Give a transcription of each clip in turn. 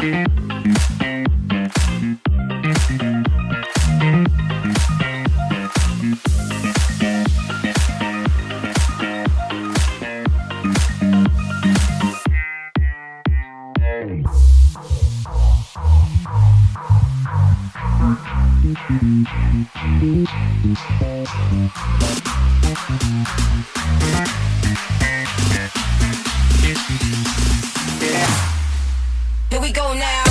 Here we go now.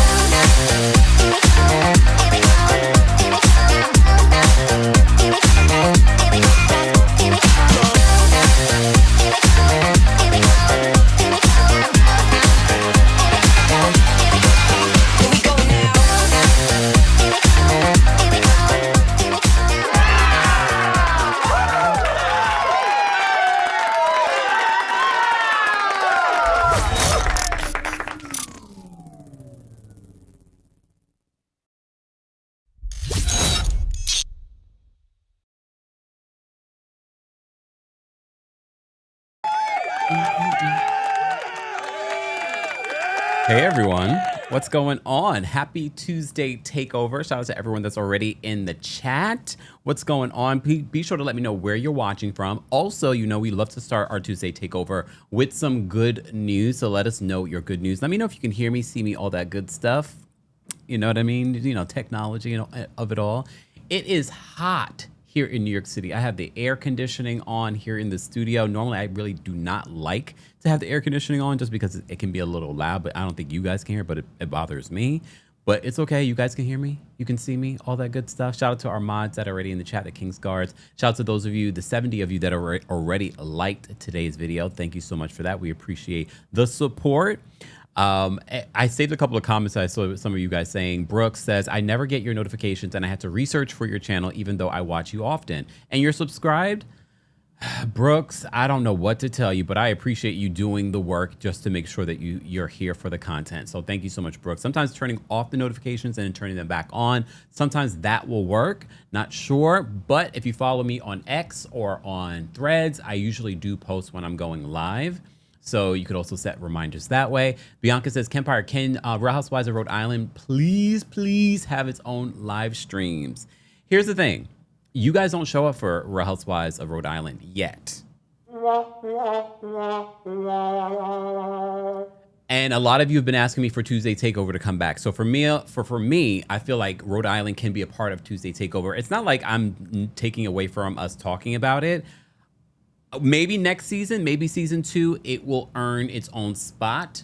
Hey everyone, what's going on? Happy Tuesday takeover. Shout out to everyone that's already in the chat. What's going on? Be sure to let me know where you're watching from. Also, you know, we love to start our Tuesday takeover with some good news. So let us know your good news. Let me know if you can hear me, see me, all that good stuff. You know what I mean? You know, technology, you know, of it all. It is hot here in New York City. I have the air conditioning on here in the studio. Normally, I really do not like to have the air conditioning on just because it can be a little loud, but I don't think you guys can hear, but it bothers me. But it's okay. You guys can hear me. You can see me, all that good stuff. Shout out to our mods that are already in the chat, the King's Guards. Shout out to those of you, the 70 of you that are already liked today's video. Thank you so much for that. We appreciate the support. I saved a couple of comments I saw some of you guys saying. Brooks says, I never get your notifications and I had to research for your channel even though I watch you often. And you're subscribed? Brooks, I don't know what to tell you, but I appreciate you doing the work just to make sure that you're here for the content. So thank you so much, Brooks. Sometimes turning off the notifications and then turning them back on, sometimes that will work. Not sure, but if you follow me on X or on Threads, I usually do post when I'm going live. So you could also set reminders that way. Bianca says, Kempire, can Real Housewives of Rhode Island please have its own live streams? Here's the thing. You guys don't show up for Real Housewives of Rhode Island yet. And a lot of you have been asking me for Tuesday Takeover to come back. So for me, I feel like Rhode Island can be a part of Tuesday Takeover. It's not like I'm taking away from us talking about it. Maybe next season, maybe season 2, it will earn its own spot.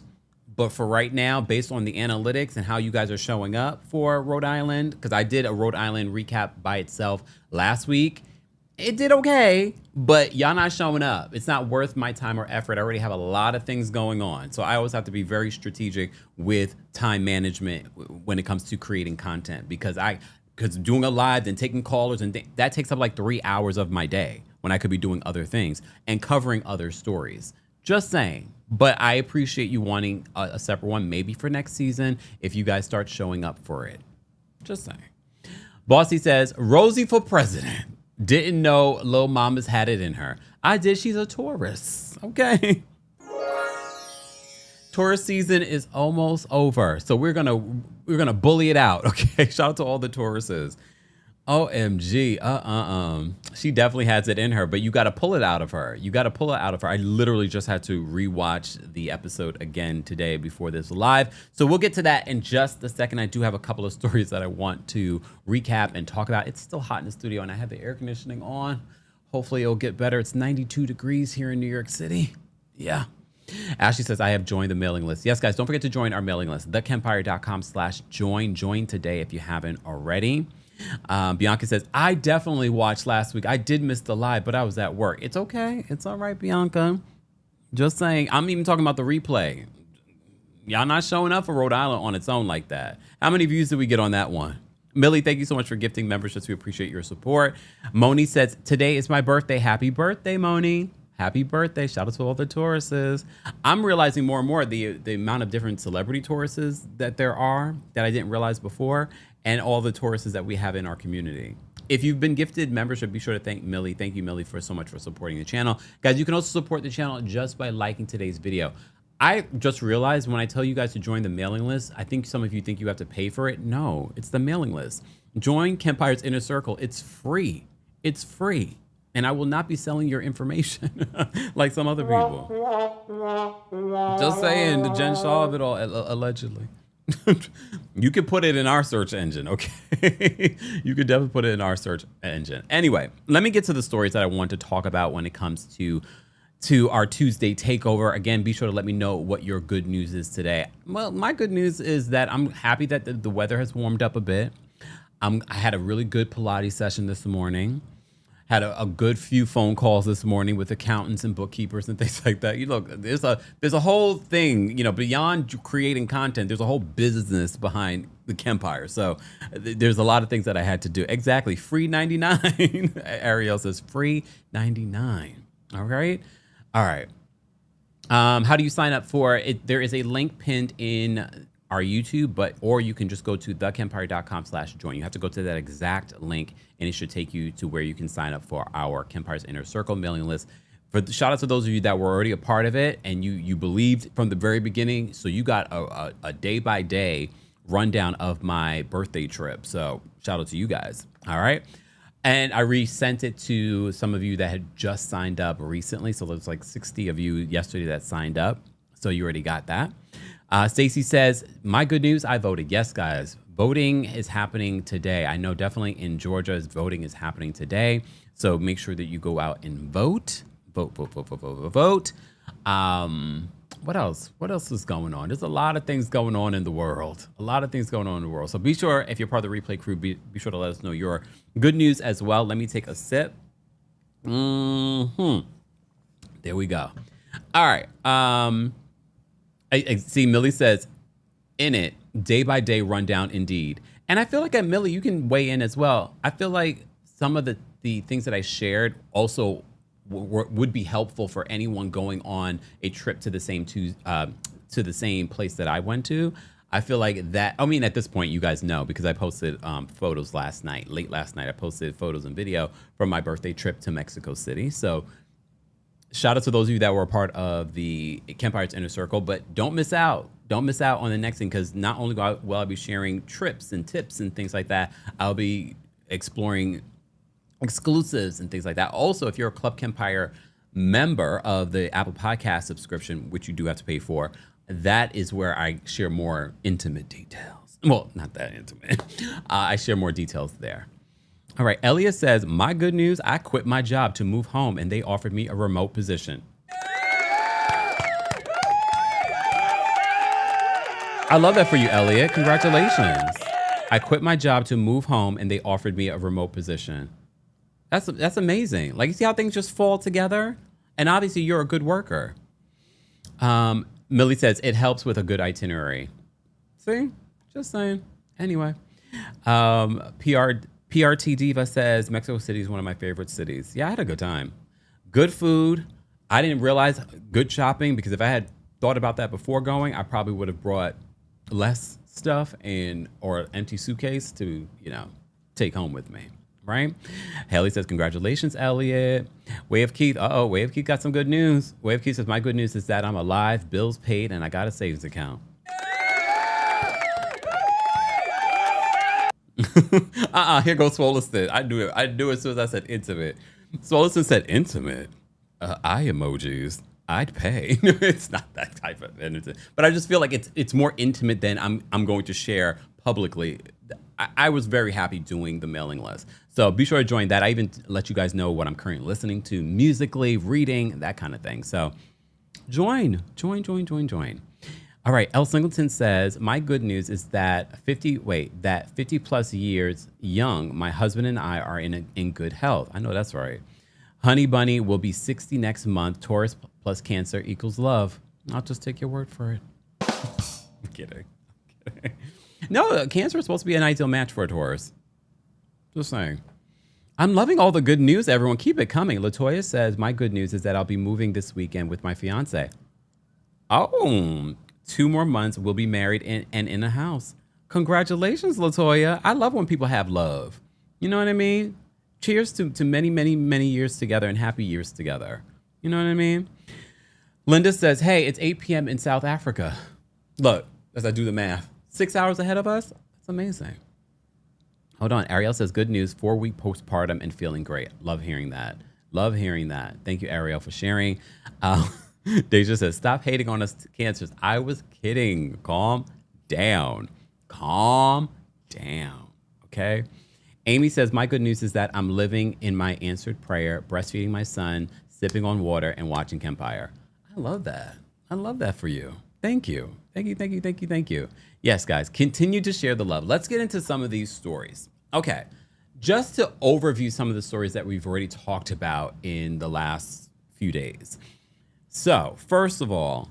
But for right now, based on the analytics and how you guys are showing up for Rhode Island, because I did a Rhode Island recap by itself last week. It did okay, but y'all not showing up. It's not worth my time or effort. I already have a lot of things going on. So I always have to be very strategic with time management when it comes to creating content, because doing a live and taking callers and that takes up like 3 hours of my day when I could be doing other things and covering other stories. Just saying. But I appreciate you wanting a separate one, maybe for next season, if you guys start showing up for it. Just saying. Bossy says, Rosie for president. Didn't know Lil Mama's had it in her. I did. She's a Taurus. Okay. Taurus season is almost over. So we're gonna bully it out. Okay. Shout out to all the Tauruses. OMG. She definitely has it in her, but you got to pull it out of her. I literally just had to rewatch the episode again today before this live. So we'll get to that in just a second. I do have a couple of stories that I want to recap and talk about. It's still hot in the studio and I have the air conditioning on. Hopefully it'll get better. It's 92 degrees here in New York City. Yeah. Ashley says, I have joined the mailing list. Yes, guys, don't forget to join our mailing list, thekempire.com/join. Join today if you haven't already. Bianca says, I definitely watched last week. I did miss the live, but I was at work. It's okay. It's all right, Bianca. Just saying. I'm even talking about the replay. Y'all not showing up for Rhode Island on its own like that. How many views did we get on that one? Millie, thank you so much for gifting memberships. We appreciate your support. Moni says, today is my birthday. Happy birthday, Moni. Happy birthday. Shout out to all the Tauruses. I'm realizing more and more the amount of different celebrity Tauruses that there are that I didn't realize before, and all the Tauruses that we have in our community. If you've been gifted membership, be sure to thank Millie. Thank you, Millie, for so much for supporting the channel. Guys, you can also support the channel just by liking today's video. I just realized when I tell you guys to join the mailing list, I think some of you think you have to pay for it. No, it's the mailing list. Join Kempire's Inner Circle. It's free. It's free. And I will not be selling your information like some other people. Just saying, the Jen Shaw of it all, allegedly. You could put it in our search engine, okay? You could definitely put it in our search engine. Anyway, let me get to the stories that I want to talk about when it comes to our Tuesday takeover. Again, be sure to let me know what your good news is today. Well, my good news is that I'm happy that the weather has warmed up a bit. I had a really good Pilates session this morning. Had a good few phone calls this morning with accountants and bookkeepers and things like that. You look, there's a whole thing, beyond creating content, there's a whole business behind the Kempire. So there's a lot of things that I had to do. Exactly. Free 99. Ariel says free 99. All right. All right. How do you sign up for it? There is a link pinned in our YouTube, or you can just go to thekempire.com/join. You have to go to that exact link, and it should take you to where you can sign up for our Kempire's Inner Circle mailing list. Shout out to those of you that were already a part of it, and you believed from the very beginning. So you got a day-by-day rundown of my birthday trip. So shout out to you guys. All right. And I resent it to some of you that had just signed up recently. So there's like 60 of you yesterday that signed up. So you already got that. Stacy says, my good news, I voted. Yes, guys, voting is happening today. I know definitely in Georgia, voting is happening today. So make sure that you go out and vote. Vote. What else? What else is going on? There's a lot of things going on in the world. So be sure, if you're part of the replay crew, be sure to let us know your good news as well. Let me take a sip. There we go. All right. I see Millie says, in it, day by day rundown indeed. And I feel like at Millie, you can weigh in as well. I feel like some of the things that I shared also would be helpful for anyone going on a trip to the same place that I went to. I feel like that, at this point, you guys know, because I posted photos late last night. I posted photos and video from my birthday trip to Mexico City. So shout out to those of you that were a part of the Kempire's Inner Circle, but don't miss out. Don't miss out on the next thing, because not only will I be sharing trips and tips and things like that, I'll be exploring exclusives and things like that. Also, if you're a Club Kempire member of the Apple Podcast subscription, which you do have to pay for, that is where I share more intimate details. Well, not that intimate. I share more details there. All right. Elliot says, my good news, I quit my job to move home and they offered me a remote position. I love that for you, Elliot. Congratulations. I quit my job to move home and they offered me a remote position. That's amazing. Like, you see how things just fall together? And obviously you're a good worker. Millie says, it helps with a good itinerary. See? Just saying. Anyway. PRT Diva says, Mexico City is one of my favorite cities. Yeah, I had a good time. Good food. I didn't realize good shopping, because if I had thought about that before going, I probably would have brought less stuff or an empty suitcase to, take home with me. Right? Haley says, congratulations, Elliot. Way of Keith. Way of Keith got some good news. Way of Keith says, my good news is that I'm alive, bills paid, and I got a savings account. Here goes Swoleston. I knew it as soon as I said intimate. Swoleston said intimate. Eye emojis. I'd pay. It's not that type of intimate. But I just feel like it's more intimate than I'm going to share publicly. I was very happy doing the mailing list. So be sure to join that. I even let you guys know what I'm currently listening to musically, reading, that kind of thing. So join. All right. L. Singleton says, my good news is that 50 plus years young, my husband and I are in good health. I know that's right. Honey Bunny will be 60 next month. Taurus plus Cancer equals love. I'll just take your word for it. I'm kidding. No, Cancer is supposed to be an ideal match for a Taurus. Just saying. I'm loving all the good news, everyone. Keep it coming. Latoya says, my good news is that I'll be moving this weekend with my fiance. Oh, 2 more months, we'll be married and in a house. Congratulations, Latoya. I love when people have love. You know what I mean? Cheers to many, many, many years together and happy years together. You know what I mean? Linda says, hey, it's 8 p.m. in South Africa. Look, as I do the math, 6 hours ahead of us. That's amazing. Hold on. Ariel says, good news, 4-week postpartum and feeling great. Love hearing that. Love hearing that. Thank you, Ariel, for sharing. Deja says, stop hating on us cancers. I was kidding. Calm down. Calm down. Okay? Amy says, my good news is that I'm living in my answered prayer, breastfeeding my son, sipping on water, and watching Kempire. I love that. I love that for you. Thank you. Thank you, thank you, thank you, thank you. Yes, guys, continue to share the love. Let's get into some of these stories. Okay, just to overview some of the stories that we've already talked about in the last few days. So, first of all,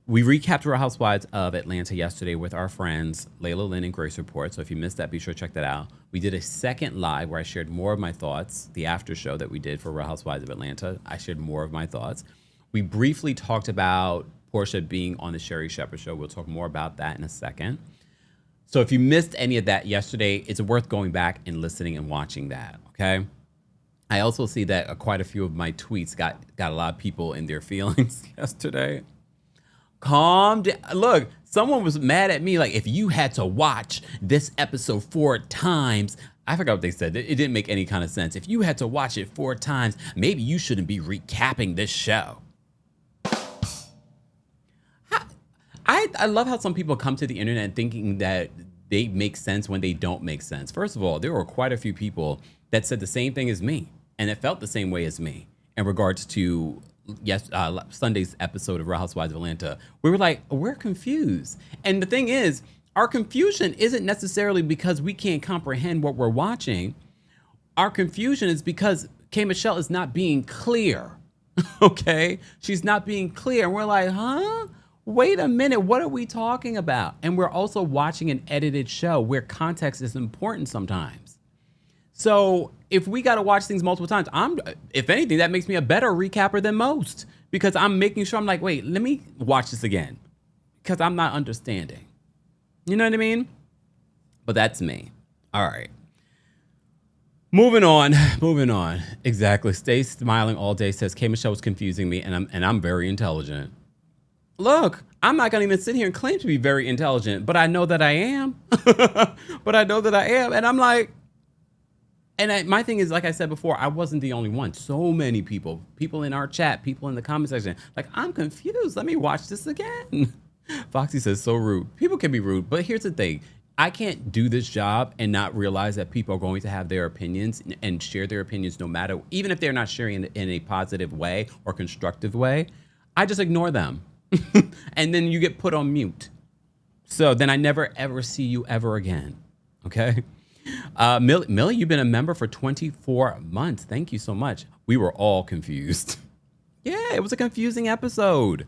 we recapped Real Housewives of Atlanta yesterday with our friends Layla Lynn and Grace Report. So if you missed that, be sure to check that out. We did a second live where I shared more of my thoughts, the after show that we did for Real Housewives of Atlanta. I shared more of my thoughts. We briefly talked about Porsha being on the Sherri Shepherd show. We'll talk more about that in a second. So if you missed any of that yesterday, it's worth going back and listening and watching that, okay? I also see that quite a few of my tweets got a lot of people in their feelings yesterday. Calm down. Look, someone was mad at me, like, if you had to watch this episode 4 times, I forgot what they said. It didn't make any kind of sense. If you had to watch it 4 times, maybe you shouldn't be recapping this show. I love how some people come to the internet thinking that they make sense when they don't make sense. First of all, there were quite a few people that said the same thing as me, and it felt the same way as me in regards to Sunday's episode of Real Housewives of Atlanta. We were like, we're confused. And the thing is, our confusion isn't necessarily because we can't comprehend what we're watching. Our confusion is because K. Michelle is not being clear. Okay? She's not being clear. And we're like, huh? Wait a minute, what are we talking about? And we're also watching an edited show where context is important sometimes. So if we got to watch things multiple times, if anything, that makes me a better recapper than most, because I'm making sure I'm like, wait, let me watch this again, because I'm not understanding. You know what I mean? But that's me. All right. Moving on. Exactly. Stay smiling all day says K. Michelle was confusing me, and I'm very intelligent. Look, I'm not going to even sit here and claim to be very intelligent, but I know that I am. And I'm like, my thing is, like I said before, I wasn't the only one. So many people in our chat, people in the comment section, like, I'm confused. Let me watch this again. Foxy says, so rude. People can be rude, but here's the thing. I can't do this job and not realize that people are going to have their opinions and share their opinions no matter, even if they're not sharing in a positive way or constructive way. I just ignore them. And then you get put on mute. So then I never, ever see you ever again. Okay? Millie, you've been a member for 24 months. Thank you so much. We were all confused. Yeah, it was a confusing episode.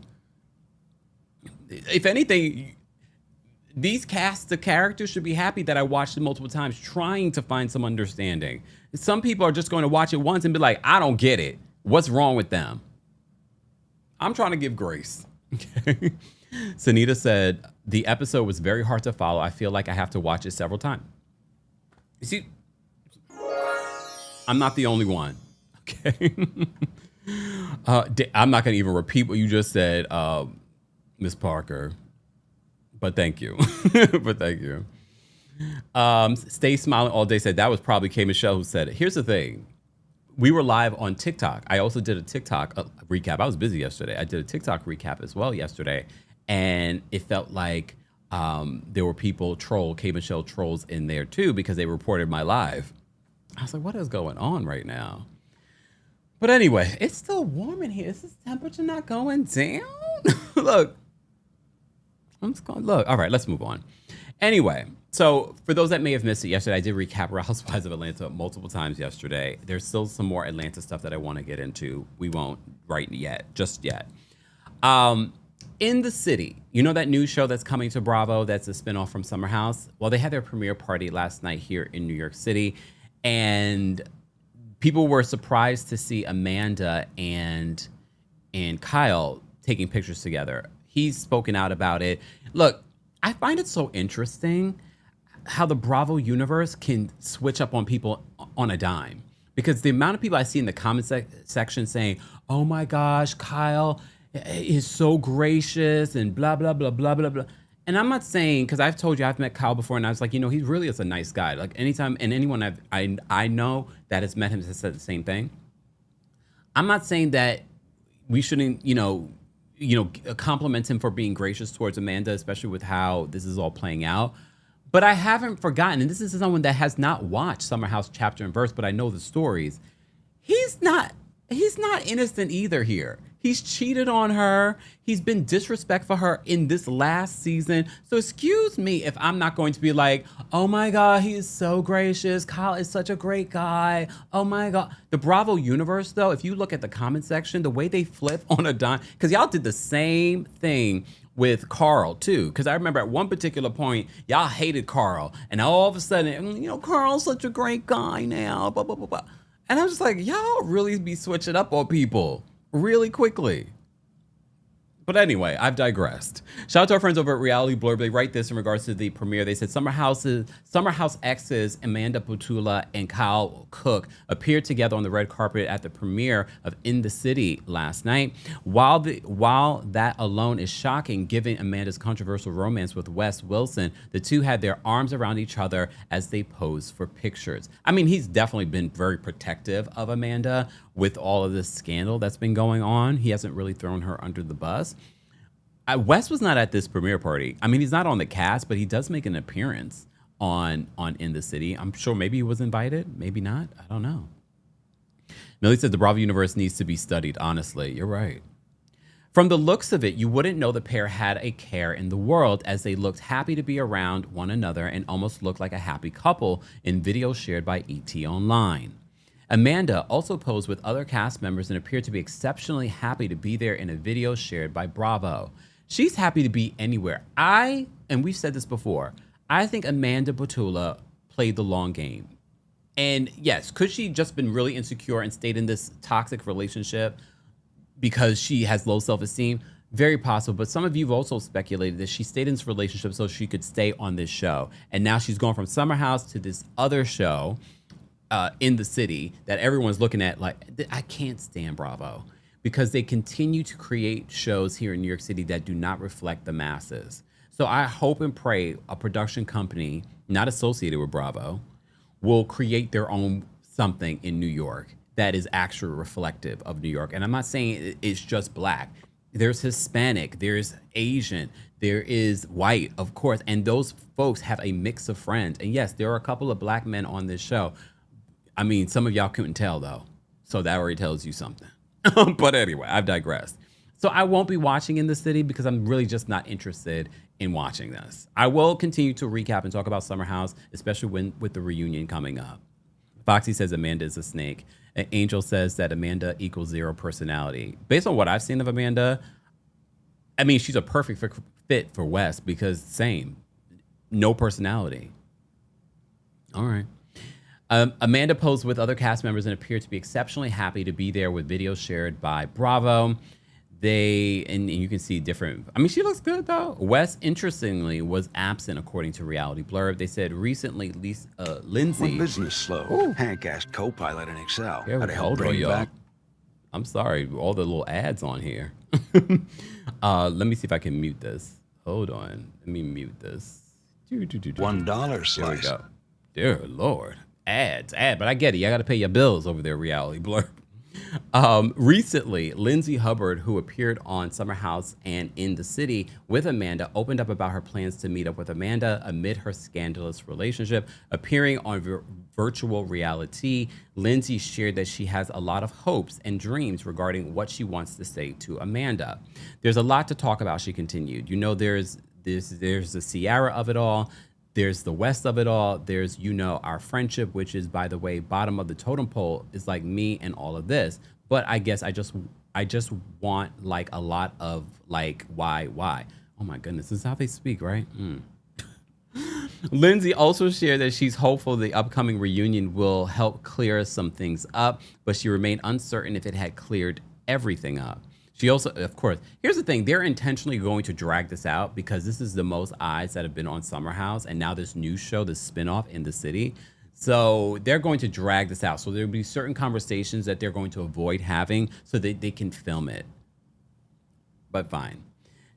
If anything, these cast of characters should be happy that I watched it multiple times trying to find some understanding. Some people are just going to watch it once and be like, I don't get it. What's wrong with them? I'm trying to give grace. Okay. Sunita said, the episode was very hard to follow. I feel like I have to watch it several times. You see, I'm not the only one. Okay. I'm not going to even repeat what you just said, Miss Parker. But thank you. Stay smiling all day said that was probably K. Michelle who said it. Here's the thing. We were live on TikTok. I also did a TikTok recap. I was busy yesterday. I did a TikTok recap as well yesterday. And it felt like there were people K. Michelle trolls in there too, because they reported my live. I was like, what is going on right now? But anyway, it's still warm in here. Is this temperature not going down? Look. All right, let's move on. Anyway, so for those that may have missed it yesterday, I did recap Real Housewives of Atlanta multiple times yesterday. There's still some more Atlanta stuff that I want to get into. We won't just yet. In the city, you know that new show that's coming to Bravo that's a spinoff from Summer House? Well, they had their premiere party last night here in New York City, and people were surprised to see Amanda and Kyle taking pictures together. He's spoken out about it. Look, I find it so interesting how the Bravo universe can switch up on people on a dime. Because the amount of people I see in the comment section saying, oh my gosh, Kyle is so gracious and blah, blah, blah, blah, blah, blah. And I'm not saying, because I've told you I've met Kyle before, and I was like, he really is a nice guy. Like anytime, and anyone I know that has met him has said the same thing. I'm not saying that we shouldn't, compliment him for being gracious towards Amanda, especially with how this is all playing out. But I haven't forgotten, and this is someone that has not watched Summer House chapter and verse, but I know the stories. He's not innocent either here. He's cheated on her. He's been disrespectful for her in this last season. So excuse me if I'm not going to be like, oh my God, he is so gracious. Kyle is such a great guy. Oh my God. The Bravo universe, though, if you look at the comment section, the way they flip on a dime, because y'all did the same thing with Carl too, because I remember at one particular point y'all hated Carl, and all of a sudden, Carl's such a great guy now, blah blah blah blah. And I was just like, y'all really be switching up on people really quickly. But anyway, I've digressed. Shout out to our friends over at Reality Blurb. They write this in regards to the premiere. They said Summer House exes Amanda Butula and Kyle Cook appeared together on the red carpet at the premiere of In the City last night. While that alone is shocking, given Amanda's controversial romance with Wes Wilson, the two had their arms around each other as they posed for pictures. I mean, he's definitely been very protective of Amanda with all of this scandal that's been going on. He hasn't really thrown her under the bus. Wes was not at this premiere party. I mean, he's not on the cast, but he does make an appearance on In the City. I'm sure maybe he was invited, maybe not. I don't know. Millie said the Bravo universe needs to be studied. Honestly, you're right. From the looks of it, you wouldn't know the pair had a care in the world, as they looked happy to be around one another and almost looked like a happy couple in videos shared by ET Online. Amanda also posed with other cast members and appeared to be exceptionally happy to be there in a video shared by Bravo. She's happy to be anywhere. And we've said this before, I think Amanda Butula played the long game. And yes, could she just been really insecure and stayed in this toxic relationship because she has low self-esteem? Very possible. But some of you have also speculated that she stayed in this relationship so she could stay on this show. And now she's gone from Summer House to this other show In the City that everyone's looking at like, I can't stand Bravo, because they continue to create shows here in New York City that do not reflect the masses. So I hope and pray a production company not associated with Bravo will create their own something in New York that is actually reflective of New York. And I'm not saying it's just Black. There's Hispanic, there's Asian, there is white, of course. And those folks have a mix of friends. And yes, there are a couple of Black men on this show. I mean, some of y'all couldn't tell though. So that already tells you something. But anyway, I've digressed. So I won't be watching In the City because I'm really just not interested in watching this. I will continue to recap and talk about Summer House, especially with the reunion coming up. Foxy says Amanda is a snake. And Angel says that Amanda equals zero personality. Based on what I've seen of Amanda, I mean, she's a perfect fit for Wes because no personality. All right. Amanda posed with other cast members and appeared to be exceptionally happy to be there with videos shared by Bravo. And you can see different, I mean, she looks good though. Wes, interestingly, was absent according to Reality Blurb. They said recently Lindsay. When business slowed, Ooh. Hank asked co-pilot in Excel Yeah, how to help hold on, bring y'all. back. I'm sorry, all the little ads on here. Let me see if I can mute this. Hold on, let me mute this. $1 slice. There we go. Dear Lord. But I get it. You got to pay your bills over there, Reality Blurb. Recently, Lindsay Hubbard, who appeared on Summer House and In the City with Amanda, opened up about her plans to meet up with Amanda amid her scandalous relationship. Appearing on virtual reality, Lindsay shared that she has a lot of hopes and dreams regarding what she wants to say to Amanda. There's a lot to talk about, she continued. There's the Sierra of it all. There's the West of it all. There's, our friendship, which is, by the way, bottom of the totem pole, is like me and all of this. But I guess I just want like a lot of like, why? Oh my goodness, this is how they speak, right? Lindsay also shared that she's hopeful the upcoming reunion will help clear some things up, but she remained uncertain if it had cleared everything up. She also, of course, here's the thing. They're intentionally going to drag this out because this is the most eyes that have been on Summer House. And now this new show, this spinoff In the City. So they're going to drag this out. So there'll be certain conversations that they're going to avoid having so that they can film it. but fine.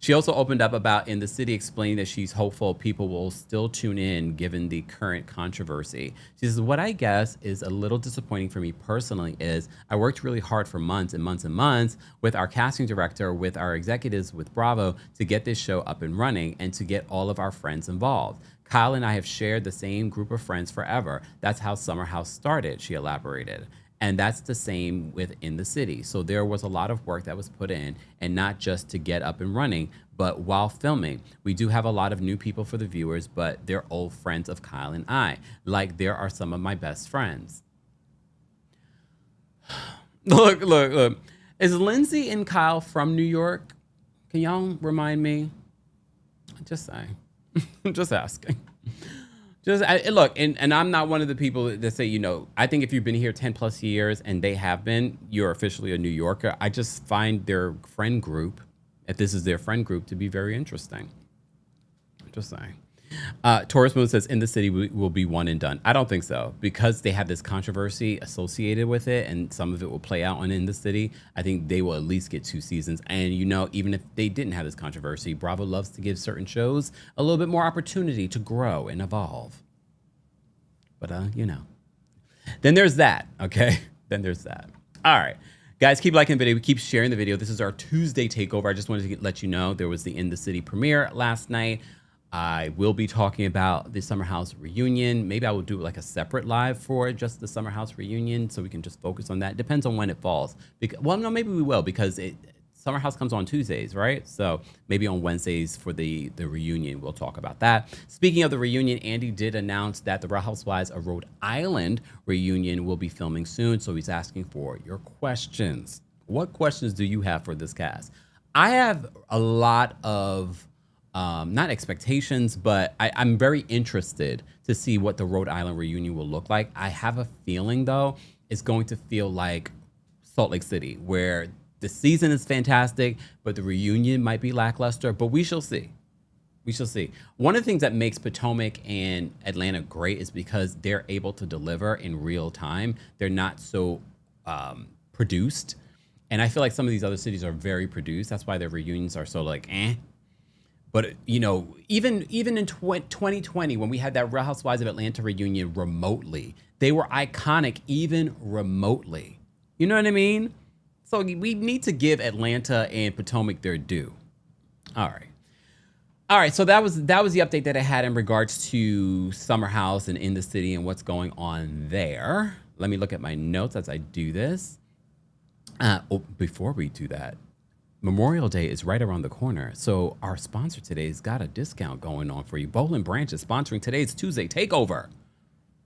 She also opened up about In the City, explaining that she's hopeful people will still tune in given the current controversy. She says, what I guess is a little disappointing for me personally is I worked really hard for months and months and months with our casting director, with our executives, with Bravo to get this show up and running and to get all of our friends involved. Kyle and I have shared the same group of friends forever. That's how Summer House started, she elaborated. And that's the same with In the City. So there was a lot of work that was put in, and not just to get up and running, but while filming. We do have a lot of new people for the viewers, but they're old friends of Kyle and I. Like, there are some of my best friends. Look. Is Lindsay and Kyle from New York? Can y'all remind me? Just saying. Just asking. Look, and I'm not one of the people that say, I think if you've been here 10 plus years and they have been, you're officially a New Yorker. I just find their friend group, if this is their friend group, to be very interesting. Just saying. Taurus Moon says In the City will be one and done. I don't think so, because they have this controversy associated with it, and some of it will play out on In the City. I think they will at least get 2 seasons. And even if they didn't have this controversy, Bravo loves to give certain shows a little bit more opportunity to grow and evolve. But then there's that. Okay, then there's that. All right. Guys, keep liking the video. Keep sharing the video. This is our Tuesday takeover. I just wanted to let you know there was the In the City premiere last night. I will be talking about the Summer House reunion. Maybe I will do like a separate live for just the Summer House reunion, so we can just focus on that. Depends on when it falls. Maybe we will, because Summer House comes on Tuesdays, right? So maybe on Wednesdays for the reunion, we'll talk about that. Speaking of the reunion, Andy did announce that the Real Housewives of Rhode Island reunion will be filming soon. So he's asking for your questions. What questions do you have for this cast? I have a lot of not expectations, but I'm very interested to see what the Rhode Island reunion will look like. I have a feeling, though, it's going to feel like Salt Lake City, where the season is fantastic, but the reunion might be lackluster, but we shall see. We shall see. One of the things that makes Potomac and Atlanta great is because they're able to deliver in real time. They're not so produced. And I feel like some of these other cities are very produced. That's why their reunions are so like, eh. But, even in 2020, when we had that Real Housewives of Atlanta reunion remotely, they were iconic even remotely. You know what I mean? So we need to give Atlanta and Potomac their due. All right. So that was the update that I had in regards to Summer House and In the City and what's going on there. Let me look at my notes as I do this. Before we do that, Memorial Day is right around the corner. So our sponsor today's got a discount going on for you. Boll Branch is sponsoring today's Tuesday Takeover.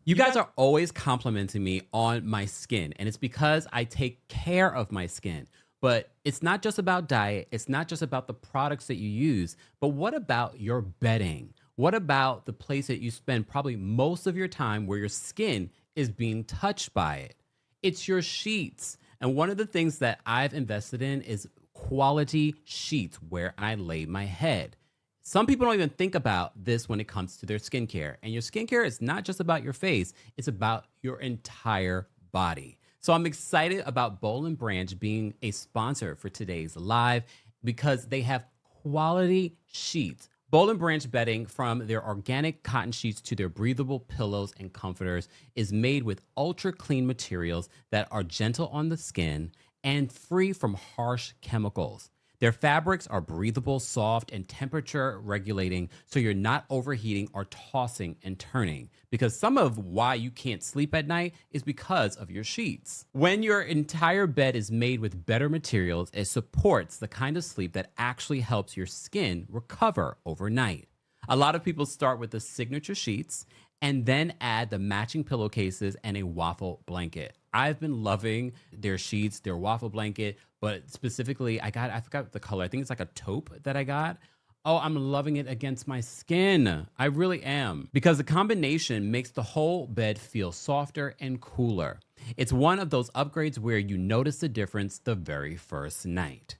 You guys are always complimenting me on my skin, and it's because I take care of my skin. But it's not just about diet. It's not just about the products that you use, but what about your bedding? What about the place that you spend probably most of your time where your skin is being touched by it? It's your sheets. And one of the things that I've invested in is quality sheets where I lay my head. Some people don't even think about this when it comes to their skincare. And your skincare is not just about your face, it's about your entire body. So I'm excited about Boll Branch being a sponsor for today's live because they have quality sheets. Boll Branch bedding, from their organic cotton sheets to their breathable pillows and comforters, is made with ultra clean materials that are gentle on the skin and free from harsh chemicals. Their fabrics are breathable, soft, and temperature regulating, so you're not overheating or tossing and turning. Because some of why you can't sleep at night is because of your sheets. When your entire bed is made with better materials, it supports the kind of sleep that actually helps your skin recover overnight. A lot of people start with the signature sheets and then add the matching pillowcases and a waffle blanket. I've been loving their sheets, their waffle blanket, but specifically I forgot the color. I think it's like a taupe that I got. Oh, I'm loving it against my skin. I really am. Because the combination makes the whole bed feel softer and cooler. It's one of those upgrades where you notice the difference the very first night.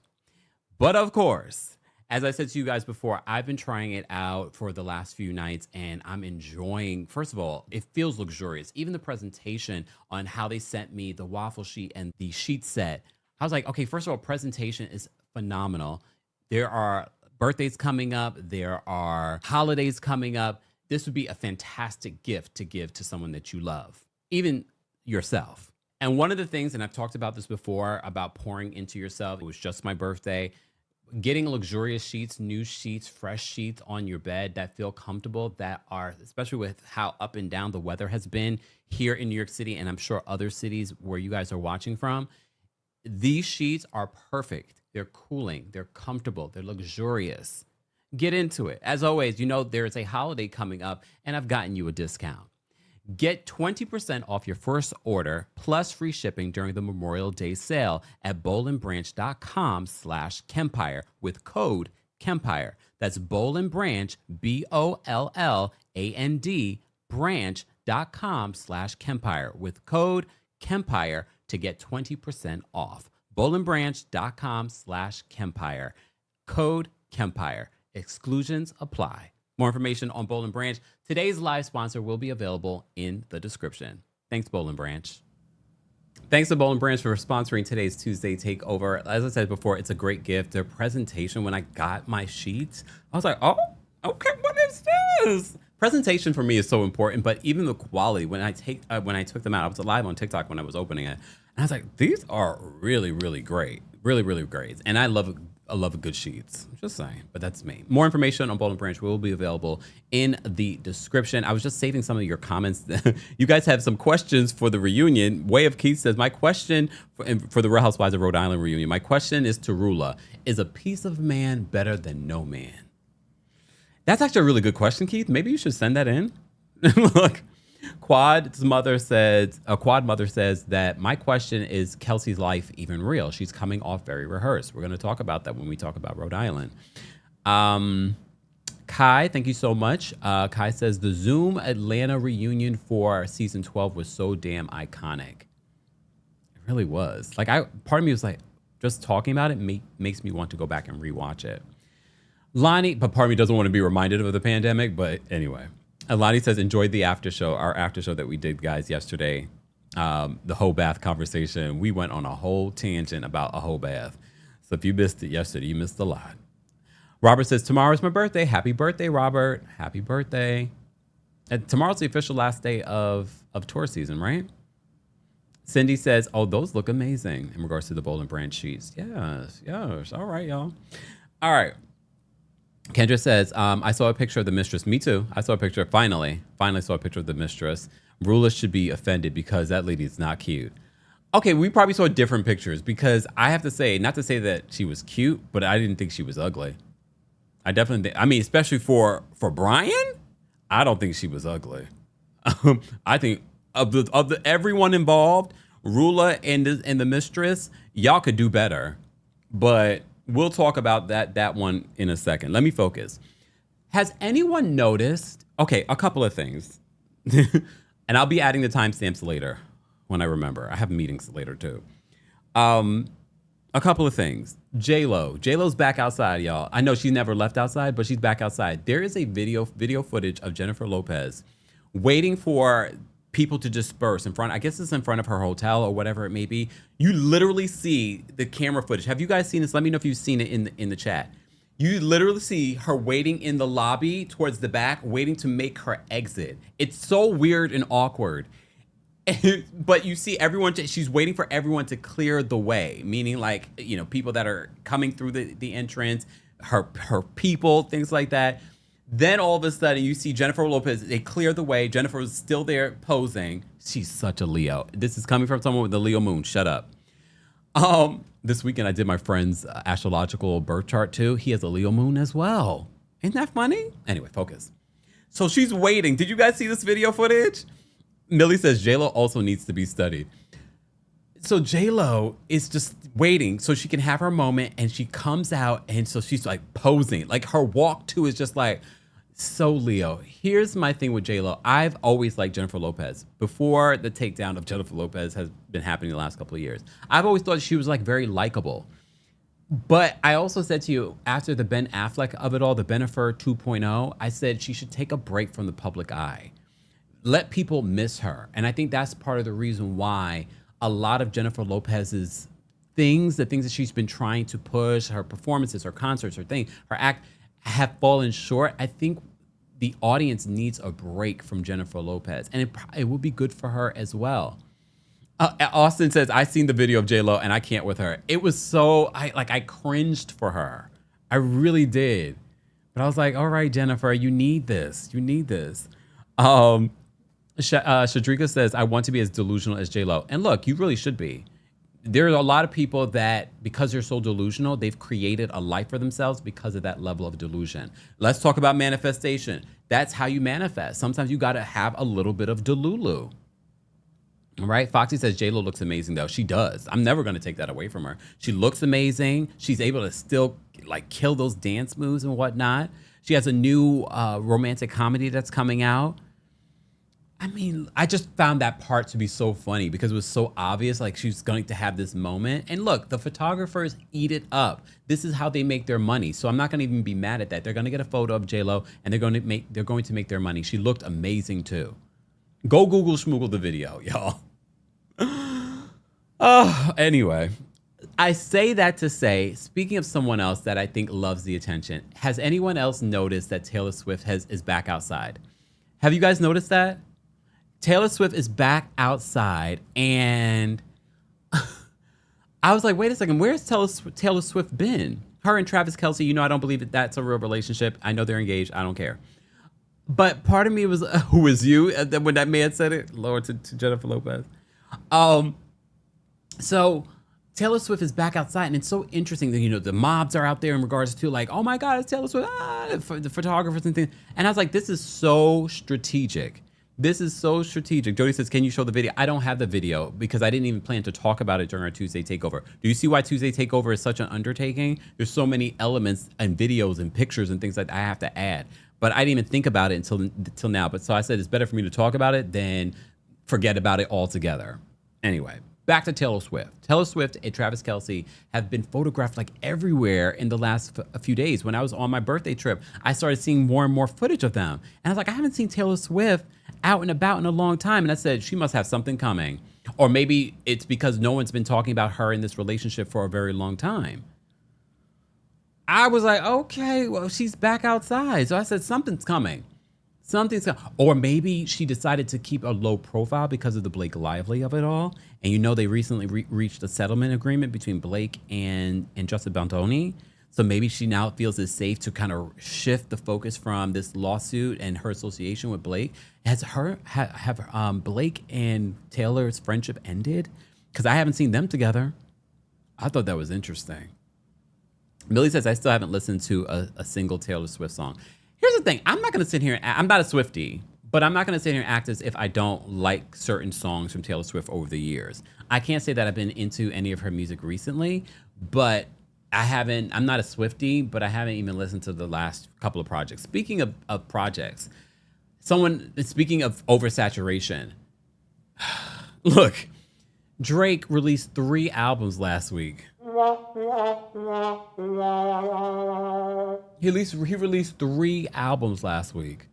But of course, as I said to you guys before, I've been trying it out for the last few nights and I'm enjoying, first of all, it feels luxurious. Even the presentation on how they sent me the waffle sheet and the sheet set. I was like, okay, first of all, presentation is phenomenal. There are birthdays coming up. There are holidays coming up. This would be a fantastic gift to give to someone that you love, even yourself. And one of the things, and I've talked about this before, about pouring into yourself. It was just my birthday. Getting luxurious sheets, new sheets, fresh sheets on your bed that feel comfortable, that are, especially with how up and down the weather has been here in New York City, and I'm sure other cities where you guys are watching from, these sheets are perfect. They're cooling, they're comfortable, they're luxurious. Get into it. As always, you know there's a holiday coming up, and I've gotten you a discount. Get 20% off your first order plus free shipping during the Memorial Day sale at bollandbranch.com/Kempire with code Kempire. That's Boll and Branch, BOLLAND, branch.com/Kempire with code Kempire to get 20% off. bollandbranch.com/Kempire. Code Kempire. Exclusions apply. More information on Boll and Branch. Today's live sponsor will be available in the description. Thanks, Boll and Branch. Thanks to Boll and Branch for sponsoring today's Tuesday Takeover. As I said before, it's a great gift. Their presentation, when I got my sheets, I was like, oh, okay, what is this? Presentation for me is so important, but even the quality, when I took them out, I was live on TikTok when I was opening it, and I was like, these are really, really great. Really, really great. And I love good sheets. Just saying, but that's me. More information on Boll and Branch will be available in the description. I was just saving some of your comments. You guys have some questions for the reunion. Way of Keith says, my question for the Real Housewives of Rhode Island reunion, my question is to RHOA, is a piece of man better than no man? That's actually a really good question, Keith. Maybe you should send that in. Look, Quad mother says that my question is Kelsey's life even real? She's coming off very rehearsed. We're going to talk about that when we talk about Rhode Island. Kai, thank you so much. Kai says the Zoom Atlanta reunion for season 12 was so damn iconic. It really was. Like, part of me was like, just talking about it makes me want to go back and rewatch it. Lonnie, but part of me doesn't want to be reminded of the pandemic, but anyway. Lonnie says, enjoyed the after show, our after show that we did, guys, yesterday. The whole bath conversation. We went on a whole tangent about a whole bath. So if you missed it yesterday, you missed a lot. Robert says, tomorrow's my birthday. Happy birthday, Robert. Happy birthday. And tomorrow's the official last day of tour season, right? Cindy says, oh, those look amazing in regards to the Boll and Branch sheets. Yes. All right, y'all. All right. Kendra says, I saw a picture of the mistress. Me too. I saw a picture. Finally saw a picture of the mistress. Rula should be offended because that lady is not cute. Okay, we probably saw different pictures because I have to say, not to say that she was cute, but I didn't think she was ugly. I definitely think, especially for Brian, I don't think she was ugly. I think of the everyone involved, Rula and the mistress, y'all could do better. But we'll talk about that one in a second. Let me focus. Has anyone noticed? Okay, a couple of things. And I'll be adding the timestamps later when I remember. I have meetings later too. A couple of things. J-Lo's back outside, y'all. I know she never left outside, but she's back outside. There is a video footage of Jennifer Lopez waiting for people to disperse in front. I guess it's in front of her hotel or whatever it may be. You literally see the camera footage. Have you guys seen this? Let me know if you've seen it in the chat. You literally see her waiting in the lobby towards the back, waiting to make her exit. It's so weird and awkward. But you see everyone, she's waiting for everyone to clear the way, meaning like, people that are coming through the entrance, her people, things like that. Then all of a sudden you see Jennifer Lopez, they clear the way. Jennifer is still there posing. She's such a Leo. This is coming from someone with the Leo moon. Shut up. This weekend I did my friend's astrological birth chart too. He has a Leo moon as well. Isn't that funny? Anyway, focus. So she's waiting. Did you guys see this video footage? Millie says J-Lo also needs to be studied. So J-Lo is just waiting so she can have her moment, and she comes out, and so she's like posing. Like her walk too is just like so Leo. Here's my thing with J-Lo. I've always liked Jennifer Lopez. Before the takedown of Jennifer Lopez has been happening the last couple of years, I've always thought she was like very likable. But I also said to you, after the Ben Affleck of it all, the Bennifer 2.0, I said she should take a break from the public eye. Let people miss her. And I think that's part of the reason why a lot of Jennifer Lopez's things, the things that she's been trying to push, her performances, her concerts, her act, have fallen short. I think the audience needs a break from Jennifer Lopez, and it will be good for her as well. Austin says, I seen the video of J-Lo and I can't with her. It was so, I cringed for her. I really did. But I was like, all right, Jennifer, you need this. You need this. Shadrika says, I want to be as delusional as J-Lo. And look, you really should be. There are a lot of people that, because they're so delusional, they've created a life for themselves because of that level of delusion. Let's talk about manifestation. That's how you manifest. Sometimes you got to have a little bit of delulu. All right. Foxy says J-Lo looks amazing, though. She does. I'm never going to take that away from her. She looks amazing. She's able to still kill those dance moves and whatnot. She has a new romantic comedy that's coming out. I mean, I just found that part to be so funny because it was so obvious, like she's going to have this moment. And look, the photographers eat it up. This is how they make their money. So I'm not going to even be mad at that. They're going to get a photo of J-Lo and they're going to make their money. She looked amazing too. Go Google schmoogle the video, y'all. Oh, anyway, I say that to say, speaking of someone else that I think loves the attention, has anyone else noticed that Taylor Swift is back outside? Have you guys noticed that? Taylor Swift is back outside, and I was like, wait a second, where's Taylor Swift been? Her and Travis Kelce, I don't believe that that's a real relationship. I know they're engaged. I don't care. But part of me was, who is you? When that man said it, Lord, to Jennifer Lopez. So Taylor Swift is back outside, and it's so interesting that, the mobs are out there in regards to oh my God, it's Taylor Swift, for the photographers and things. And I was like, this is so strategic. This is so strategic. Jody says, can you show the video? I don't have the video because I didn't even plan to talk about it during our Tuesday Takeover. Do you see why Tuesday Takeover is such an undertaking? There's so many elements and videos and pictures and things that I have to add. But I didn't even think about it until now. But so I said, it's better for me to talk about it than forget about it altogether. Anyway, back to Taylor Swift. Taylor Swift and Travis Kelce have been photographed everywhere in the last a few days. When I was on my birthday trip, I started seeing more and more footage of them. And I was like, I haven't seen Taylor Swift out and about in a long time. And I said, she must have something coming. Or maybe it's because no one's been talking about her in this relationship for a very long time. I was like, okay, well, she's back outside. So I said, something's coming. Something's coming. Or maybe she decided to keep a low profile because of the Blake Lively of it all. And they recently reached a settlement agreement between Blake and Justin Baldoni. So maybe she now feels it's safe to kind of shift the focus from this lawsuit and her association with Blake. Have Blake and Taylor's friendship ended? Because I haven't seen them together. I thought that was interesting. Millie says, I still haven't listened to a single Taylor Swift song. Here's the thing. I'm not going to sit here I'm not a Swiftie, but I'm not going to sit here and act as if I don't like certain songs from Taylor Swift over the years. I can't say that I've been into any of her music recently, but I'm not a Swiftie, but I haven't even listened to the last couple of projects. Speaking of projects, speaking of oversaturation, look, Drake released 3 albums last week. He released 3 albums last week.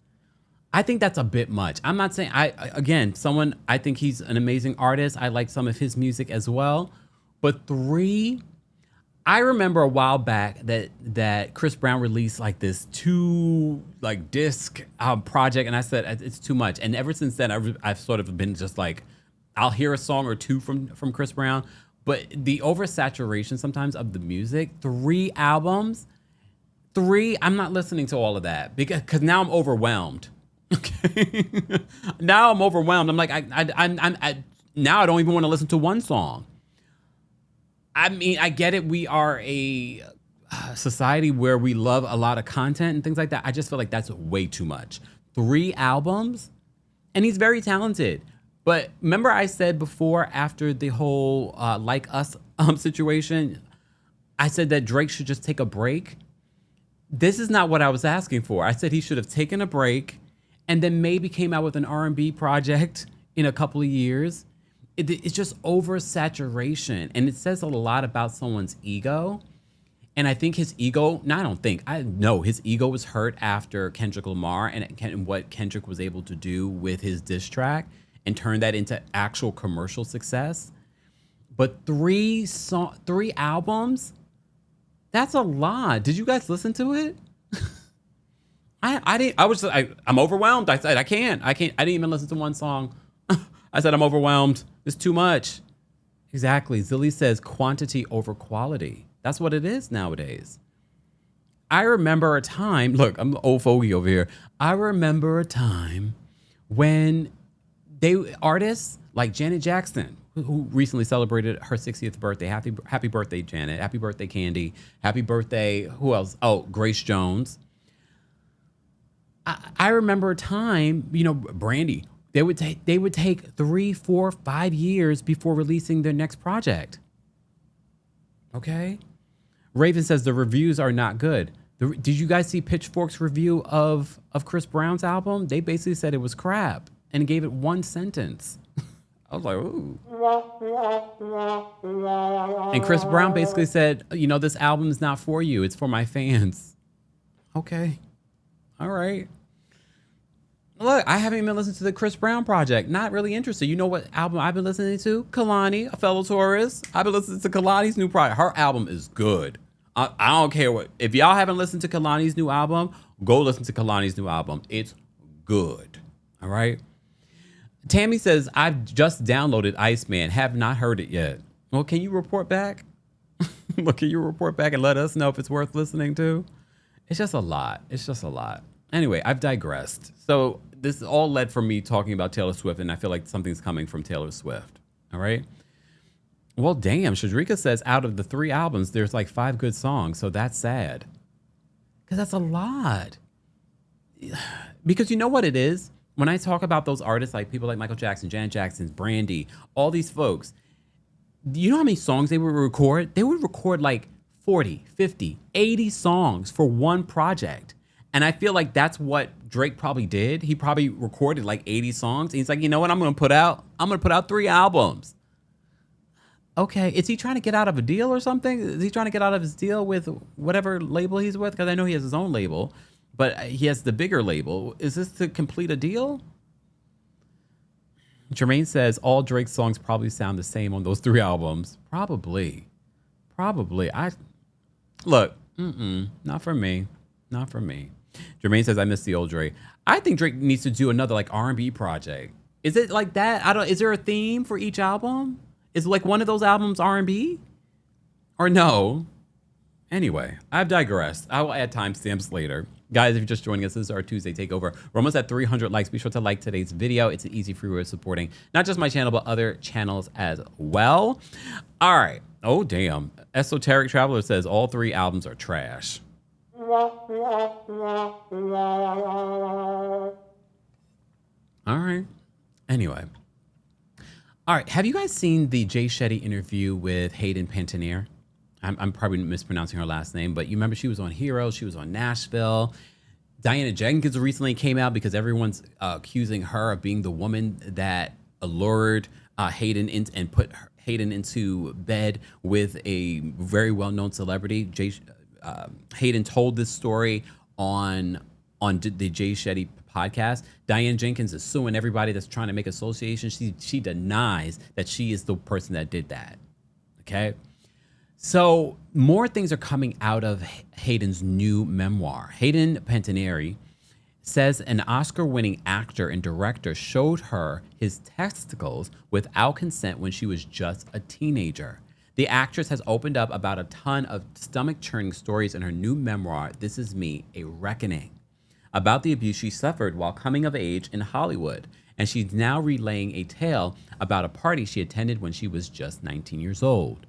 I think that's a bit much. I'm not saying, I think he's an amazing artist. I like some of his music as well. But 3, I remember a while back that Chris Brown released this 2 disc project, and I said it's too much. And ever since then, I've sort of been just I'll hear a song or 2 from Chris Brown, but the oversaturation sometimes of the music, 3 albums, I'm not listening to all of that because now I'm overwhelmed. Okay, now I'm overwhelmed. I'm now I don't even want to listen to one song. I mean, I get it. We are a society where we love a lot of content and things like that. I just feel like that's way too much. 3 albums, and he's very talented. But remember I said before, after the whole Like Us situation, I said that Drake should just take a break. This is not what I was asking for. I said he should have taken a break and then maybe came out with an R&B project in a couple of years. It's just oversaturation. And it says a lot about someone's ego. And I think his ego, I know his ego was hurt after Kendrick Lamar and what Kendrick was able to do with his diss track and turn that into actual commercial success. But three albums? That's a lot. Did you guys listen to it? I didn't. I'm overwhelmed. I said I can't. I didn't even listen to one song. I said I'm overwhelmed. It's too much. Exactly. Zilly says quantity over quality. That's what it is nowadays. I remember a time. Look, I'm the old fogey over here. I remember a time when artists like Janet Jackson, who recently celebrated her 60th birthday. Happy birthday, Janet. Happy birthday, Candy. Happy birthday. Who else? Oh, Grace Jones. I remember a time, Brandy. They would take 3, 4, 5 years before releasing their next project. Okay. Raven says the reviews are not good. Did you guys see Pitchfork's review of Chris Brown's album? They basically said it was crap and gave it one sentence. I was like, ooh. And Chris Brown basically said, this album is not for you. It's for my fans. Okay. All right. Look, I haven't even listened to the Chris Brown project. Not really interested. You know what album I've been listening to? Kalani, a fellow tourist. I've been listening to Kalani's new project. Her album is good. I don't care what. If y'all haven't listened to Kalani's new album, go listen to Kalani's new album. It's good. All right. Tammy says, I've just downloaded Iceman. Have not heard it yet. Well, can you report back? Can you report back and let us know if it's worth listening to? It's just a lot. Anyway, I've digressed. So this all led from me talking about Taylor Swift, and I feel like something's coming from Taylor Swift. All right. Well, damn. Shadrika says out of the 3 albums, there's like 5 good songs. So that's sad. Because that's a lot. Because you know what it is? When I talk about those artists, like people like Michael Jackson, Janet Jackson, Brandy, all these folks, you know how many songs they would record? They would record like 40, 50, 80 songs for one project. And I feel like that's what Drake probably did. He probably recorded like 80 songs. And he's like, you know what I'm going to put out? I'm going to put out 3 albums. Okay. Is he trying to get out of a deal or something? Is he trying to get out of his deal with whatever label he's with? Because I know he has his own label, but he has the bigger label. Is this to complete a deal? Jermaine says all Drake's songs probably sound the same on those 3 albums. Probably. Not for me. Jermaine says I miss the old Drake. I think Drake needs to do another like R&B project. Is it like that? Is there a theme for each album? Is like one of those albums R&B? Or no? Anyway, I've digressed. I will add timestamps later. Guys, if you're just joining us, this is our Tuesday Takeover. We're almost at 300 likes. Be sure to like today's video. It's an easy free way of supporting not just my channel, but other channels as well. All right. Oh, damn. Esoteric Traveler says all 3 albums are trash. All right. Anyway. All right. Have you guys seen the Jay Shetty interview with Hayden Pattierre? I'm probably mispronouncing her last name, but you remember she was on Heroes. She was on Nashville. Diana Jenkins recently came out because everyone's accusing her of being the woman that allured Hayden and put Hayden into bed with a very well-known celebrity. Hayden told this story on the Jay Shetty podcast. Diane Jenkins is suing everybody that's trying to make associations. She denies that she is the person that did that. Okay. So more things are coming out of Hayden's new memoir. Hayden Pattierre says an Oscar-winning actor and director showed her his testicles without consent when she was just a teenager. The actress has opened up about a ton of stomach-churning stories in her new memoir, This Is Me, A Reckoning, about the abuse she suffered while coming of age in Hollywood. And she's now relaying a tale about a party she attended when she was just 19 years old.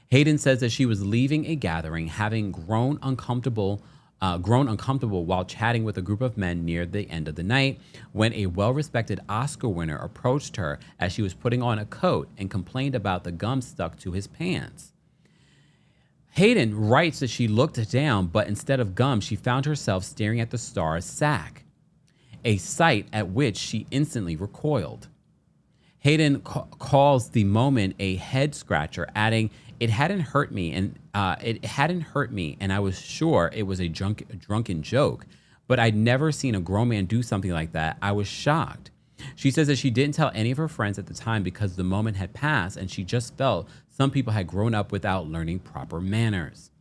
Hayden says that she was leaving a gathering, having grown uncomfortable while chatting with a group of men near the end of the night, when a well-respected Oscar winner approached her as she was putting on a coat and complained about the gum stuck to his pants. Hayden writes that she looked down, but instead of gum, she found herself staring at the star's sack, a sight at which she instantly recoiled. Hayden calls the moment a head scratcher, adding, It hadn't hurt me, and I was sure it was a drunken joke, but I'd never seen a grown man do something like that. I was shocked. She says that she didn't tell any of her friends at the time because the moment had passed and she just felt some people had grown up without learning proper manners.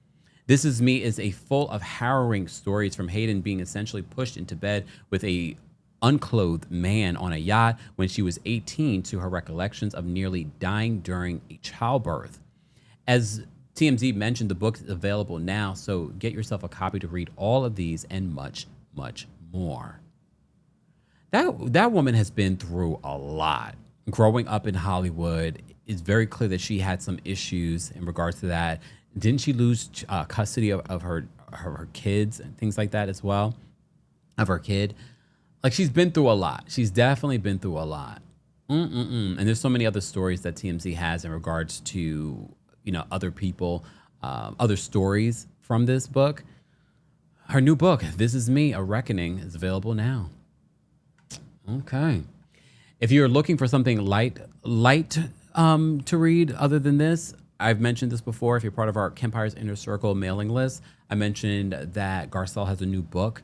This Is Me is a full of harrowing stories from Hayden being essentially pushed into bed with a unclothed man on a yacht when she was 18 to her recollections of nearly dying during a childbirth. As TMZ mentioned, the book is available now, so get yourself a copy to read all of these and much, much more. That woman has been through a lot. Growing up in Hollywood, it's very clear that she had some issues in regards to that. Didn't she lose custody of her kids and things like that as well? Of her kid? Like, she's been through a lot. She's definitely been through a lot. And there's so many other stories that TMZ has in regards to, other people, other stories from this book. Her new book, This Is Me, A Reckoning, is available now. Okay. If you're looking for something light to read other than this, I've mentioned this before. If you're part of our Kempire's Inner Circle mailing list, I mentioned that Garcelle has a new book,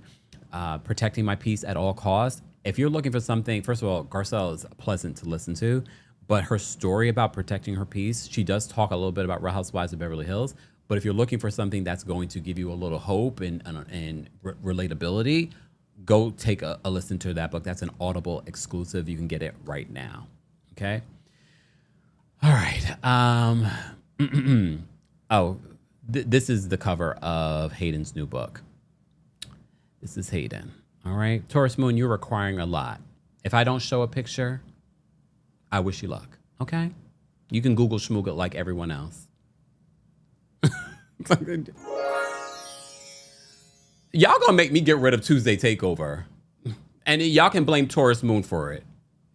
Protecting My Peace at All Costs. If you're looking for something, first of all, Garcelle is pleasant to listen to, but her story about protecting her peace, she does talk a little bit about Real Housewives of Beverly Hills. But if you're looking for something that's going to give you a little hope and relatability, go take a listen to that book. That's an Audible exclusive. You can get it right now. Okay. All right. This is the cover of Hayden's new book. This is Hayden. All right. Taurus Moon, you're requiring a lot. If I don't show a picture, I wish you luck. Okay. You can Google schmoogle like everyone else. Y'all gonna make me get rid of Tuesday Takeover. And y'all can blame Taurus Moon for it.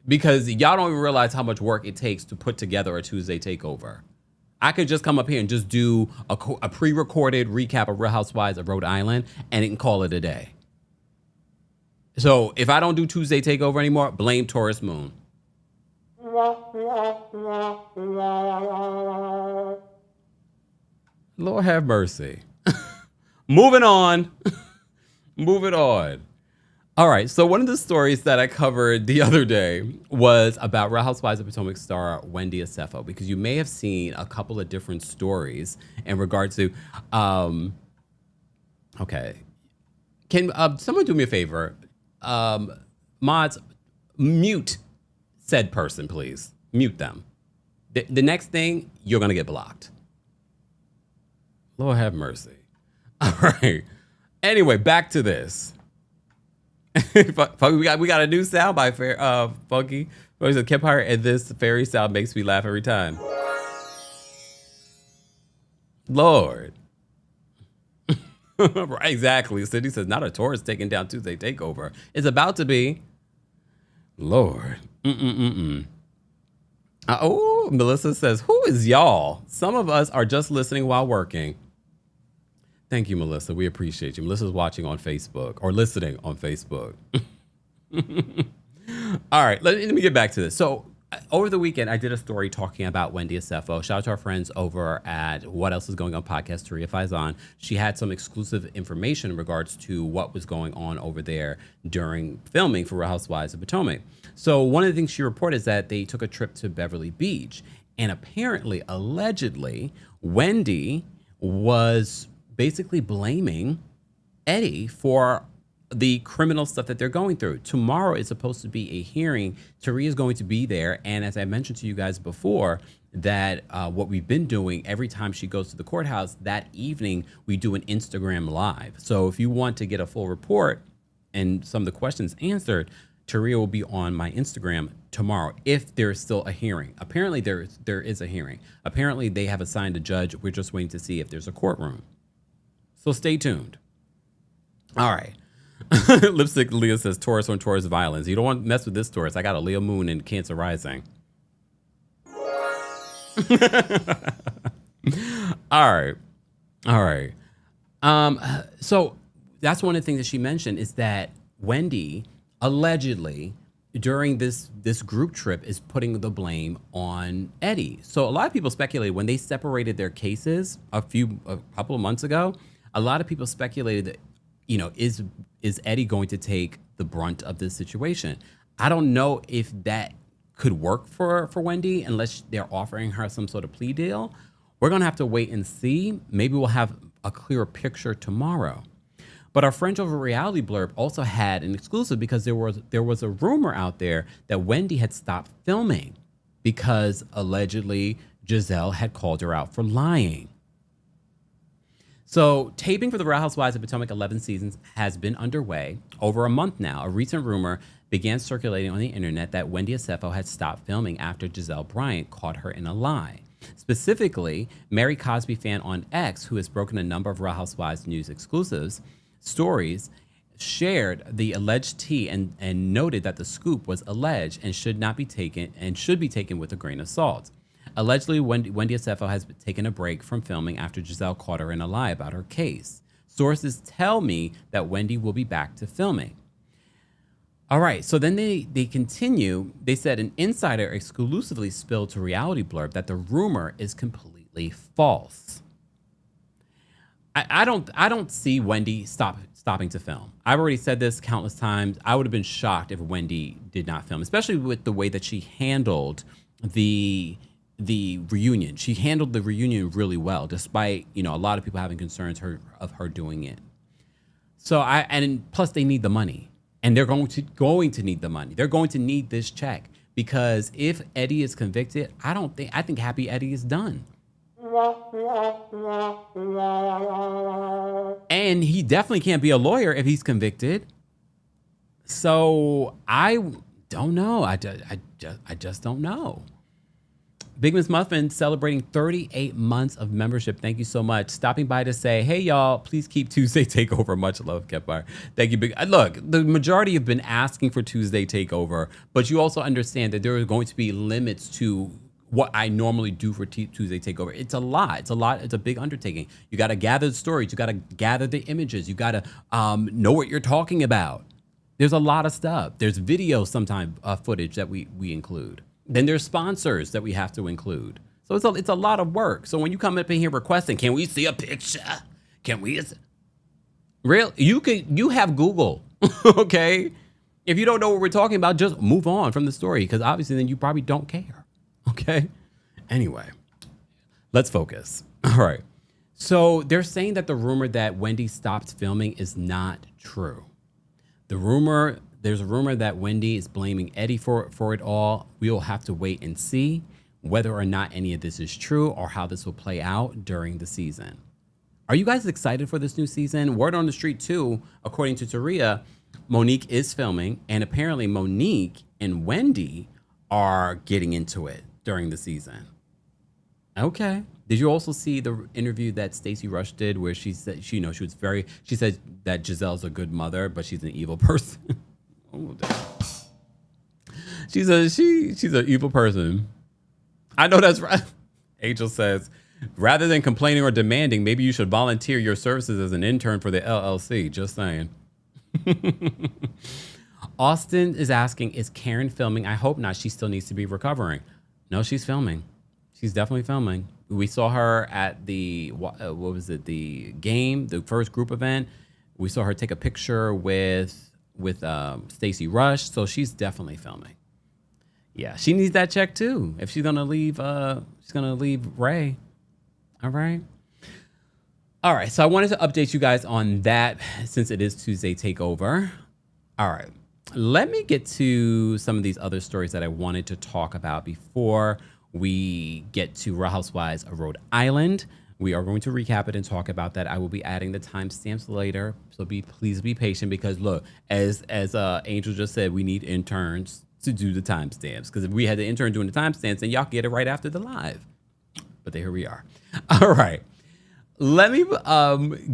Because y'all don't even realize how much work it takes to put together a Tuesday Takeover. I could just come up here and just do a pre-recorded recap of Real Housewives of Rhode Island and it can call it a day. So if I don't do Tuesday Takeover anymore, blame Taurus Moon. Lord have mercy. Moving on. Moving on. All right. So one of the stories that I covered the other day was about Real Housewives of Potomac star Wendy Osefo, because you may have seen a couple of different stories in regards to, okay. Can someone do me a favor? Mods, mute said person, please. Mute them. The next thing, you're going to get blocked. Lord have mercy. All right. Anyway, back to this. we got a new sound by Funky. The Kempire, and this fairy sound makes me laugh every time. Lord. Right, exactly. Cindy says, not a Taurus taking down Tuesday Takeover. It's about to be. Lord. Melissa says, who is y'all? Some of us are just listening while working. Thank you, Melissa. We appreciate you. Melissa's watching on Facebook or listening on Facebook. All right, let me get back to this. So over the weekend, I did a story talking about Wendy Osefo. Shout out to our friends over at What Else Is Going On podcast, Taria Faison. She had some exclusive information in regards to what was going on over there during filming for Real Housewives of Potomac. So one of the things she reported is that they took a trip to Beverly Beach. And apparently, allegedly, Wendy was basically blaming Eddie for the criminal stuff that they're going through. Tomorrow is supposed to be a hearing. Taria is going to be there. And as I mentioned to you guys before, that what we've been doing every time she goes to the courthouse, that evening, we do an Instagram live. So if you want to get a full report and some of the questions answered, Taria will be on my Instagram tomorrow if there is still a hearing. Apparently there is a hearing. Apparently they have assigned a judge. We're just waiting to see if there's a courtroom. So stay tuned. All right. Lipstick Leah says Taurus on Taurus violence. You don't want to mess with this Taurus. I got a Leo moon and Cancer rising. All right. So that's one of the things that she mentioned is that Wendy allegedly during this group trip is putting the blame on Eddie. So a lot of people speculated when they separated their cases a couple of months ago. A lot of people speculated that, is Eddie going to take the brunt of this situation? I don't know if that could work for Wendy unless they're offering her some sort of plea deal. We're going to have to wait and see. Maybe we'll have a clearer picture tomorrow. But our Friends Over Reality blurb also had an exclusive because there was a rumor out there that Wendy had stopped filming because allegedly Giselle had called her out for lying. So taping for the Real Housewives of Potomac 11 seasons has been underway over a month now. A recent rumor began circulating on the internet that Wendy Osefo had stopped filming after Giselle Bryant caught her in a lie. Specifically, Mary Cosby fan on X, who has broken a number of Real Housewives news exclusives stories, shared the alleged tea and noted that the scoop was alleged and should be taken with a grain of salt. Allegedly, Wendy Osefo has taken a break from filming after Giselle caught her in a lie about her case. Sources tell me that Wendy will be back to filming. All right, so then they continue. They said an insider exclusively spilled to Reality Blurb that the rumor is completely false. I don't see Wendy stopping to film. I've already said this countless times. I would have been shocked if Wendy did not film, especially with the way that she handled the reunion. She handled the reunion really well, despite a lot of people having concerns of her doing it. So and plus they need the money, and they're going to need the money. They're going to need this check because if Eddie is convicted, I think Happy Eddie is done. And he definitely can't be a lawyer if he's convicted. So I don't know. I just don't know. Big Miss Muffin celebrating 38 months of membership. Thank you so much. Stopping by to say, hey, y'all, please keep Tuesday Takeover. Much love, Kempire. Thank you, Big. Look, the majority have been asking for Tuesday Takeover, but you also understand that there are going to be limits to what I normally do for Tuesday Takeover. It's a lot. It's a big undertaking. You got to gather the stories. You got to gather the images. You got to know what you're talking about. There's a lot of stuff. There's video sometimes footage that we include. Then there's sponsors that we have to include. So it's a lot of work. So when you come up in here requesting, can we see a picture? Can we? Real? You have Google, okay? If you don't know what we're talking about, just move on from the story because obviously then you probably don't care, okay? Anyway, let's focus. All right. So they're saying that the rumor that Wendy stopped filming is not true. There's a rumor that Wendy is blaming Eddie for it all. We'll have to wait and see whether or not any of this is true or how this will play out during the season. Are you guys excited for this new season? Word on the street too, according to Taria, Monique is filming, and apparently Monique and Wendy are getting into it during the season. Okay. Did you also see the interview that Stacey Rush did where she said, she said that Giselle's a good mother, but she's an evil person? Oh, damn. She's an evil person. I know that's right. Angel says, rather than complaining or demanding, maybe you should volunteer your services as an intern for the LLC. Just saying. Austin is asking, is Karen filming? I hope not. She still needs to be recovering. No, she's filming. She's definitely filming. We saw her at the, the game, the first group event. We saw her take a picture with Stacey Rush. So she's definitely filming. Yeah, she needs that check too. If she's going to leave, Ray. All right. All right. So I wanted to update you guys on that since it is Tuesday Takeover. All right. Let me get to some of these other stories that I wanted to talk about before we get to Real Housewives of Rhode Island. We are going to recap it and talk about that. I will be adding the timestamps later, so please be patient because look, as Angel just said, we need interns to do the timestamps because if we had the intern doing the timestamps, then y'all get it right after the live. But here we are. All right, let me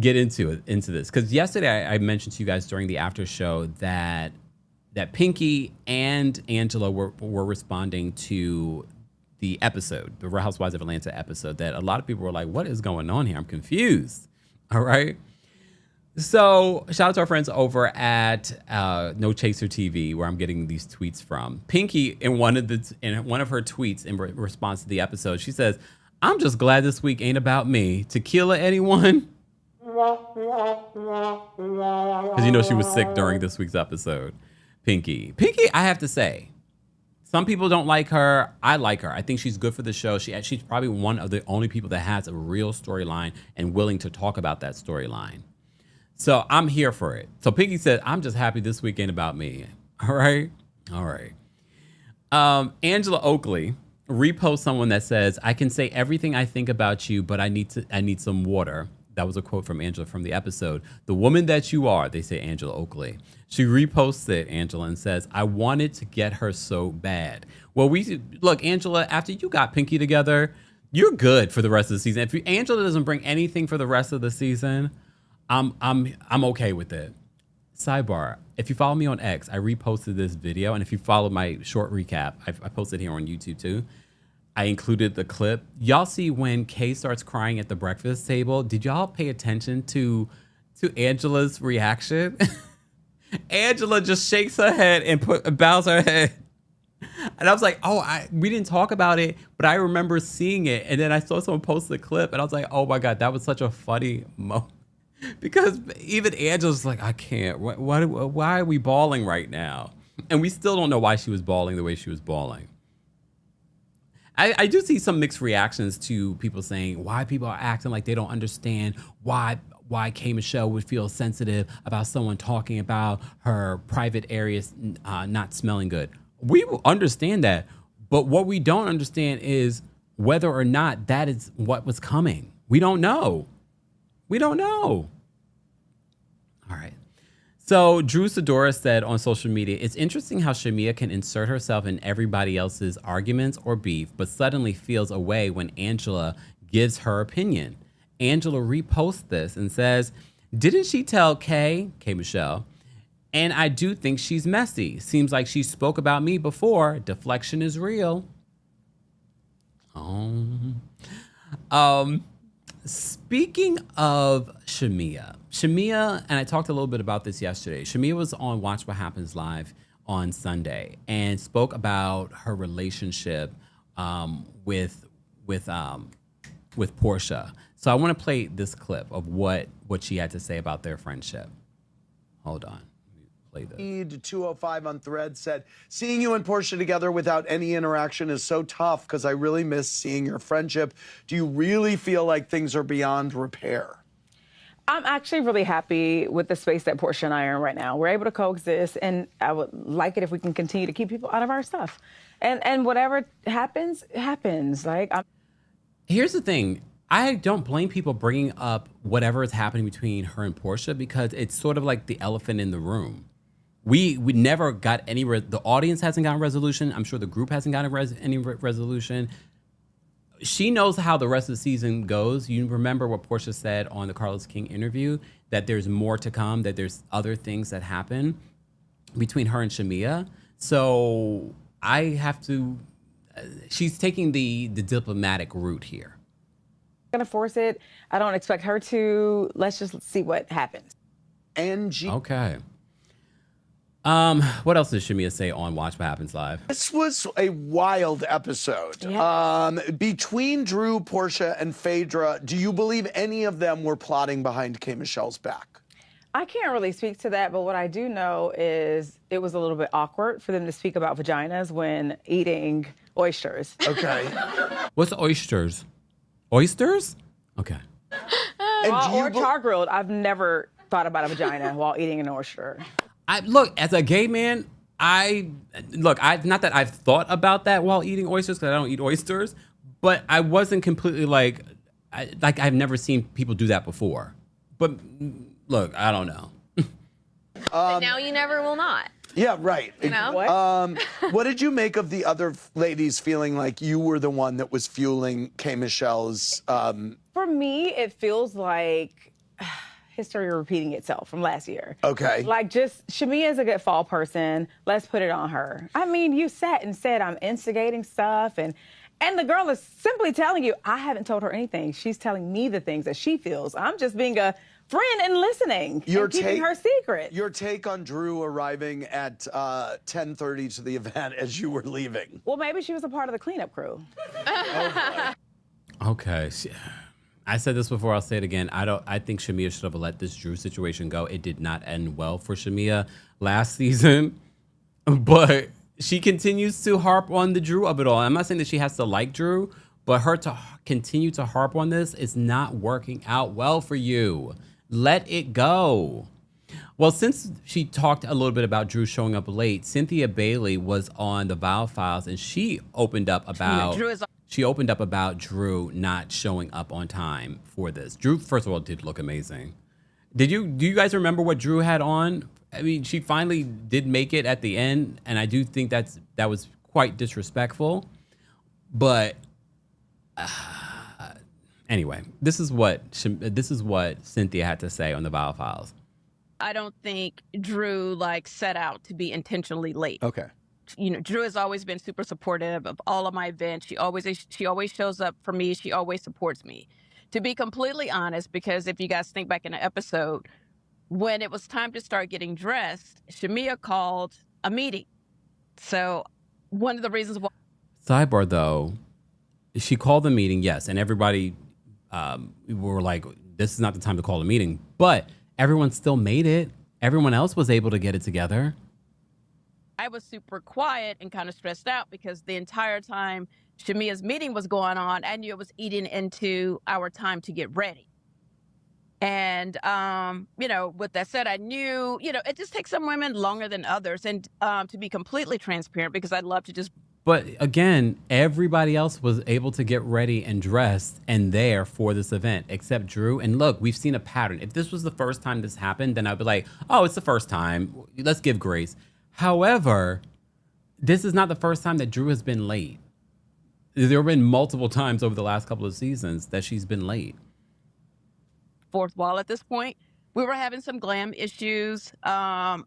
get into this because yesterday I mentioned to you guys during the after show that Pinky and Angela were responding to the episode, the Real Housewives of Atlanta episode, that a lot of people were like, what is going on here? I'm confused. All right. So shout out to our friends over at No Chaser TV, where I'm getting these tweets from. Pinky, in one of her tweets in response to the episode, she says, I'm just glad this week ain't about me. Tequila, anyone? Because she was sick during this week's episode. Pinky. Pinky, I have to say, some people don't like her. I like her. I think she's good for the show. She's probably one of the only people that has a real storyline and willing to talk about that storyline. So I'm here for it. So Pinky said, I'm just happy this week ain't about me. All right. All right. Angela Oakley reposts someone that says, I can say everything I think about you, but I need some water. That was a quote from Angela from the episode. The woman that you are, they say Angela Oakley. She reposts it, Angela, and says, I wanted to get her so bad. Well, look, Angela, after you got Pinky together, you're good for the rest of the season. If Angela doesn't bring anything for the rest of the season, I'm okay with it. Sidebar, if you follow me on X, I reposted this video, and if you follow my short recap, I posted here on YouTube too. I included the clip. Y'all see when Kay starts crying at the breakfast table? Did y'all pay attention to Angela's reaction? Angela just shakes her head and bows her head. And I was like, we didn't talk about it, but I remember seeing it. And then I saw someone post the clip, and I was like, oh my God, that was such a funny moment. Because even Angela's like, I can't. Why are we bawling right now? And we still don't know why she was bawling the way she was bawling. I do see some mixed reactions to people saying why people are acting like they don't understand why K. Michelle would feel sensitive about someone talking about her private areas not smelling good. We will understand that, but what we don't understand is whether or not that is what was coming. We don't know. We don't know. All right. So Drew Sidora said on social media, it's interesting how Shamia can insert herself in everybody else's arguments or beef, but suddenly feels away when Angela gives her opinion. Angela reposts this and says, didn't she tell K. Michelle, and I do think she's messy. Seems like she spoke about me before. Deflection is real. Speaking of Shamia, and I talked a little bit about this yesterday. Shamia was on Watch What Happens Live on Sunday and spoke about her relationship with Porsha. So I want to play this clip of what she had to say about their friendship. Hold on. Play this. 205 on Thread said, seeing you and Porsha together without any interaction is so tough because I really miss seeing your friendship. Do you really feel like things are beyond repair? I'm actually really happy with the space that Porsha and I are in right now. We're able to coexist, and I would like it if we can continue to keep people out of our stuff. And whatever happens, happens. Here's the thing. I don't blame people bringing up whatever is happening between her and Porsha because it's sort of like the elephant in the room. We never got any, the audience hasn't gotten resolution. I'm sure the group hasn't gotten any resolution. She knows how the rest of the season goes. You remember what Porsha said on the Carlos King interview, that there's more to come, that there's other things that happen between her and Shamia. So I have to, she's taking the diplomatic route here. I'm going to force it. I don't expect her to. Let's just see what happens. Okay. What else did Shamia say on Watch What Happens Live? This was a wild episode. Yeah. Between Drew, Porsha, and Phaedra, do you believe any of them were plotting behind K. Michelle's back? I can't really speak to that, but what I do know is it was a little bit awkward for them to speak about vaginas when eating oysters. Okay. What's oysters? Oysters? Okay. Or char-grilled. I've never thought about a vagina while eating an oyster. Look, as a gay man, not that I've thought about that while eating oysters, because I don't eat oysters, but I wasn't completely like I've never seen people do that before. But look, I don't know. Now you never will not. Yeah, right. You know? What did you make of the other ladies feeling like you were the one that was fueling K. Michelle's? For me, it feels like history repeating itself from last year. Okay. Like, just, Shamia is a good fall person. Let's put it on her. I mean, you sat and said I'm instigating stuff, and the girl is simply telling you, I haven't told her anything. She's telling me the things that she feels. I'm just being a friend and listening and keeping her secret. Your take on Drew arriving at 10:30 to the event as you were leaving. Well, maybe she was a part of the cleanup crew. Okay. I said this before, I'll say it again. I think Shamia should have let this Drew situation go. It did not end well for Shamia last season. But she continues to harp on the Drew of it all. I'm not saying that she has to like Drew, but her to continue to harp on this is not working out well for you. Let it go. Well, since she talked a little bit about Drew showing up late, Cynthia Bailey was on the Viall Files, and she opened up about Drew not showing up on time for this. Drew, first of all, did look amazing. Do you guys remember what Drew had on? I mean, she finally did make it at the end, and I do think that was quite disrespectful. But anyway, this is what Cynthia had to say on the Viall Files. I don't think Drew set out to be intentionally late. Okay. Drew has always been super supportive of all of my events. She always shows up for me. She always supports me. To be completely honest, because if you guys think back in the episode, when it was time to start getting dressed, Shamia called a meeting. So one of the reasons why. Sidebar though, she called the meeting, yes, and everybody were like, this is not the time to call a meeting, but everyone still made it. Everyone else was able to get it together. I was super quiet and kind of stressed out because the entire time Shamia's meeting was going on, I knew it was eating into our time to get ready. And, with that said, I knew, it just takes some women longer than others. And to be completely transparent, because I'd love to just. But again, everybody else was able to get ready and dressed and there for this event, except Drew. And look, we've seen a pattern. If this was the first time this happened, then I'd be like, oh, it's the first time. Let's give grace. However, this is not the first time that Drew has been late. There have been multiple times over the last couple of seasons that she's been late. Fourth wall at this point. We were having some glam issues. Glam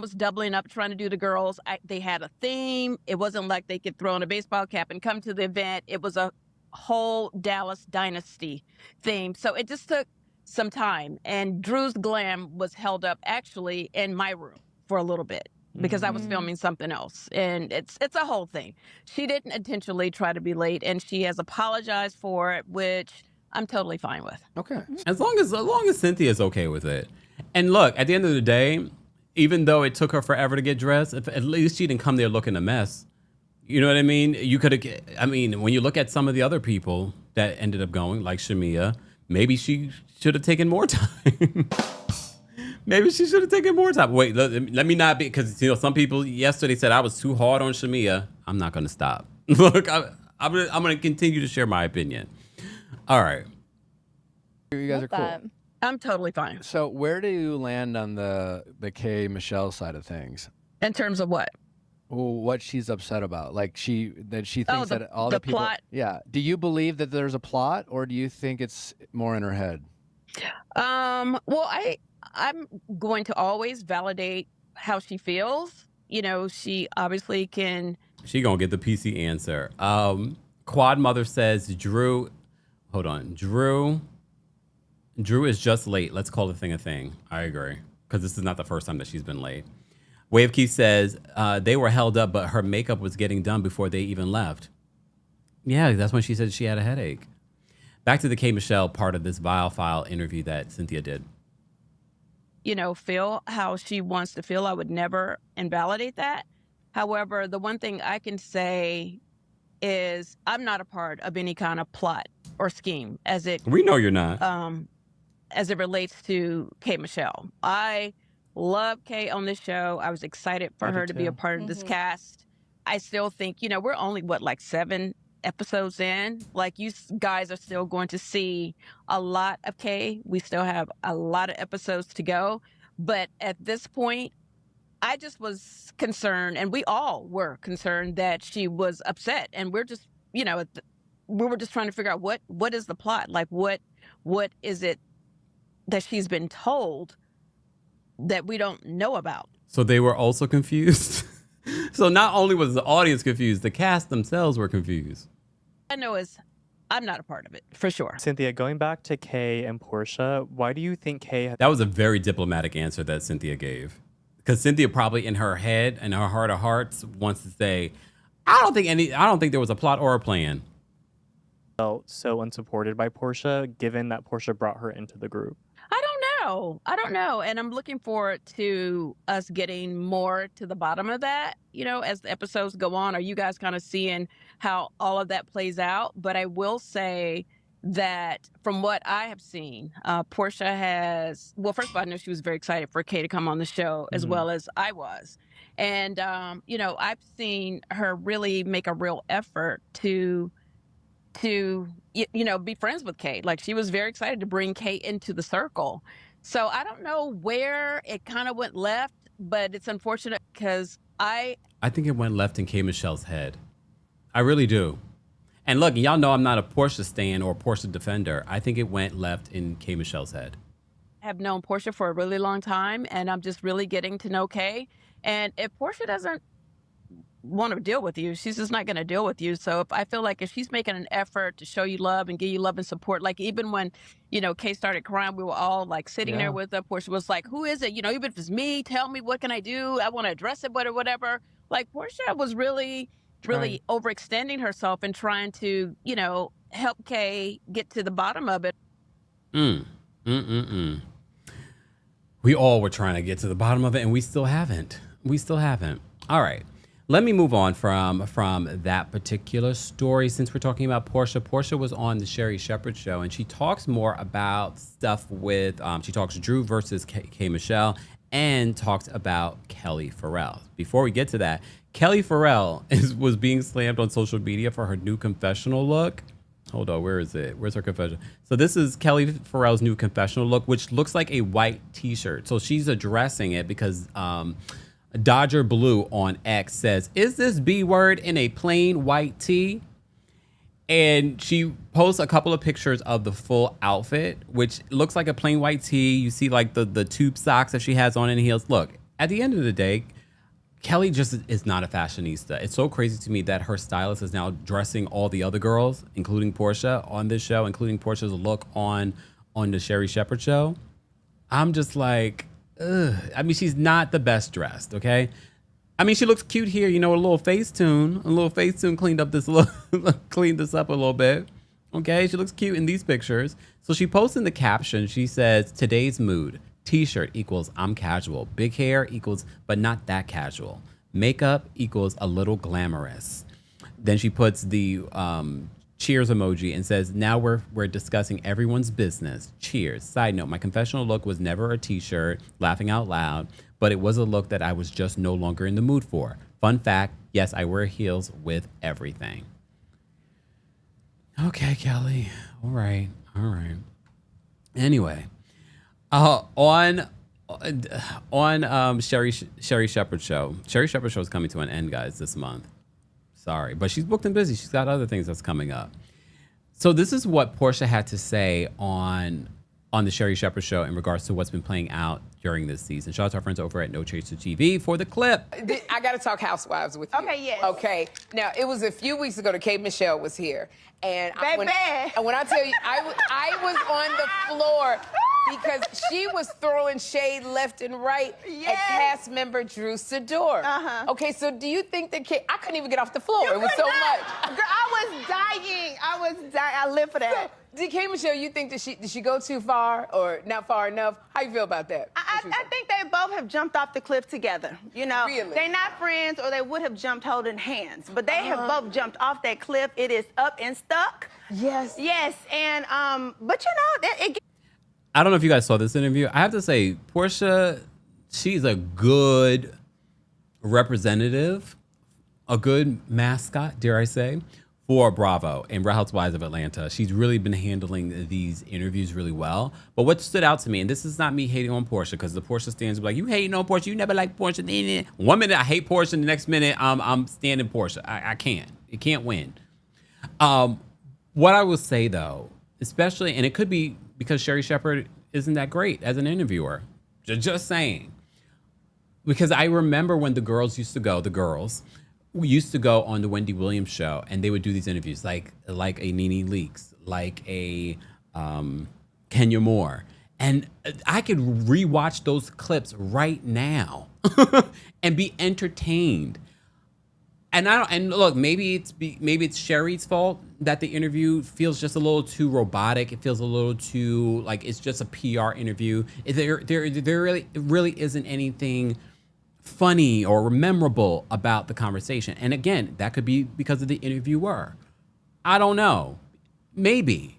was doubling up, trying to do the girls. They had a theme. It wasn't like they could throw on a baseball cap and come to the event. It was a whole Dallas Dynasty theme. So it just took some time. And Drew's glam was held up actually in my room for a little bit because I was filming something else. And it's a whole thing. She didn't intentionally try to be late, and she has apologized for it, which I'm totally fine with. Okay. As long as Cynthia's okay with it. And look, at the end of the day, even though it took her forever to get dressed, at least she didn't come there looking a mess. You know what I mean? You could have, when you look at some of the other people that ended up going, like Shamia, maybe she should have taken more time. Maybe she should have taken more time. Wait, let me not be, because some people yesterday said I was too hard on Shamia. I'm not going to stop. Look, I'm going to continue to share my opinion. All right. You guys are cool. I'm totally fine. So where do you land on the K Michelle side of things? In terms of what? Well, what she's upset about. She thinks that all the people. Plot. Yeah. Do you believe that there's a plot, or do you think it's more in her head? Well, I'm going to always validate how she feels. She obviously can. She gonna get the PC answer. Quad Mother says Drew. Hold on. Drew is just late. Let's call the thing a thing. I agree. Because this is not the first time that she's been late. Wave Key says they were held up, but her makeup was getting done before they even left. Yeah, that's when she said she had a headache. Back to the K Michelle part of this Viall File interview that Cynthia did. Feel how she wants to feel. I would never invalidate that. However, the one thing I can say is I'm not a part of any kind of plot or scheme we know you're not. As it relates to K Michelle. I love Kay on this show. I was excited for her to be a part of this cast. I still think, we're only 7 episodes in. You guys are still going to see a lot of Kay. We still have a lot of episodes to go. But at this point, I just was concerned, and we all were concerned that she was upset. And we're just, we were just trying to figure out what is the plot? What is it that she's been told that we don't know about? So they were also confused? So not only was the audience confused, the cast themselves were confused. I know I'm not a part of it, for sure. Cynthia, going back to Kay and Porsha, why do you think Kay... That was a very diplomatic answer that Cynthia gave. Because Cynthia probably in her head and her heart of hearts wants to say, I don't think there was a plot or a plan. Felt so unsupported by Porsha, given that Porsha brought her into the group. I don't know. And I'm looking forward to us getting more to the bottom of that, as the episodes go on. Are you guys kind of seeing how all of that plays out? But I will say that from what I have seen, Porsha has, well, first of all, I know she was very excited for Kay to come on the show as well as I was. And, I've seen her really make a real effort to be friends with Kay. Like, she was very excited to bring Kay into the circle. So I don't know where it kind of went left, but it's unfortunate because I think it went left in K. Michelle's head. I really do. And look, y'all know I'm not a Porsha stan or a Porsha defender. I think it went left in K. Michelle's head. have known Porsha for a really long time, and I'm just really getting to know Kay. And if Porsha doesn't want to deal with you, she's just not going to deal with you. So if I feel like if she's making an effort to show you love and give you love and support, like even when, Kay started crying, we were all like sitting there with her. Porsha was like, who is it? Even if it's me, tell me, what can I do? I want to address it, whatever. Like Porsha was really overextending herself and trying to, help Kay get to the bottom of it. We all were trying to get to the bottom of it, and we still haven't. All right. Let me move on from that particular story. Since we're talking about Porsha, Porsha was on the Sherri Shepherd show, and she talks more about stuff with, she talks Drew versus K Michelle, and talks about Kelli Ferrell. Before we get to that, Kelli Ferrell was being slammed on social media for her new confessional look. Hold on, where is it? Where's her confession? So this is Kelli Ferrell's new confessional look, which looks like a white t-shirt. So she's addressing it because Dodger Blue on X says, is this B word in a plain white tee? And she posts a couple of pictures of the full outfit, which looks like a plain white tee. You see like the tube socks that she has on and heels. Look, at the end of the day, Kelli just is not a fashionista. It's so crazy to me that her stylist is now dressing all the other girls, including Porsha, on this show, including Porsha's look on the Sherri Shepherd show. I'm just like, ugh. I mean, she's not the best dressed, okay? I mean, she looks cute here, a little Facetune. A little Facetune cleaned up a little bit. Okay, she looks cute in these pictures. So she posts in the caption, she says, today's mood. T-shirt equals I'm casual. Big hair equals but not that casual. Makeup equals a little glamorous. Then she puts the cheers emoji and says, now we're discussing everyone's business. Cheers. Side note, my confessional look was never a t-shirt, laughing out loud, but it was a look that I was just no longer in the mood for. Fun fact, yes, I wear heels with everything. Okay, Kelli. All right. Anyway, on Sherri Shepherd show. Sherri Shepherd show is coming to an end, guys, this month. Sorry, but she's booked and busy. She's got other things that's coming up. So this is what Porsha had to say on the Sherri Shepherd show in regards to what's been playing out during this season. Shout out to our friends over at No Chaser TV for the clip. I got to talk housewives with you. Okay, yes. Okay. Now, it was a few weeks ago that K Michelle was here. And when I tell you, I was on the floor because she was throwing shade left and right at cast member Drew Sidor. Okay, so do you think that I couldn't even get off the floor. It was so much. Girl, I was dying. I live for that. Did K Michelle, you think did she go too far or not far enough? How you feel about that? I think they both have jumped off the cliff together. Really? They're not friends, or they would have jumped holding hands. But they have both jumped off that cliff. It is up and stuck. Yes. Yes, and but I don't know if you guys saw this interview. I have to say, Porsha, she's a good representative, a good mascot, dare I say, for Bravo and Real Housewives of Atlanta. She's really been handling these interviews really well. But what stood out to me, and this is not me hating on Porsha, because the Porsha stands like, you hating on Porsha, you never liked Porsha. 1 minute I hate Porsha, the next minute I'm standing Porsha. I can't. It can't win. What I will say though, especially, and it could be because Sherri Shepherd isn't that great as an interviewer. Just saying. Because I remember when the girls used to go on the Wendy Williams show, and they would do these interviews like a Nene Leakes, like a Kenya Moore. And I could rewatch those clips right now and be entertained. And look, maybe it's Sherri's fault that the interview feels just a little too robotic. It feels a little too like it's just a PR interview. There really isn't anything funny or memorable about the conversation. And again, that could be because of the interviewer. I don't know. Maybe.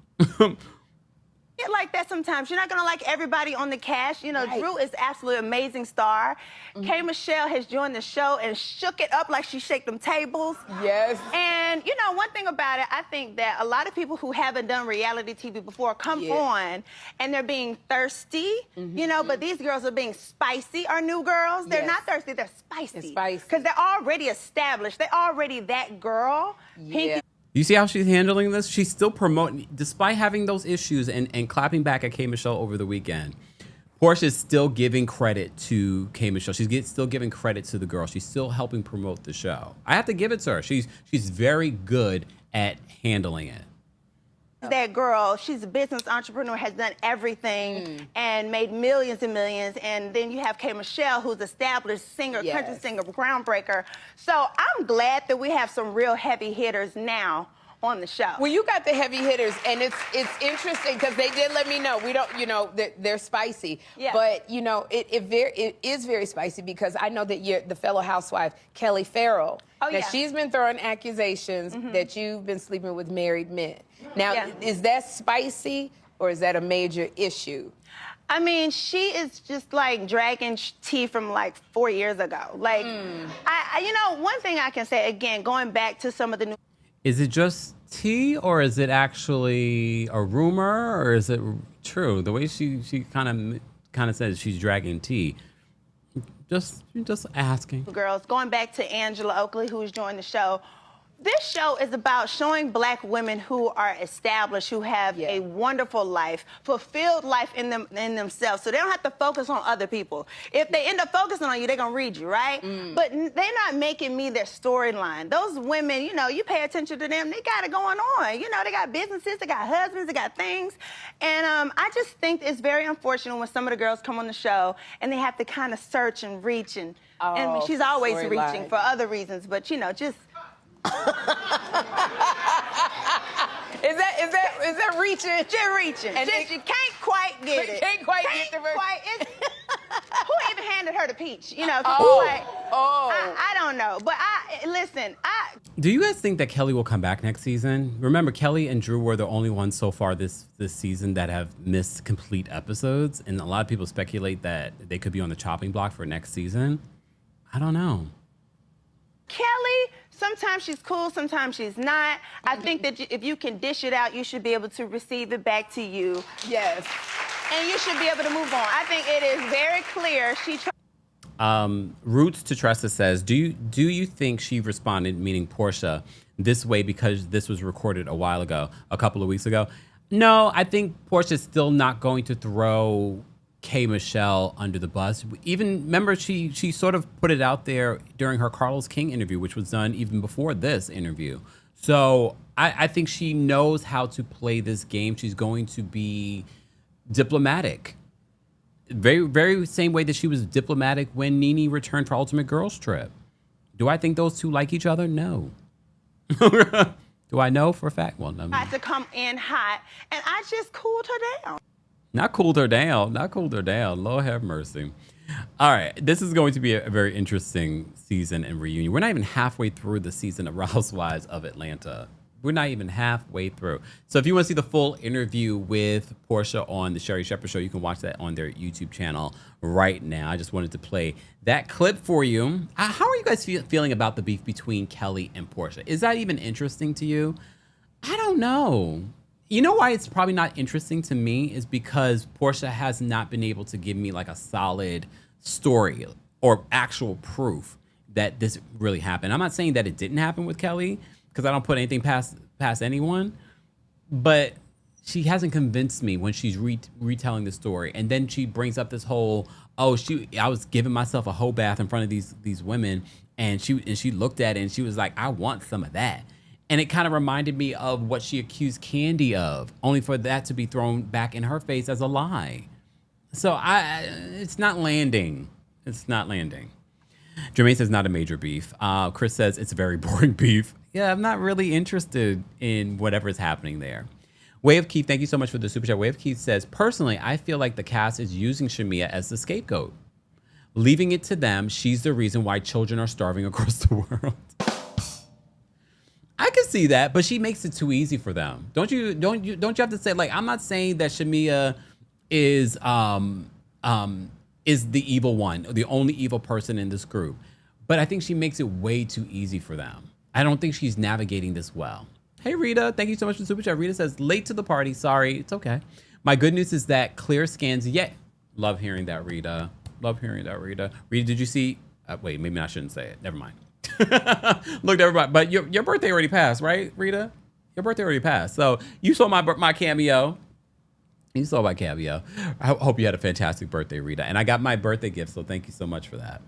Get like that sometimes. You're not gonna like everybody on the cast. You know, right. Drew is absolutely amazing star. K. Michelle has joined the show and shook it up like she shake them tables. Yes. And you know, one thing about it, I think that a lot of people who haven't done reality TV before come on and they're being thirsty, you know, but these girls are being spicy. Our new girls, they're not thirsty, they're spicy. It's spicy. Because they're already established. They're already that girl. Yeah. You see how she's handling this? She's still promoting, despite having those issues and clapping back at K. Michelle over the weekend. Porsha is still giving credit to K. Michelle. She's still giving credit to the girl. She's still helping promote the show. I have to give it to her. She's very good at handling it. That girl, she's a business entrepreneur, has done everything and made millions and millions. And then you have K. Michelle, who's established singer, country singer, groundbreaker. So I'm glad that we have some real heavy hitters now on the show. Well, you got the heavy hitters, and it's interesting because they did let me know. We don't, you know, they're spicy. Yeah. But, you know, it is very spicy because I know that the fellow housewife, Kelli Ferrell, she's been throwing accusations that you've been sleeping with married men. Now, is that spicy or is that a major issue? I mean, she is just like dragging tea from like 4 years ago. Like, you know, one thing I can say, again, going back to some of the new... Is it just tea, or is it actually a rumor, or is it true? The way she kind of says she's dragging tea. Just asking. Girls, going back to Angela Oakley, who's joined the show. This show is about showing black women who are established, who have a wonderful life, fulfilled life in themselves, so they don't have to focus on other people. If they end up focusing on you, they're gonna read you, right? But they're not making me their storyline. Those women, you know, you pay attention to them, they got it going on. You know, they got businesses, they got husbands, they got things. And I just think it's very unfortunate when some of the girls come on the show and they have to kind of search and reach and I mean, she's always reaching for other reasons, but you know, just... Is that reaching? Just reaching. And she can't quite get it. Can't quite get the Who even handed her the peach? You know? I don't know. But listen. Do you guys think that Kelly will come back next season? Remember, Kelly and Drew were the only ones so far this season that have missed complete episodes, and a lot of people speculate that they could be on the chopping block for next season. I don't know. Kelly, sometimes she's cool, sometimes she's not. I think that if you can dish it out, you should be able to receive it back to you. Yes. And you should be able to move on. I think it is very clear Roots to Tressa says, do you think she responded, meaning Porsha, this way because this was recorded a couple of weeks ago? No, I think Portia's still not going to throw K. Michelle under the bus. Even, remember, she sort of put it out there during her Carlos King interview, which was done even before this interview. So I think she knows how to play this game. She's going to be diplomatic. Very, very same way that she was diplomatic when NeNe returned for Ultimate Girls Trip. Do I think those two like each other? No. Do I know for a fact? Well, no. I had to come in hot, and I just cooled her down. Not cooled her down. Lord have mercy. All right. This is going to be a very interesting season and reunion. We're not even halfway through the season of Housewives of Atlanta. We're not even halfway through. So if you want to see the full interview with Porsha on the Sherri Shepherd Show, you can watch that on their YouTube channel right now. I just wanted to play that clip for you. How are you guys feeling about the beef between Kelly and Porsha? Is that even interesting to you? I don't know. You know why it's probably not interesting to me is because Porsha has not been able to give me like a solid story or actual proof that this really happened. I'm not saying that it didn't happen with Kelly because I don't put anything past anyone, but she hasn't convinced me when she's retelling the story. And then she brings up this whole, I was giving myself a whole bath in front of these women, and she looked at it and she was like, I want some of that. And it kind of reminded me of what she accused Kandi of, only for that to be thrown back in her face as a lie. So it's not landing. It's not landing. Jermaine says not a major beef. Chris says it's a very boring beef. Yeah, I'm not really interested in whatever's happening there. Way of Keith, thank you so much for the super chat. Way of Keith says, personally, I feel like the cast is using Shamia as the scapegoat. Leaving it to them, she's the reason why children are starving across the world. I can see that, but she makes it too easy for them. Don't you have to say, like, I'm not saying that Shamia is the evil one, the only evil person in this group. But I think she makes it way too easy for them. I don't think she's navigating this well. Hey, Rita, thank you so much for the super chat. Rita says, late to the party. Sorry, it's okay. My good news is that clear scans yet. Love hearing that, Rita. Love hearing that, Rita. Rita, did you see? Wait, maybe I shouldn't say it. Never mind. Look, everybody, but your birthday already passed, right, Rita? Your birthday already passed. So you saw my cameo. You saw my cameo. I hope you had a fantastic birthday, Rita. And I got my birthday gift, so thank you so much for that.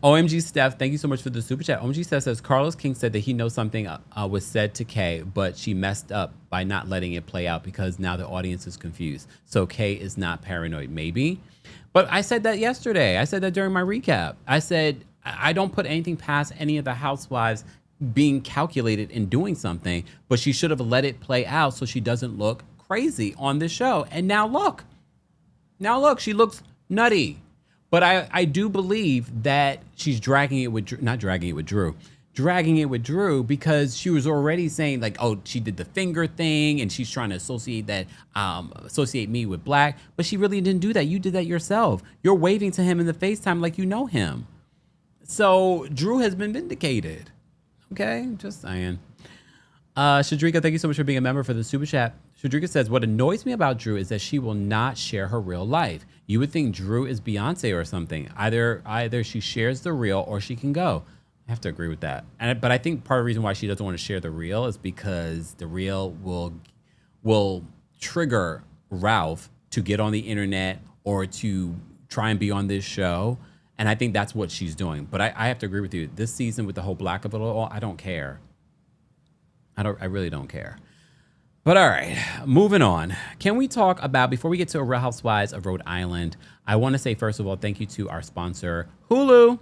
OMG Steph, thank you so much for the super chat. OMG Steph says, Carlos King said that he knows something was said to Kay, but she messed up by not letting it play out because now the audience is confused. So Kay is not paranoid, maybe. But I said that yesterday. I said that during my recap. I said, I don't put anything past any of the housewives being calculated in doing something, but she should have let it play out so she doesn't look crazy on this show. And now look, she looks nutty. But I do believe that she's dragging it with Drew because she was already saying like, oh, she did the finger thing and she's trying to associate me with Black, but she really didn't do that. You did that yourself. You're waving to him in the FaceTime like you know him. So Drew has been vindicated. Okay, just saying. Shadrika, thank you so much for being a member for the super chat. Shadrika says, what annoys me about Drew is that she will not share her real life. You would think Drew is Beyonce or something. Either she shares the real or she can go. I have to agree with that. But I think part of the reason why she doesn't want to share the real is because the real will trigger Ralph to get on the internet or to try and be on this show. And I think that's what she's doing. But I have to agree with you. This season with the whole Black of it all, I don't care. I really don't care. But all right, moving on. Can we talk about, before we get to Real Housewives of Rhode Island, I want to say, first of all, thank you to our sponsor, Hulu.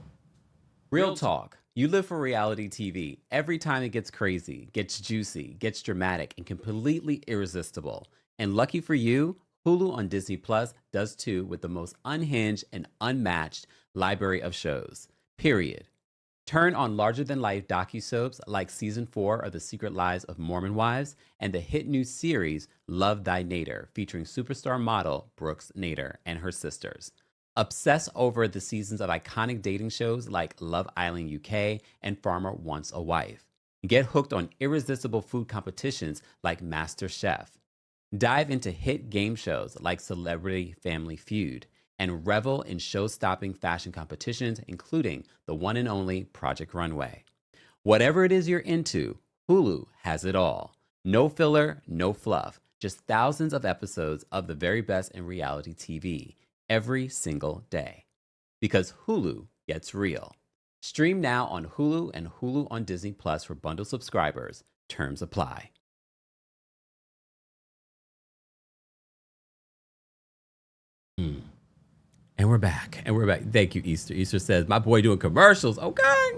Real talk. You live for reality TV. Every time it gets crazy, gets juicy, gets dramatic, and completely irresistible. And lucky for you, Hulu on Disney Plus does too, with the most unhinged and unmatched library of shows. Period. Turn on larger-than-life docusoaps like Season 4 of The Secret Lives of Mormon Wives and the hit new series Love Thy Nader, featuring superstar model Brooks Nader and her sisters. Obsess over the seasons of iconic dating shows like Love Island UK and Farmer Wants a Wife. Get hooked on irresistible food competitions like MasterChef. Dive into hit game shows like Celebrity Family Feud. And revel in show-stopping fashion competitions, including the one and only Project Runway. Whatever it is you're into, Hulu has it all. No filler, no fluff, just thousands of episodes of the very best in reality TV every single day. Because Hulu gets real. Stream now on Hulu and Hulu on Disney Plus for bundle subscribers. Terms apply. And we're back. Thank you, Easter. Easter says, my boy doing commercials. Okay.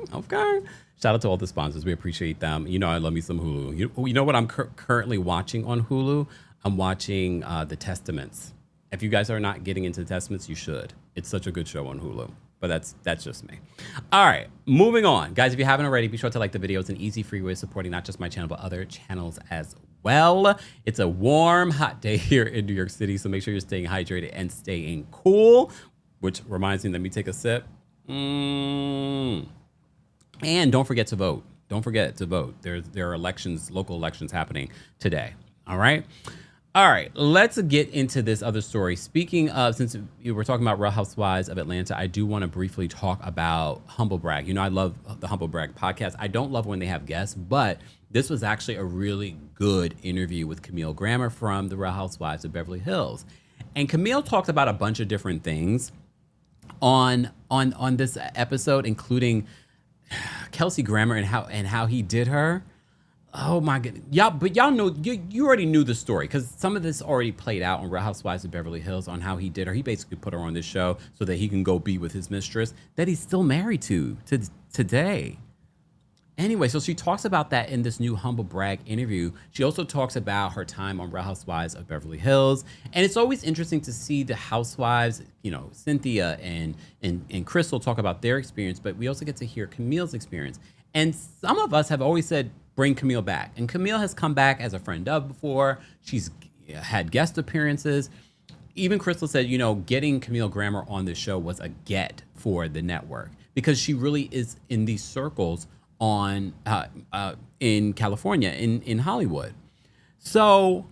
Shout out to all the sponsors. We appreciate them. You know, I love me some Hulu. You know what I'm currently watching on Hulu? I'm watching The Testaments. If you guys are not getting into The Testaments, you should. It's such a good show on Hulu. But that's just me. All right, moving on. Guys, if you haven't already, be sure to like the video. It's an easy, free way of supporting not just my channel, but other channels as well. It's a warm, hot day here in New York City, so make sure you're staying hydrated and staying cool, which reminds me, let me take a sip. And don't forget to vote. Don't forget to vote. There are elections, local elections happening today. All right. Let's get into this other story. Speaking of, since you were talking about Real Housewives of Atlanta, I do want to briefly talk about Humble Brag. You know, I love the Humble Brag podcast. I don't love when they have guests, but this was actually a really good interview with Camille Grammer from the Real Housewives of Beverly Hills. And Camille talked about a bunch of different things on this episode, including Kelsey Grammer and how he did her. Oh my goodness. Y'all know, you already knew the story because some of this already played out on Real Housewives of Beverly Hills on how he did her. He basically put her on this show so that he can go be with his mistress that he's still married to today. Anyway, so she talks about that in this new Humble Brag interview. She also talks about her time on Real Housewives of Beverly Hills. And it's always interesting to see the housewives, you know, Cynthia and Crystal talk about their experience, but we also get to hear Camille's experience. And some of us have always said, bring Camille back. And Camille has come back as a friend of before. She's had guest appearances. Even Crystal said, you know, getting Camille Grammer on this show was a get for the network because she really is in these circles on in California, in Hollywood. So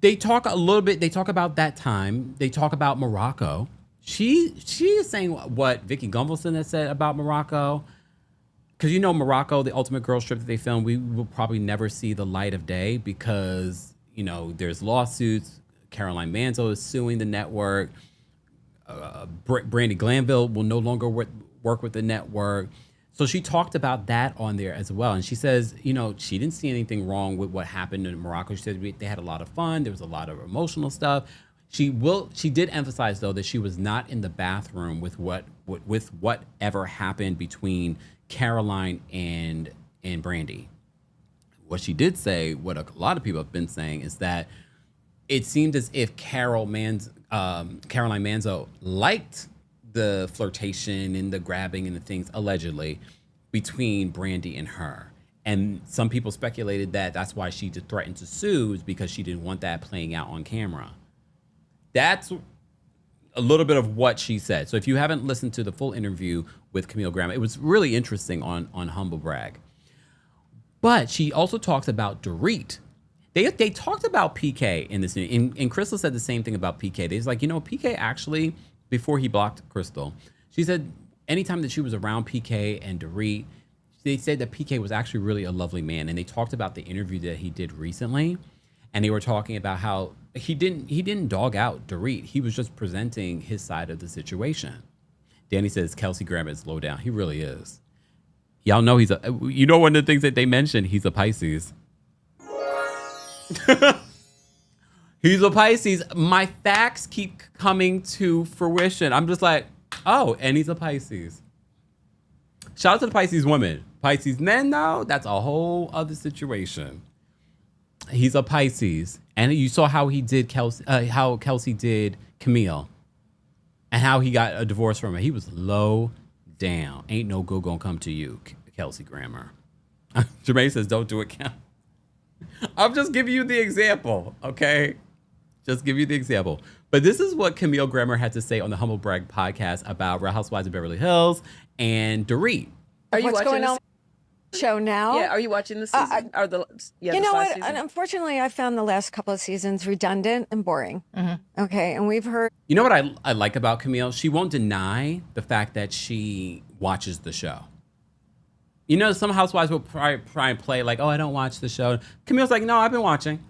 they talk a little bit, they talk about that time. They talk about Morocco. She is saying what Vicky Gunvalson has said about Morocco. Because you know Morocco, the Ultimate Girls Trip that they filmed, we will probably never see the light of day because, you know, there's lawsuits. Caroline Manzo is suing the network. Brandy Glanville will no longer work with the network. So she talked about that on there as well. And she says, you know, she didn't see anything wrong with what happened in Morocco. She said they had a lot of fun. There was a lot of emotional stuff. She did emphasize, though, that she was not in the bathroom with whatever happened between Caroline and Brandy. What she did say, what a lot of people have been saying, is that it seemed as if Caroline Manzo liked the flirtation and the grabbing and the things allegedly between Brandy and her. And some people speculated that that's why she threatened to sue, is because she didn't want that playing out on camera. That's a little bit of what she said. So if you haven't listened to the full interview with Camille Grammer, it was really interesting on Humble Brag. But she also talks about Dorit. They talked about PK in this, and Crystal said the same thing about PK. They was like, you know, PK actually, before he blocked Crystal, she said anytime that she was around PK and Dorit, they said that PK was actually really a lovely man. And they talked about the interview that he did recently, and they were talking about how he didn't dog out Dorit. He was just presenting his side of the situation. Danny says Kelsey Grammer is low down. He really is. Y'all know you know, one of the things that they mentioned, he's a Pisces. He's a Pisces. My facts keep coming to fruition. I'm just like, oh, and he's a Pisces. Shout out to the Pisces women. Pisces men, though, that's a whole other situation. He's a Pisces. And you saw how he did how Kelsey did Camille and how he got a divorce from her. He was low down. Ain't no good gonna come to you, Kelsey Grammer. Jermaine says, don't do it, Kel. I'm just giving you the example, okay? Just give you the example. But this is what Camille Grammer had to say on the Humble Brag podcast about Real Housewives of Beverly Hills and Dorit. Are you watching the show now? Yeah, are you watching the season? You know what? And unfortunately, I found the last couple of seasons redundant and boring. Mm-hmm. Okay, and we've heard... You know what I like about Camille? She won't deny the fact that she watches the show. You know, some housewives will try and play like, oh, I don't watch the show. Camille's like, no, I've been watching.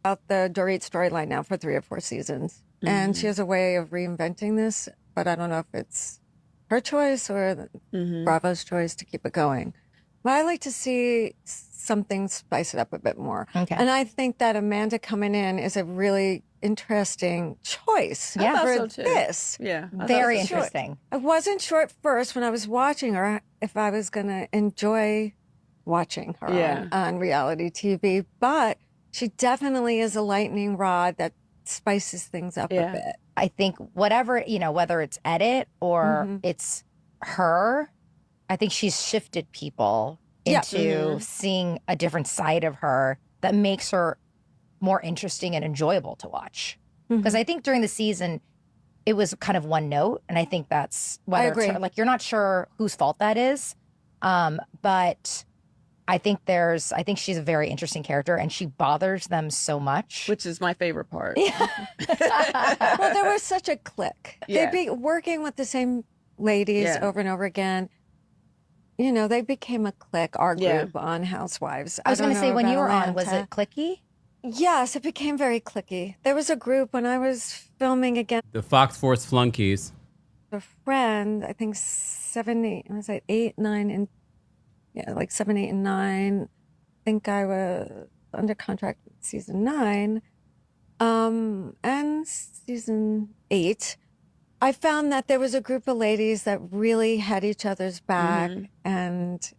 About the Dorit storyline now for 3 or 4 seasons. Mm-hmm. And she has a way of reinventing this, but I don't know if it's her choice or Bravo's choice to keep it going. But I like to see something spice it up a bit more. Okay. And I think that Amanda coming in is a really interesting choice for this. Yeah. Very interesting. I wasn't sure at first when I was watching her if I was going to enjoy watching her on reality TV, but she definitely is a lightning rod that spices things up a bit. I think whatever, you know, whether it's edit or it's her, I think she's shifted people into seeing a different side of her that makes her more interesting and enjoyable to watch. Because I think during the season, it was kind of one note. And I think that's whether it's her, like, you're not sure whose fault that is. But I think she's a very interesting character and she bothers them so much. Which is my favorite part. Well, there was such a clique. They'd be working with the same ladies over and over again. You know, they became a clique, our group on Housewives. I was going to say, when you were on, was it cliquey? Yes, it became very cliquey. There was a group when I was filming again. The Fox Force Flunkies. A friend, I think 7, 8, was it 8, 9, and like 7, 8, and 9. I think I was under contract with season 9 and season 8, I found that there was a group of ladies that really had each other's back, and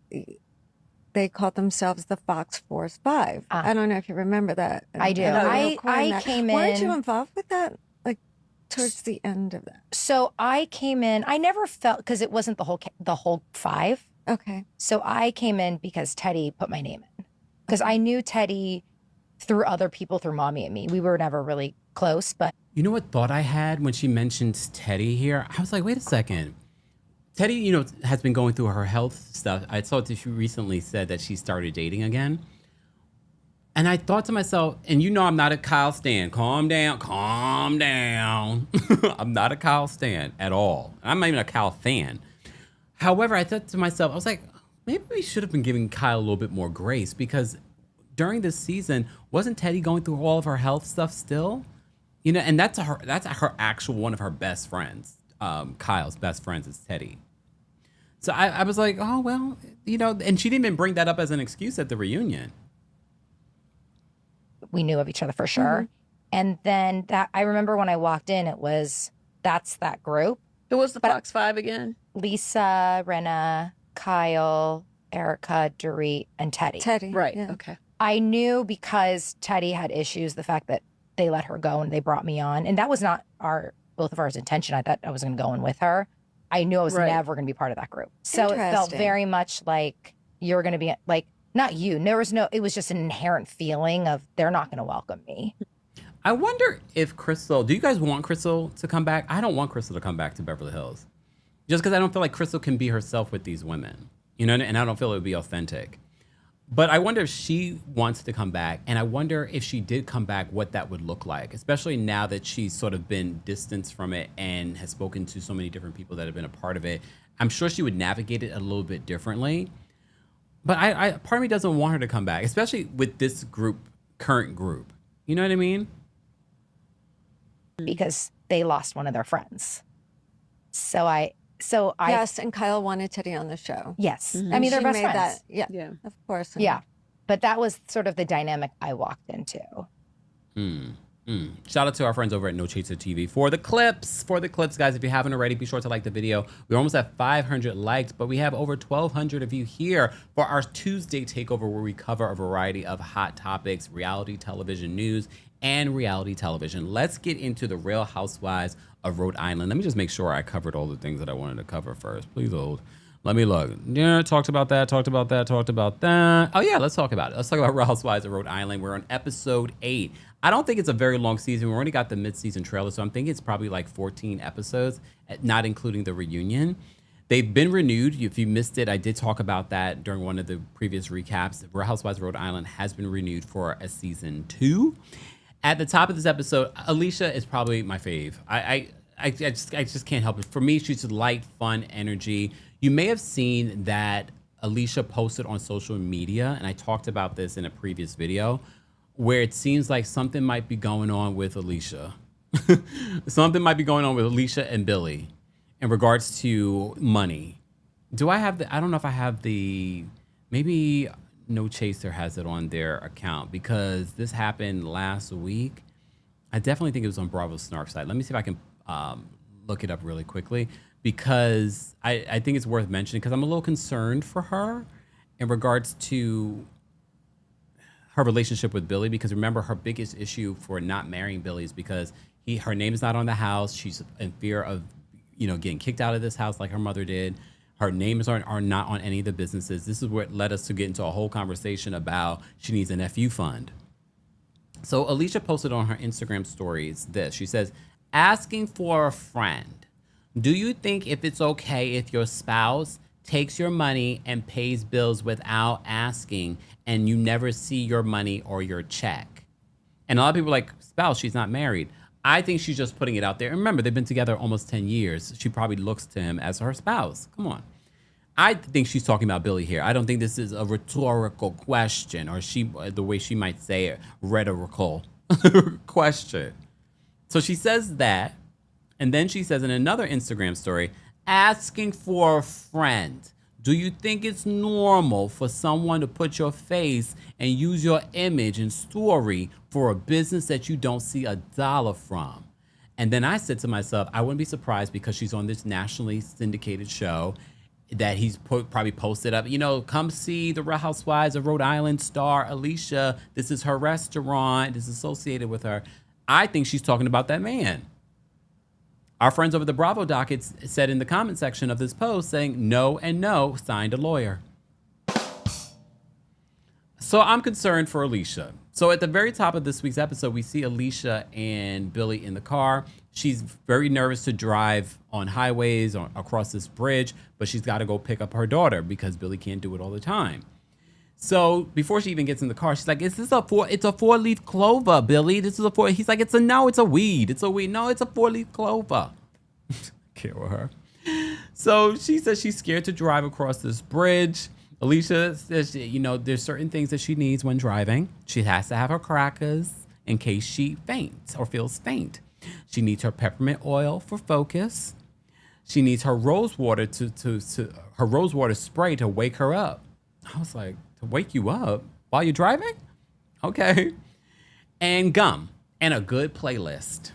they called themselves the Fox Force 5. I don't know if you remember that. I do. I came in. Weren't you involved with that? Like towards the end of that? So I came in. I never felt, because it wasn't the whole 5. Okay. So I came in because Teddy put my name in, because I knew Teddy through other people, through Mommy and me. We were never really close, but. You know what thought I had when she mentioned Teddy here? I was like, wait a second. Teddy, you know, has been going through her health stuff. I saw that she recently said that she started dating again. And I thought to myself, and you know I'm not a Kyle stan. Calm down, calm down. I'm not a Kyle stan at all. I'm not even a Kyle fan. However, I thought to myself, I was like, maybe we should have been giving Kyle a little bit more grace, because during this season, wasn't Teddy going through all of her health stuff still? You know, and that's her actual one of her best friends. Kyle's best friends is Teddy. So I was like, oh, well, you know, and she didn't even bring that up as an excuse at the reunion. We knew of each other for sure. And then I remember when I walked in, that's that group. Who was the Fox 5 again? Lisa, Renna, Kyle, Erica, Dorit, and Teddy. Right, yeah. okay. I knew because Teddy had issues, the fact that they let her go and they brought me on. And that was not both of ours intention. I thought I was going to go in with her. I knew I was never going to be part of that group. So it felt very much like you're going to be like, not you. It was just an inherent feeling of they're not going to welcome me. I wonder if Crystal, do you guys want Crystal to come back? I don't want Crystal to come back to Beverly Hills. Just because I don't feel like Crystal can be herself with these women. You know, and I don't feel it would be authentic. But I wonder if she wants to come back, and I wonder if she did come back, what that would look like, especially now that she's sort of been distanced from it and has spoken to so many different people that have been a part of it. I'm sure she would navigate it a little bit differently. But I part of me doesn't want her to come back, especially with this current group. You know what I mean? Because they lost one of their friends. Yes, and Kyle wanted Teddy on the show. Yes. I mean, they're best friends. Yeah, of course. Yeah. But that was sort of the dynamic I walked into. Shout out to our friends over at No Chaser TV for the clips. Guys, if you haven't already, be sure to like the video. We're almost at 500 likes, but we have over 1,200 of you here for our Tuesday takeover, where we cover a variety of hot topics, reality television news, and reality television. Let's get into the Real Housewives of Rhode Island. Let me just make sure I covered all the things that I wanted to cover first. Please hold. Let me look. Yeah, talked about that. Oh yeah, let's talk about it. Let's talk about Real Housewives of Rhode Island. We're on episode 8. I don't think it's a very long season. We already got the mid-season trailer, so I'm thinking it's probably like 14 episodes, not including the reunion. They've been renewed. If you missed it, I did talk about that during one of the previous recaps. Real Housewives of Rhode Island has been renewed for a season 2. At the top of this episode, Alicia is probably my fave. I just can't help it. For me, she's light, fun energy. You may have seen that Alicia posted on social media, and I talked about this in a previous video, where it seems like something might be going on with Alicia. Something might be going on with Alicia and Billy in regards to money. I don't know if I have maybe No Chaser has it on their account, because this happened last week. I definitely think it was on Bravo's Snark site. Let me see if I can look it up really quickly, because I think it's worth mentioning, because I'm a little concerned for her in regards to her relationship with Billy, because remember, her biggest issue for not marrying Billy is because her name is not on the house. She's in fear of, getting kicked out of this house like her mother did. Her names are not on any of the businesses. This is what led us to get into a whole conversation about she needs an FU fund. So Alicia posted on her Instagram stories this. She says, asking for a friend. Do you think if it's okay if your spouse takes your money and pays bills without asking, and you never see your money or your check? And a lot of people are like, spouse, she's not married. I think she's just putting it out there. And remember, they've been together almost 10 years. She probably looks to him as her spouse. Come on. I think she's talking about Billy here. I don't think this is a rhetorical question, or the way she might say it, rhetorical question. So she says that. And then she says in another Instagram story, asking for a friend. Do you think it's normal for someone to put your face and use your image and story for a business that you don't see a dollar from? And then I said to myself, I wouldn't be surprised because she's on this nationally syndicated show that he's probably posted up, come see the Real Housewives of Rhode Island star Alicia. This is her restaurant. This is associated with her. I think she's talking about that man. Our friends over the Bravo docket said in the comment section of this post saying, no and no, signed a lawyer. So I'm concerned for Alicia. So at the very top of this week's episode, we see Alicia and Billy in the car. She's very nervous to drive on highways or across this bridge, but she's got to go pick up her daughter because Billy can't do it all the time. So before she even gets in the car, she's like, it's a 4-leaf clover, Billy. This is a 4. He's like, it's a weed. It's a weed. No, it's a 4-leaf clover. Kill her. So she says she's scared to drive across this bridge. Alicia says, there's certain things that she needs when driving. She has to have her crackers in case she faints or feels faint. She needs her peppermint oil for focus. She needs her rose water her rose water spray to wake her up. I was like, to wake you up while you're driving? Okay. And gum and a good playlist.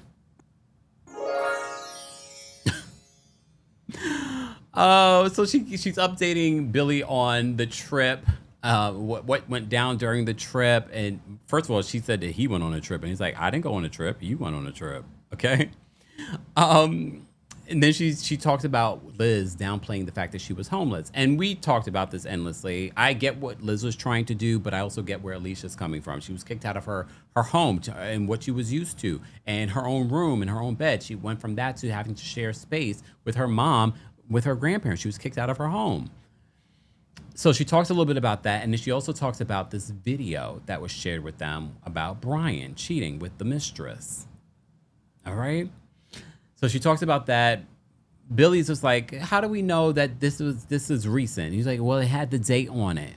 So she's updating Billy on the trip, what went down during the trip. And first of all, she said that he went on a trip. And he's like, I didn't go on a trip. You went on a trip. Okay. And then she talks about Liz downplaying the fact that she was homeless. And we talked about this endlessly. I get what Liz was trying to do, but I also get where Alicia's coming from. She was kicked out of her home and what she was used to and her own room and her own bed. She went from that to having to share space with her mom, with her grandparents. She was kicked out of her home. So she talks a little bit about that. And then she also talks about this video that was shared with them about Brian cheating with the mistress. All right. So she talks about that. Billy's just like, how do we know that this is recent? He's like, well, it had the date on it.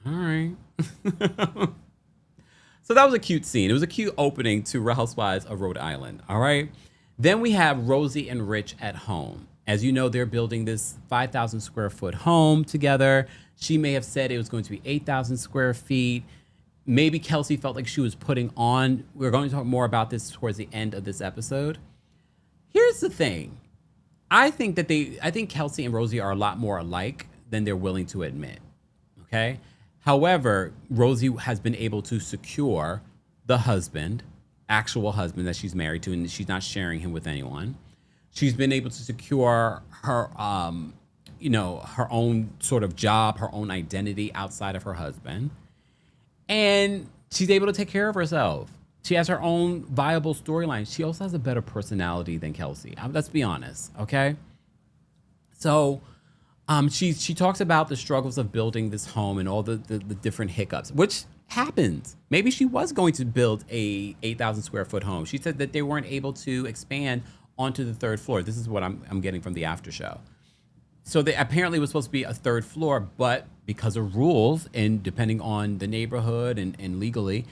All right. So that was a cute scene. It was a cute opening to Real Housewives of Rhode Island. All right. Then we have Rosie and Rich at home. As you know, they're building this 5,000 square foot home together. She may have said it was going to be 8,000 square feet. Maybe Kelsey felt like she was putting on. We're going to talk more about this towards the end of this episode. Here's the thing. I think Kelsey and Rosie are a lot more alike than they're willing to admit. Okay. However, Rosie has been able to secure the actual husband that she's married to, and she's not sharing him with anyone. She's been able to secure her, her own sort of job, her own identity outside of her husband. And she's able to take care of herself. She has her own viable storyline. She also has a better personality than Kelsey. Let's be honest, okay? So she talks about the struggles of building this home and all the different hiccups, which happens. Maybe she was going to build a 8,000 square foot home. She said that they weren't able to expand onto the third floor. This is what I'm getting from the after show. So they apparently was supposed to be a third floor, but because of rules and depending on the neighborhood and legally,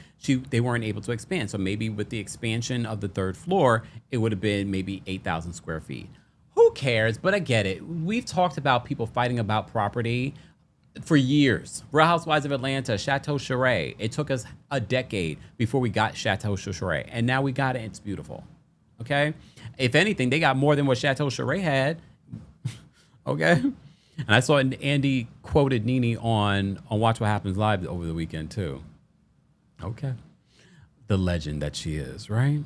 they weren't able to expand. So maybe with the expansion of the third floor, it would have been maybe 8,000 square feet. Who cares? But I get it. We've talked about people fighting about property for years. Real Housewives of Atlanta, Chateau Sherri. It took us a decade before we got Chateau Sherri, and now we got it. It's beautiful. Okay? If anything, they got more than what Chateau Sherri had. Okay? And I saw Andy quoted Nene on Watch What Happens Live over the weekend, too. Okay. The legend that she is, right?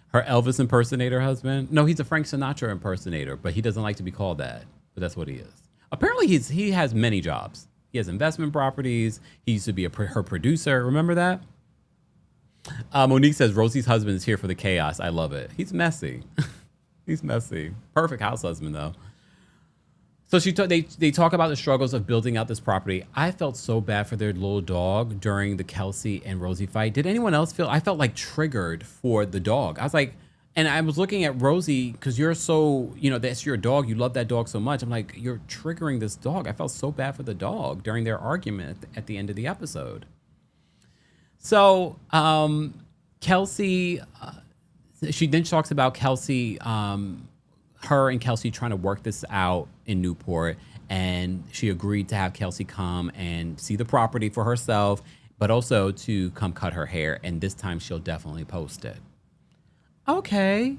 Her Elvis impersonator husband. No, he's a Frank Sinatra impersonator, but he doesn't like to be called that. But that's what he is. Apparently, he has many jobs. He has investment properties. He used to be her producer. Remember that? Monique says, Rosie's husband is here for the chaos. I love it. He's messy. He's messy. Perfect house husband, though. So they talk about the struggles of building out this property. I felt so bad for their little dog during the Kelsey and Rosie fight. Did anyone else feel? I felt like triggered for the dog. I was like, and I was looking at Rosie because you're so, that's your dog. You love that dog so much. I'm like, you're triggering this dog. I felt so bad for the dog during their argument at the end of the episode. So Kelsey, she then talks about Kelsey, her and Kelsey trying to work this out in Newport. and she agreed to have Kelsey come and see the property for herself, but also to come cut her hair. And this time she'll definitely post it. Okay,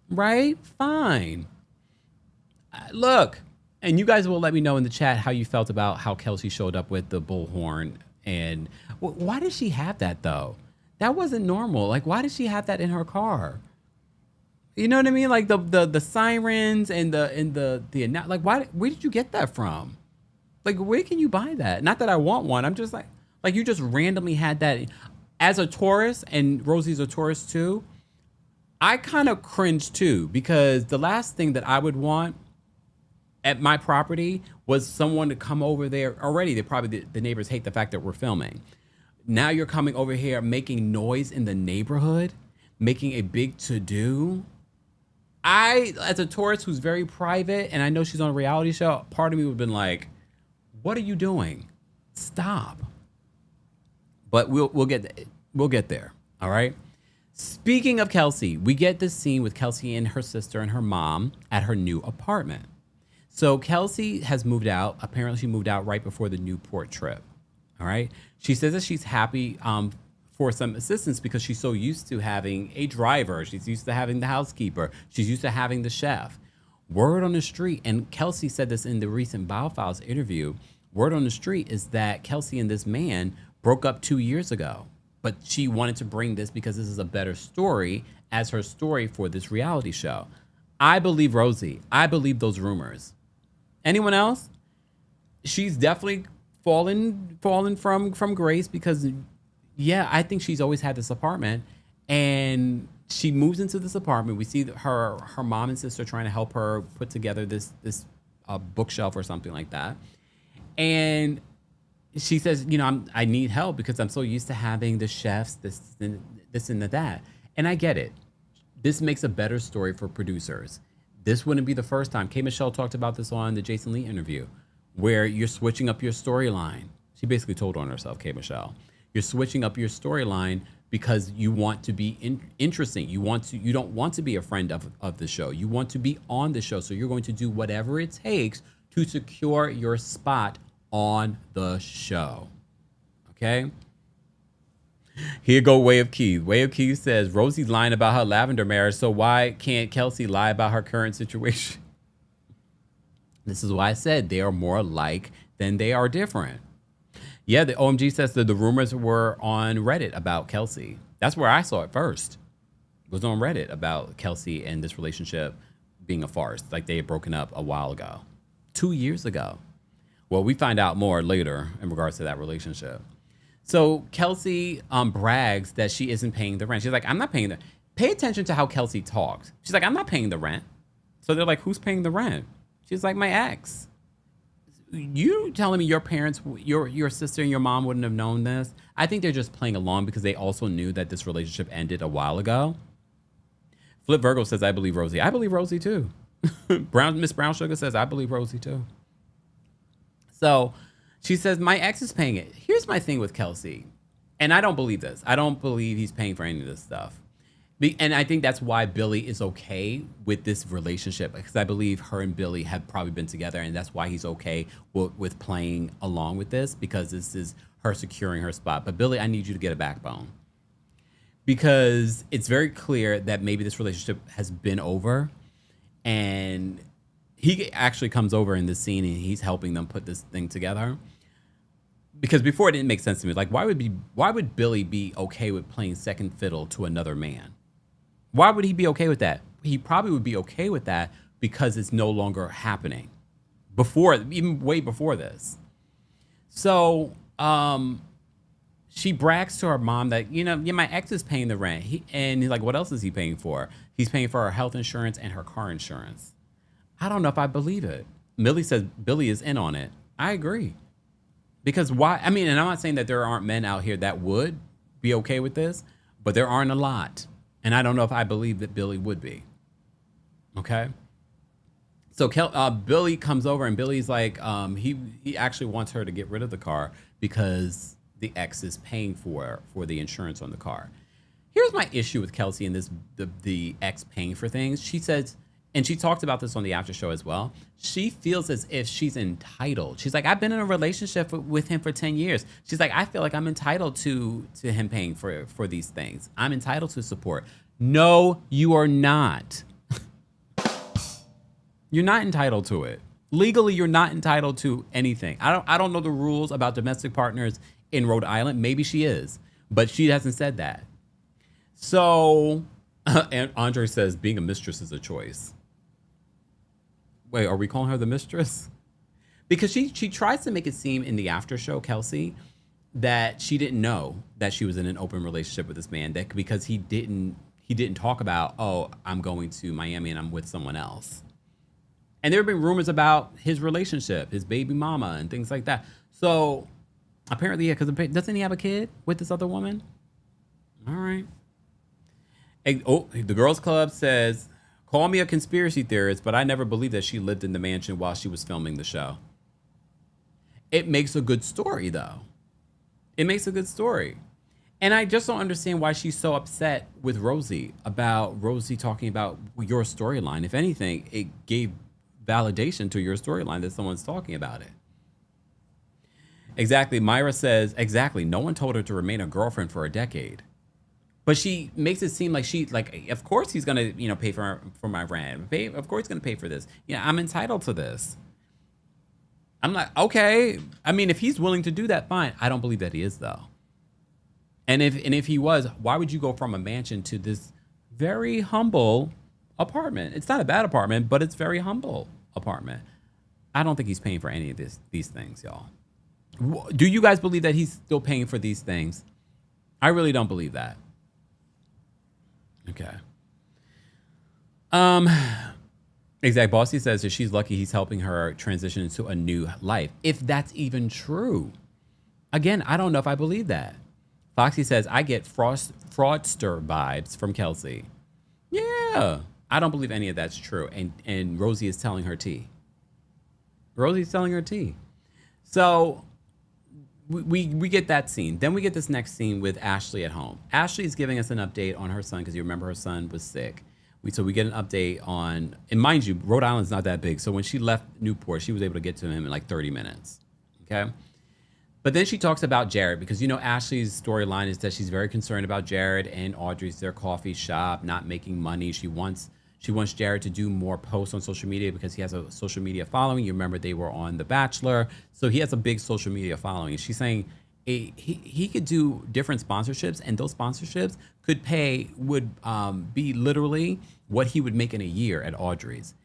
right? Fine. Look, and you guys will let me know in the chat how you felt about how Kelsey showed up with the bullhorn. And why did she have that though? That wasn't normal. Like, why did she have that in her car? You know what I mean? Like the sirens and the like, where did you get that from? Like, where can you buy that? Not that I want one. I'm just like you just randomly had that. As a Taurus, and Rosie's a Taurus too, I kind of cringe too, because the last thing that I would want at my property was someone to come over there. Already, the neighbors hate the fact that we're filming. Now you're coming over here making noise in the neighborhood, making a big to-do. As a Taurus who's very private, and I know she's on a reality show, part of me would have been like, what are you doing? Stop. But we'll get there. All right. Speaking of Kelsey, we get this scene with Kelsey and her sister and her mom at her new apartment. So Kelsey has moved out. Apparently she moved out right before the Newport trip. All right. She says that she's happy for some assistance because she's so used to having a driver. She's used to having the housekeeper. She's used to having the chef. Word on the street, and Kelsey said this in the recent Biofiles interview, word on the street is that Kelsey and this man broke up 2 years ago. But she wanted to bring this because this is a better story as her story for this reality show. I believe Rosie. I believe those rumors. Anyone else? She's definitely fallen from grace because, yeah, I think she's always had this apartment, and she moves into this apartment. We see her mom and sister trying to help her put together this bookshelf or something like that, and she says, you know, I need help because I'm so used to having the chefs, this and that. And I get it. This makes a better story for producers. This wouldn't be the first time. K. Michelle talked about this on the Jason Lee interview, where you're switching up your storyline. She basically told on herself, K. Michelle. You're switching up your storyline because you want to be interesting. You don't want to be a friend of the show. You want to be on the show. So you're going to do whatever it takes to secure your spot on the show. Okay? Here go Way of Keys. Way of Keys says, Rosie's lying about her lavender marriage, so why can't Kelsey lie about her current situation? This is why I said they are more alike than they are different. Yeah, the OMG says that the rumors were on Reddit about Kelsey. That's where I saw it first. It was on Reddit about Kelsey and this relationship being a farce. Like they had broken up a while ago. 2 years ago. Well, we find out more later in regards to that relationship. So Kelsey brags that she isn't paying the rent. She's like, I'm not paying the... Pay attention to how Kelsey talks. She's like, I'm not paying the rent. So they're like, who's paying the rent? She's like, my ex. You telling me your parents, your sister and your mom wouldn't have known this? I think they're just playing along because they also knew that this relationship ended a while ago. Flip Virgo says, I believe Rosie. I believe Rosie too. Miss Brown Sugar says, I believe Rosie too. So she says, my ex is paying it. Here's my thing with Kelsey. And I don't believe this. I don't believe he's paying for any of this stuff. And I think that's why Billy is okay with this relationship, because I believe her and Billy have probably been together, and that's why he's okay with playing along with this, because this is her securing her spot. But Billy, I need you to get a backbone, because it's very clear that maybe this relationship has been over, and he actually comes over in this scene and he's helping them put this thing together. Because before it didn't make sense to me. Like, why would Billy be okay with playing second fiddle to another man? Why would he be okay with that? He probably would be okay with that because it's no longer happening. Even way before this. So she brags to her mom that, my ex is paying the rent. And he's like, what else is he paying for? He's paying for her health insurance and her car insurance. I don't know if I believe it. Millie says Billy is in on it. I agree. Because why? I mean, and I'm not saying that there aren't men out here that would be okay with this, but there aren't a lot. And I don't know if I believe that Billy would be. Okay? So Billy comes over and Billy's like, he actually wants her to get rid of the car because the ex is paying for the insurance on the car. Here's my issue with Kelsey and the ex paying for things. She says, and she talked about this on the after show as well. She feels as if she's entitled. She's like, I've been in a relationship with him for 10 years. She's like, I feel like I'm entitled to him paying for these things. I'm entitled to support. No, you are not. You're not entitled to it. Legally, you're not entitled to anything. I don't know the rules about domestic partners in Rhode Island. Maybe she is, but she hasn't said that. So, and Andre says being a mistress is a choice. Wait, are we calling her the mistress? Because she tries to make it seem in the after show, Kelsey, that she didn't know that she was in an open relationship with this man, that because he didn't talk about, oh, I'm going to Miami and I'm with someone else. And there have been rumors about his relationship, his baby mama and things like that. So apparently, yeah, because doesn't he have a kid with this other woman? All right. And, the Girls Club says, call me a conspiracy theorist, but I never believed that she lived in the mansion while she was filming the show. It makes a good story, though. It makes a good story. And I just don't understand why she's so upset with Rosie about Rosie talking about your storyline. If anything, it gave validation to your storyline that someone's talking about it. Exactly. Myra says, exactly. No one told her to remain a girlfriend for a decade. But she makes it seem like of course he's going to, pay for my rent. Of course he's going to pay for this. Yeah, I'm entitled to this. I'm like, okay. I mean, if he's willing to do that, fine. I don't believe that he is, though. And if he was, why would you go from a mansion to this very humble apartment? It's not a bad apartment, but it's very humble apartment. I don't think he's paying for any of these things, y'all. Do you guys believe that he's still paying for these things? I really don't believe that. Okay. Exact Bossy says that she's lucky he's helping her transition into a new life. If that's even true. Again, I don't know if I believe that. Foxy says, I get fraudster vibes from Kelsey. Yeah. I don't believe any of that's true. And Rosie is telling her tea. Rosie's telling her tea. So we get that scene. Then we get this next scene with Ashley at home. Ashley is giving us an update on her son because you remember her son was sick. So we get an update on, and mind you, Rhode Island's not that big. So when she left Newport, she was able to get to him in like 30 minutes. Okay. But then she talks about Jared because, Ashley's storyline is that she's very concerned about Jared and Audrey's, their coffee shop, not making money. She wants Jared to do more posts on social media because he has a social media following. You remember they were on The Bachelor. So he has a big social media following. She's saying he could do different sponsorships, and those sponsorships would be literally what he would make in a year at Audrey's.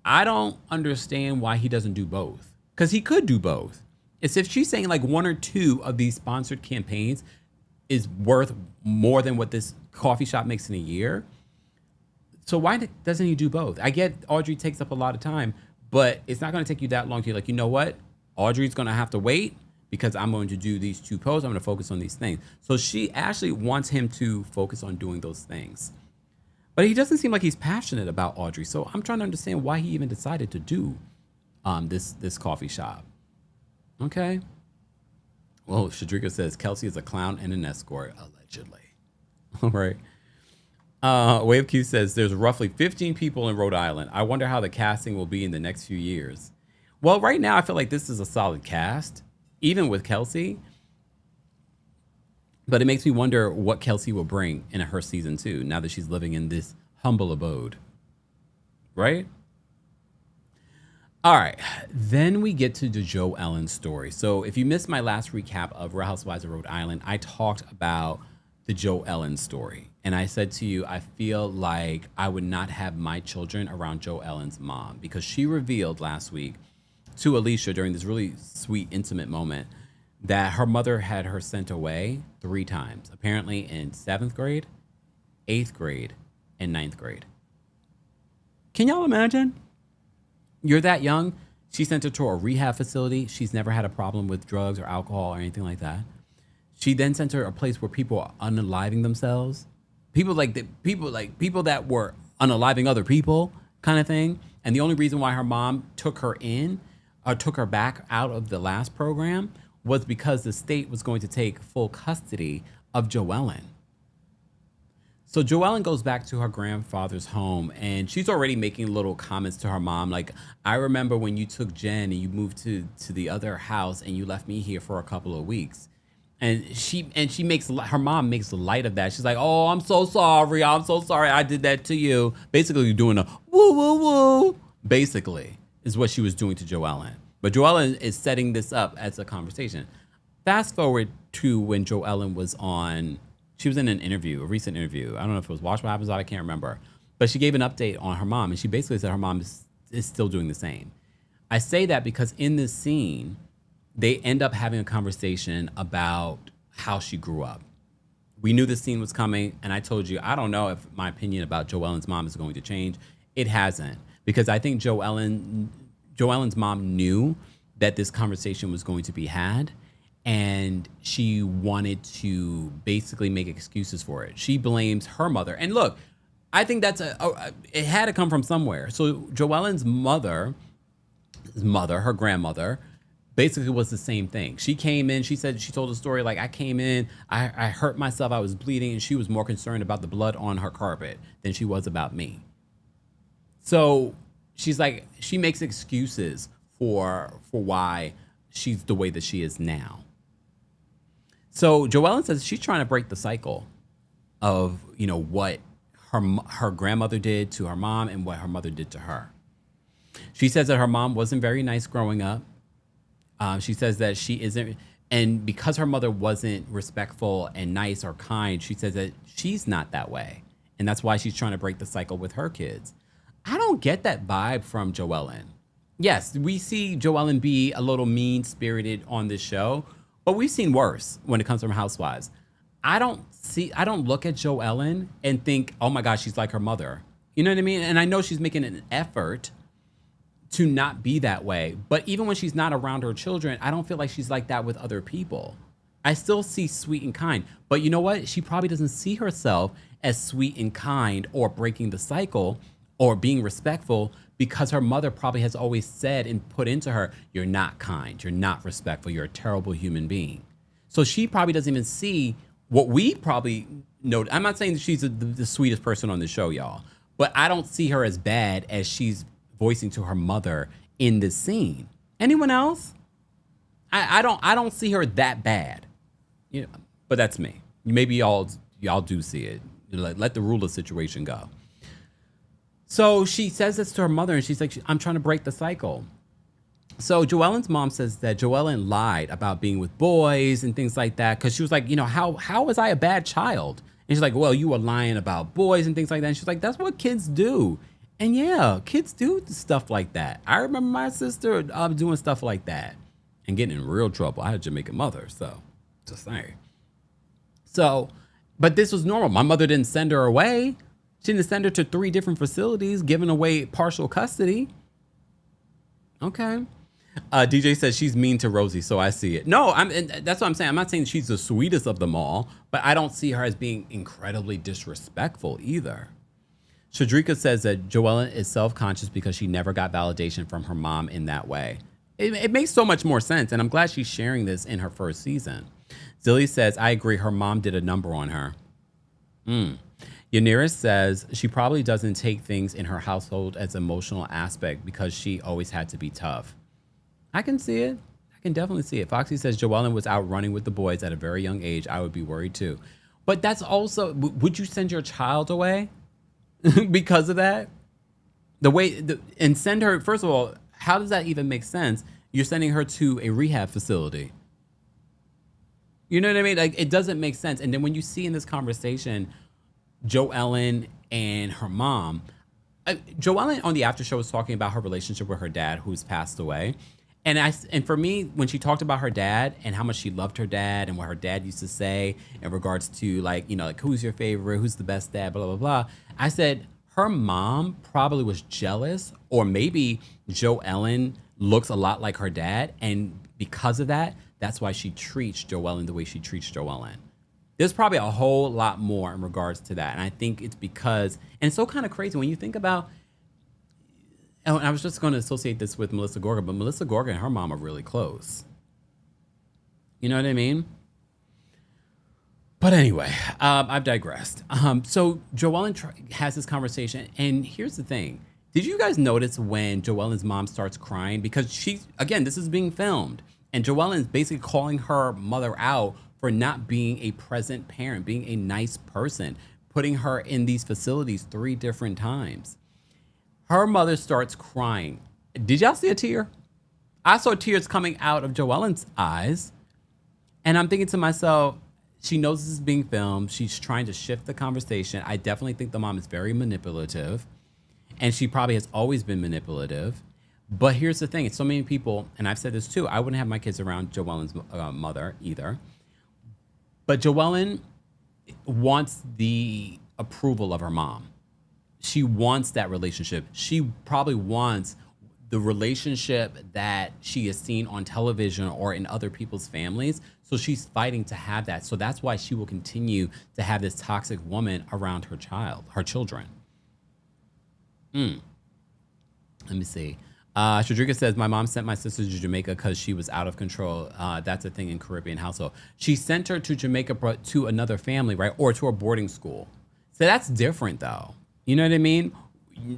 I don't understand why he doesn't do both, because he could do both. It's if she's saying like one or two of these sponsored campaigns is worth more than what this coffee shop makes in a year. So why doesn't he do both? I get Audrey takes up a lot of time, but it's not going to take you that long to be like, you know what? Audrey's going to have to wait because I'm going to do these two posts. I'm going to focus on these things. So she actually wants him to focus on doing those things. But he doesn't seem like he's passionate about Audrey. So I'm trying to understand why he even decided to do this coffee shop. Okay. Well, Shadrika says Kelsey is a clown and an escort, allegedly. All right. Wave Q says there's roughly 15 people in Rhode Island. I wonder how the casting will be in the next few years. Well, right now I feel like this is a solid cast, even with Kelsey. But it makes me wonder what Kelsey will bring in her season 2 now that she's living in this humble abode. Right? All right. Then we get to the Joe Ellen story. So if you missed my last recap of Real Housewives of Rhode Island, I talked about the Joe Ellen story. And I said to you, I feel like I would not have my children around Joe Ellen's mom because she revealed last week to Alicia during this really sweet, intimate moment that her mother had her sent away 3 times, apparently in 7th grade, 8th grade, and 9th grade. Can y'all imagine? You're that young. She sent her to a rehab facility. She's never had a problem with drugs or alcohol or anything like that. She then sent her a place where people are unaliving themselves. People that were unaliving other people kind of thing. And the only reason why her mom took her back out of the last program was because the state was going to take full custody of Joellen. So Joellen goes back to her grandfather's home, and she's already making little comments to her mom. Like, I remember when you took Jen and you moved to the other house and you left me here for a couple of weeks. And her mom makes light of that. She's like, oh, I'm so sorry. I did that to you. Basically doing a woo, woo, woo. Basically is what she was doing to Joellen. But Joellen is setting this up as a conversation. Fast forward to when Joellen was on... She was in an interview, a recent interview. I don't know if it was Watch What Happens Live, I can't remember. But she gave an update on her mom, and she basically said her mom is still doing the same. I say that because in this scene, they end up having a conversation about how she grew up. We knew this scene was coming, and I told you, I don't know if my opinion about Joellen's mom is going to change. It hasn't, because I think Joellen's mom knew that this conversation was going to be had, and she wanted to basically make excuses for it. She blames her mother. And look, I think it had to come from somewhere. So Joellen's mother, her grandmother, basically was the same thing. She came in, she told a story like, I came in, I hurt myself, I was bleeding, and she was more concerned about the blood on her carpet than she was about me. So she's like, she makes excuses for why she's the way that she is now. So Joellen says she's trying to break the cycle of, what her grandmother did to her mom and what her mother did to her. She says that her mom wasn't very nice growing up. She says that she isn't, and because her mother wasn't respectful and nice or kind, she says that she's not that way. And that's why she's trying to break the cycle with her kids. I don't get that vibe from Joellen. Yes, we see Joellen be a little mean-spirited on this show, but we've seen worse when it comes from Housewives. I don't look at Joellen and think, oh my gosh, she's like her mother. You know what I mean? And I know she's making an effort to not be that way. But even when she's not around her children, I don't feel like she's like that with other people. I still see sweet and kind. But you know what? She probably doesn't see herself as sweet and kind or breaking the cycle or being respectful, because her mother probably has always said and put into her, you're not kind, you're not respectful, you're a terrible human being. So she probably doesn't even see what we probably know. I'm not saying that she's the sweetest person on the show, y'all, but I don't see her as bad as she's voicing to her mother in this scene. Anyone else? I don't see her that bad. But that's me. Maybe y'all do see it. Let the ruler situation go. So she says this to her mother, and she's like, I'm trying to break the cycle. So Joellen's mom says that Joellen lied about being with boys and things like that, because she was like, how was I a bad child? And she's like, well, you were lying about boys and things like that. And she's like, that's what kids do. And yeah, kids do stuff like that. I remember my sister doing stuff like that and getting in real trouble. I had a Jamaican mother, so just saying. So, but this was normal. My mother didn't send her away. She didn't send her to 3 different facilities, giving away partial custody. Okay. DJ says she's mean to Rosie, so I see it. No, that's what I'm saying. I'm not saying she's the sweetest of them all, but I don't see her as being incredibly disrespectful either. Shadrika says that Joellen is self-conscious because she never got validation from her mom in that way. It makes so much more sense, and I'm glad she's sharing this in her first season. Zilly says, I agree, her mom did a number on her. Yanira says she probably doesn't take things in her household as emotional aspect because she always had to be tough. I can see it. I can definitely see it. Foxy says Joellen was out running with the boys at a very young age. I would be worried too. But that's also, would you send your child away because of that? And send her, first of all, how does that even make sense? You're sending her to a rehab facility. You know what I mean? Like, it doesn't make sense. And then when you see in this conversation, Joellen and her mom, Joellen on the after show was talking about her relationship with her dad, who's passed away. And for me, when she talked about her dad and how much she loved her dad and what her dad used to say in regards to like who's your favorite, who's the best dad, blah, blah, blah. I said her mom probably was jealous, or maybe Joellen looks a lot like her dad. And because of that, that's why she treats Joellen the way she treats Joellen. There's probably a whole lot more in regards to that. And I think it's because, and it's so kind of crazy when you think about, and I was just going to associate this with Melissa Gorga, but Melissa Gorga and her mom are really close. You know what I mean? But anyway, I've digressed. So Joellen has this conversation, and here's the thing. Did you guys notice when Joellen's mom starts crying? Because this is being filmed, and Joellen's basically calling her mother out for not being a present parent, being a nice person, putting her in these facilities 3 different times. Her mother starts crying. Did y'all see a tear? I saw tears coming out of Joellen's eyes, and I'm thinking to myself, she knows this is being filmed. She's trying to shift the conversation. I definitely think the mom is very manipulative, and she probably has always been manipulative. But here's the thing. It's so many people, and I've said this too, I wouldn't have my kids around Joellen's mother either. But Joellen wants the approval of her mom. She wants that relationship. She probably wants the relationship that she has seen on television or in other people's families. So she's fighting to have that. So that's why she will continue to have this toxic woman around her children. Let me see. Shadrika says, my mom sent my sister to Jamaica because she was out of control. That's a thing in Caribbean household. She sent her to Jamaica to another family, right? Or to a boarding school. So that's different though. You know what I mean?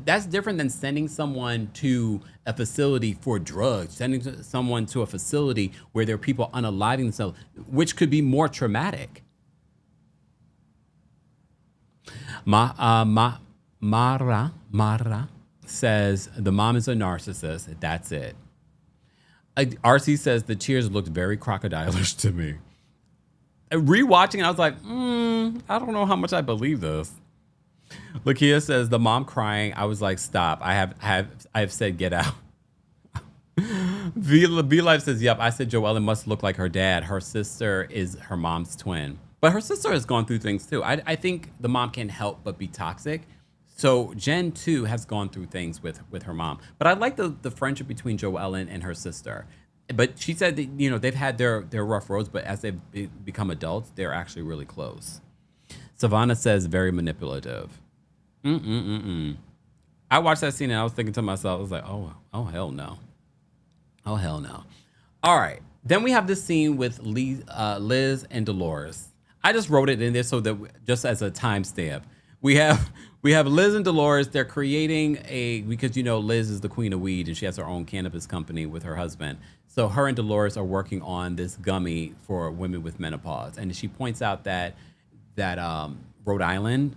That's different than sending someone to a facility for drugs, sending someone to a facility where there are people unaliving themselves, which could be more traumatic. Mara says, the mom is a narcissist. That's it. RC says, the tears looked very crocodilish to me. Rewatching, I was like, I don't know how much I believe this. Lakia says, the mom crying, I was like, stop. I have said get out. V Life says, yep, I said Joellen must look like her dad. Her sister is her mom's twin. But her sister has gone through things too. I think the mom can't help but be toxic. So Jen too has gone through things with her mom. But I like the friendship between Joellen and her sister. But she said that, they've had their rough roads, but as they've become adults, they're actually really close. Savannah says, very manipulative. I watched that scene and I was thinking to myself, I was like, oh hell no. Oh, hell no. All right. Then we have this scene with Liz and Dolores. I just wrote it in there so that just as a timestamp. We have Liz and Dolores. They're creating because Liz is the queen of weed and she has her own cannabis company with her husband. So her and Dolores are working on this gummy for women with menopause. And she points out that Rhode Island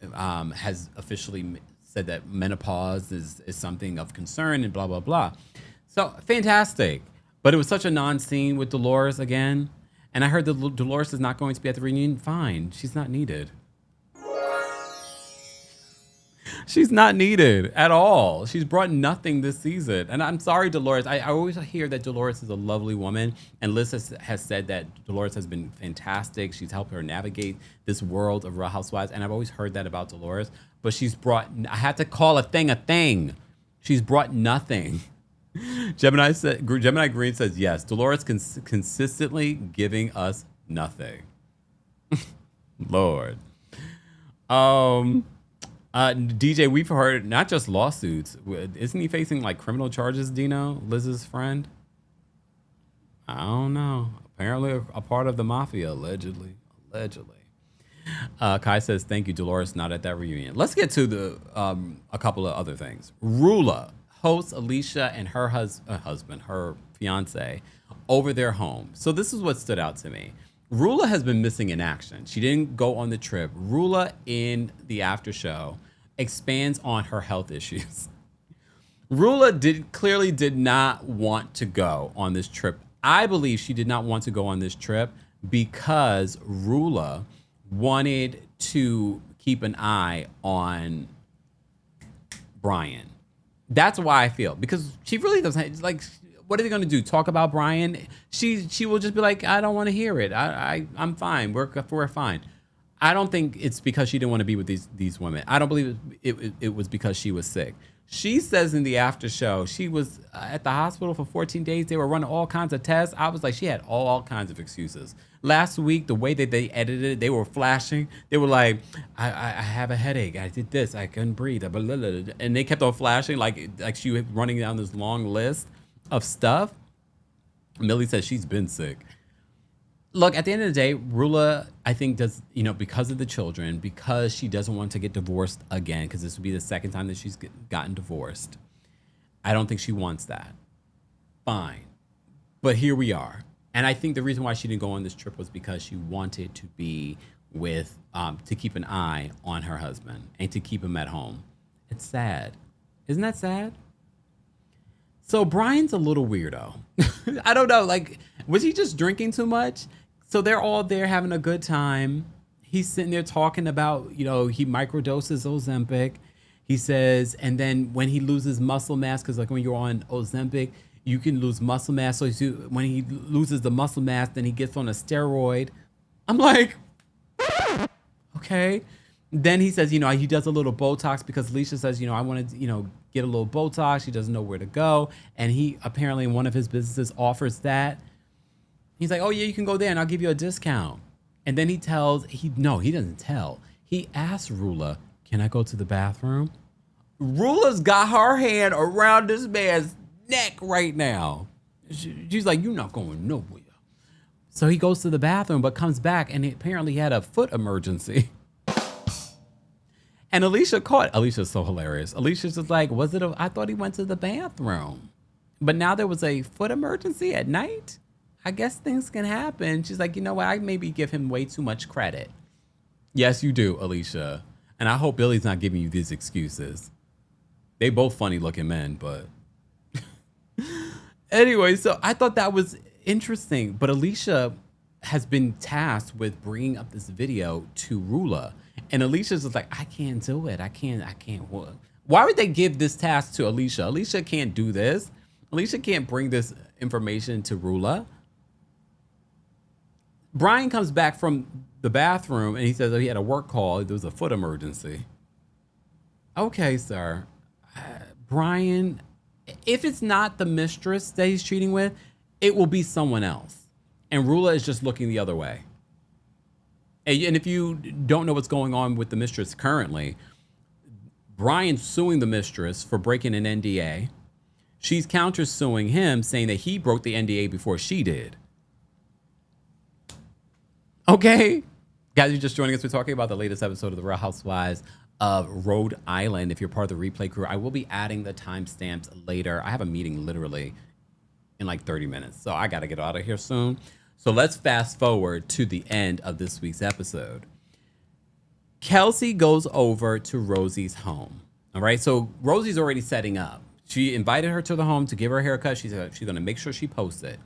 has officially said that menopause is something of concern and blah, blah, blah. So fantastic. But it was such a non-scene with Dolores again. And I heard that Dolores is not going to be at the reunion. Fine. She's not needed. She's not needed at all. She's brought nothing this season. And I'm sorry, Dolores. I always hear that Dolores is a lovely woman. And Liz has said that Dolores has been fantastic. She's helped her navigate this world of Real Housewives. And I've always heard that about Dolores. But I had to call a thing. She's brought nothing. Gemini Green says, yes, Dolores consistently giving us nothing. Lord. DJ, we've heard not just lawsuits. Isn't he facing like criminal charges, Dino, Liz's friend? I don't know. Apparently a part of the mafia, allegedly. Kai says, thank you, Dolores, not at that reunion. Let's get to a couple of other things. Rula hosts Alicia and her her fiance, over their home. So this is what stood out to me. Rula has been missing in action. She didn't go on the trip. Rula in the after show expands on her health issues. Rula clearly did not want to go on this trip. I believe she did not want to go on this trip because Rula wanted to keep an eye on Brian. That's why I feel, because she really doesn't like. What are they going to do? Talk about Brian? She will just be like, I don't want to hear it. I'm fine. We're fine. I don't think it's because she didn't want to be with these women. I don't believe it was because she was sick. She says in the after show, she was at the hospital for 14 days. They were running all kinds of tests. I was like, she had all kinds of excuses. Last week, the way that they edited it, they were flashing. They were like, I have a headache. I did this. I couldn't breathe. And they kept on flashing like she was running down this long list of stuff. Millie says she's been sick. Look, at the end of the day, RHOA, I think, does, because of the children, because she doesn't want to get divorced again, because this would be the second time that she's gotten divorced. I don't think she wants that. Fine. But here we are. And I think the reason why she didn't go on this trip was because she wanted to be with, to keep an eye on her husband and to keep him at home. It's sad. Isn't that sad? So Brian's a little weirdo. I don't know. Like, was he just drinking too much? So they're all there having a good time. He's sitting there talking about, he microdoses Ozempic. He says, and then when he loses muscle mass, because like when you're on Ozempic, you can lose muscle mass. So when he loses the muscle mass, then he gets on a steroid. I'm like, okay. Then he says, he does a little Botox because Alicia says, I want to, get a little Botox. She doesn't know where to go. And he apparently in one of his businesses offers that. He's like, oh yeah, you can go there and I'll give you a discount. And then he doesn't tell. He asks RHOA, can I go to the bathroom? RHOA's got her hand around this man's neck right now. She's like, you're not going nowhere. So he goes to the bathroom, but comes back and apparently he had a foot emergency. And Alicia's so hilarious. Alicia's just like, I thought he went to the bathroom. But now there was a foot emergency at night? I guess things can happen. She's like, you know what? I maybe give him way too much credit. Yes, you do, Alicia. And I hope Billy's not giving you these excuses. They both funny looking men, but anyway, so I thought that was interesting. But Alicia has been tasked with bringing up this video to RHOA. And Alicia's just like, I can't do it. I can't. Why would they give this task to Alicia? Alicia can't do this. Alicia can't bring this information to RHOA. Brian comes back from the bathroom and he says he had a work call. There was a foot emergency. Okay, sir. Brian, if it's not the mistress that he's cheating with, it will be someone else. And RHOA is just looking the other way. And if you don't know what's going on with the mistress currently, Brian's suing the mistress for breaking an NDA. She's counter-suing him, saying that he broke the NDA before she did. Okay. Guys, you're just joining us. We're talking about the latest episode of The Real Housewives of Rhode Island. If you're part of the replay crew, I will be adding the timestamps later. I have a meeting literally in like 30 minutes, so I got to get out of here soon. So let's fast forward to the end of this week's episode. Kelsey goes over to Rosie's home. All right. So Rosie's already setting up. She invited her to the home to give her a haircut. She's going to make sure she posts it.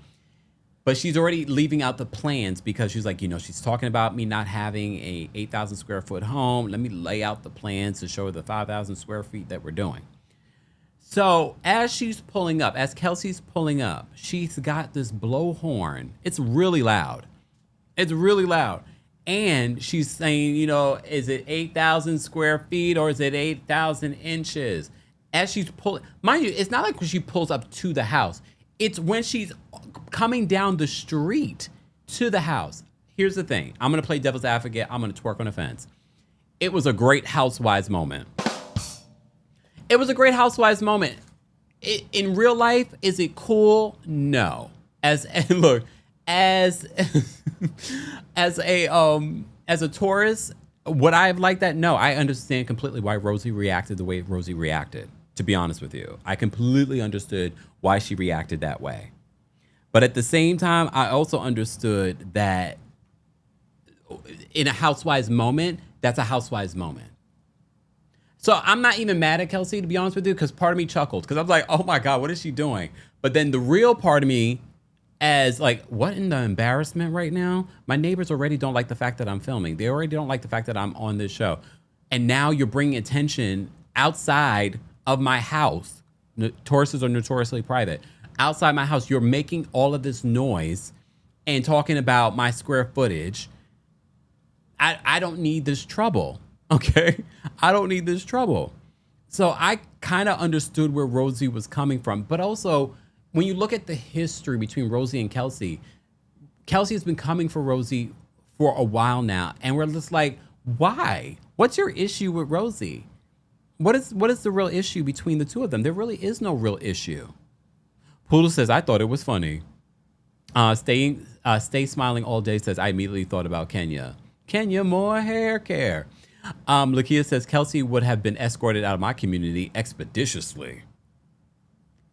But she's already leaving out the plans because she's like, she's talking about me not having a 8,000 square foot home. Let me lay out the plans to show her the 5,000 square feet that we're doing. So as she's pulling up, as Kelsey's pulling up, she's got this blowhorn. It's really loud. It's really loud. And she's saying, is it 8,000 square feet or is it 8,000 inches? As she's pulling, mind you, it's not like when she pulls up to the house. It's when she's coming down the street to the house. Here's the thing. I'm going to play devil's advocate. I'm going to twerk on the fence. It was a great Housewives moment. It was a great Housewives moment. In real life, is it cool? No. As a tourist, would I have liked that? No. I understand completely why Rosie reacted the way Rosie reacted. To be honest with you, I completely understood why she reacted that way. But at the same time, I also understood that in a Housewives moment, that's a Housewives moment. So I'm not even mad at Kelsey, to be honest with you, because part of me chuckled because I was like, oh my God, what is she doing? But then the real part of me as like, what in the embarrassment right now? My neighbors already don't like the fact that I'm filming. They already don't like the fact that I'm on this show. And now you're bringing attention outside of my house. Tauruses are notoriously private. Outside my house, you're making all of this noise and talking about my square footage. I don't need this trouble. Okay, I don't need this trouble. So I kind of understood where Rosie was coming from. But also, when you look at the history between Rosie and Kelsey, Kelsey has been coming for Rosie for a while now. And we're just like, why? What's your issue with Rosie? What is the real issue between the two of them? There really is no real issue. Poodle says, I thought it was funny. Stay Smiling All Day says, I immediately thought about Kenya. Kenya, more hair care. Lakia says, Kelsey would have been escorted out of my community expeditiously.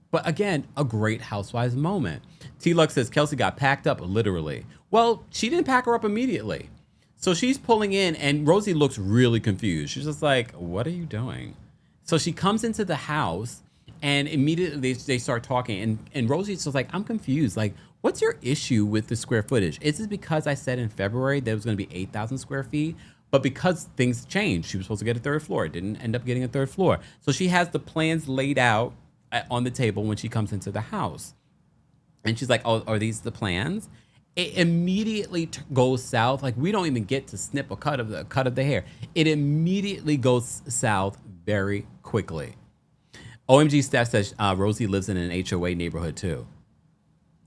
But again, a great Housewives moment. T-Lux says, Kelsey got packed up literally. Well, she didn't pack her up immediately. So she's pulling in and Rosie looks really confused. She's just like, what are you doing? So she comes into the house and immediately they start talking. And Rosie's just like, I'm confused. Like, what's your issue with the square footage? Is it because I said in February there was going to be 8,000 square feet? But because things changed, she was supposed to get a third floor. It didn't end up getting a third floor. So she has the plans laid out on the table when she comes into the house. And she's like, oh, are these the plans? It immediately goes south. Like, we don't even get to snip a cut of the hair. It immediately goes south very quickly. OMG Steph says Rosie lives in an HOA neighborhood too.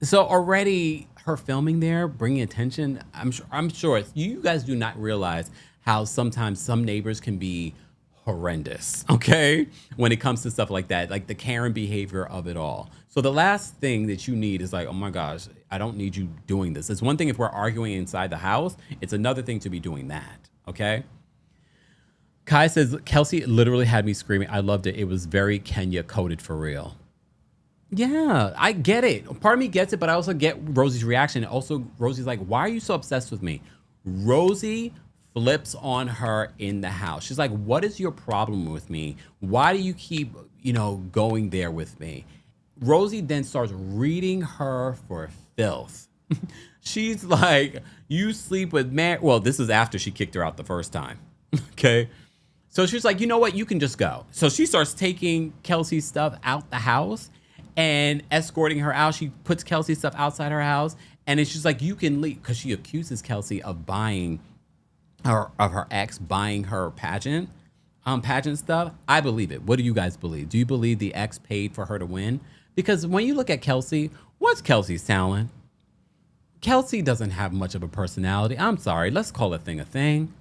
So already her filming there, bringing attention. I'm sure you guys do not realize how sometimes some neighbors can be horrendous, okay? When it comes to stuff like that, like the Karen behavior of it all. So the last thing that you need is like, oh my gosh, I don't need you doing this. It's one thing if we're arguing inside the house. It's another thing to be doing that, okay? Kai says, Kelsey literally had me screaming. I loved it. It was very Kenya coded for real. Yeah, I get it. Part of me gets it, but I also get Rosie's reaction. Also, Rosie's like, why are you so obsessed with me? Rosie flips on her in the house. She's like, what is your problem with me? Why do you keep, going there with me? Rosie then starts reading her for filth. She's like, you sleep with man. Well, this is after she kicked her out the first time. Okay. So she's like, you know what? You can just go. So she starts taking Kelsey's stuff out the house and escorting her out. She puts Kelsey's stuff outside her house. And it's just like, you can leave. Because she accuses Kelsey of her ex buying her pageant stuff. I believe it. What do you guys believe? Do you believe the ex paid for her to win? Because when you look at Kelsey, what's Kelsey's talent? Kelsey doesn't have much of a personality. I'm sorry. Let's call a thing a thing.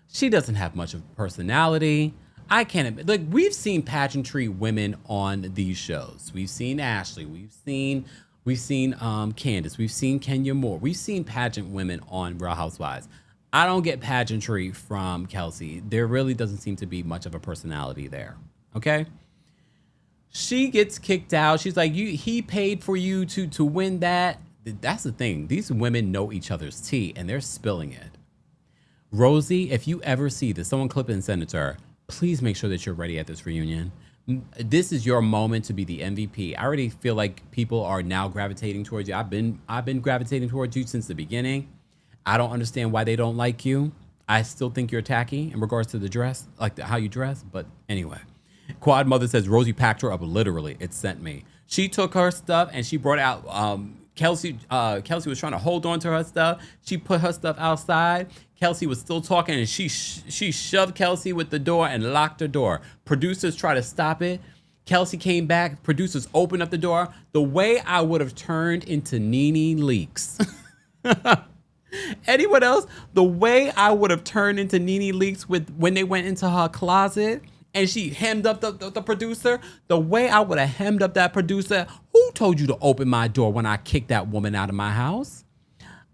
She doesn't have much of a personality. I can't admit, like, we've seen pageantry women on these shows. We've seen Ashley. We've seen Candace. We've seen Kenya Moore. We've seen pageant women on Real Housewives. I don't get pageantry from Kelsey. There really doesn't seem to be much of a personality there. Okay? She gets kicked out. She's like, he paid for you to win that. That's the thing. These women know each other's tea and they're spilling it. Rosie, if you ever see this, someone clip it and send it to her. Please make sure that you're ready at this reunion. This is your moment to be the MVP. I already feel like people are now gravitating towards you. I've been gravitating towards you since the beginning. I don't understand why they don't like you. I still think you're tacky in regards to the dress, like how you dress. But anyway, Quad Mother says Rosie packed her up literally. It sent me. She took her stuff and she brought out Kelsey. Kelsey was trying to hold on to her stuff. She put her stuff outside. Kelsey was still talking and she shoved Kelsey with the door and locked her door. Producers tried to stop it. Kelsey came back. Producers opened up the door. The way I would have turned into Nene Leakes. Anyone else? The way I would have turned into Nene Leakes when they went into her closet and she hemmed up the producer. The way I would have hemmed up that producer. Who told you to open my door when I kicked that woman out of my house?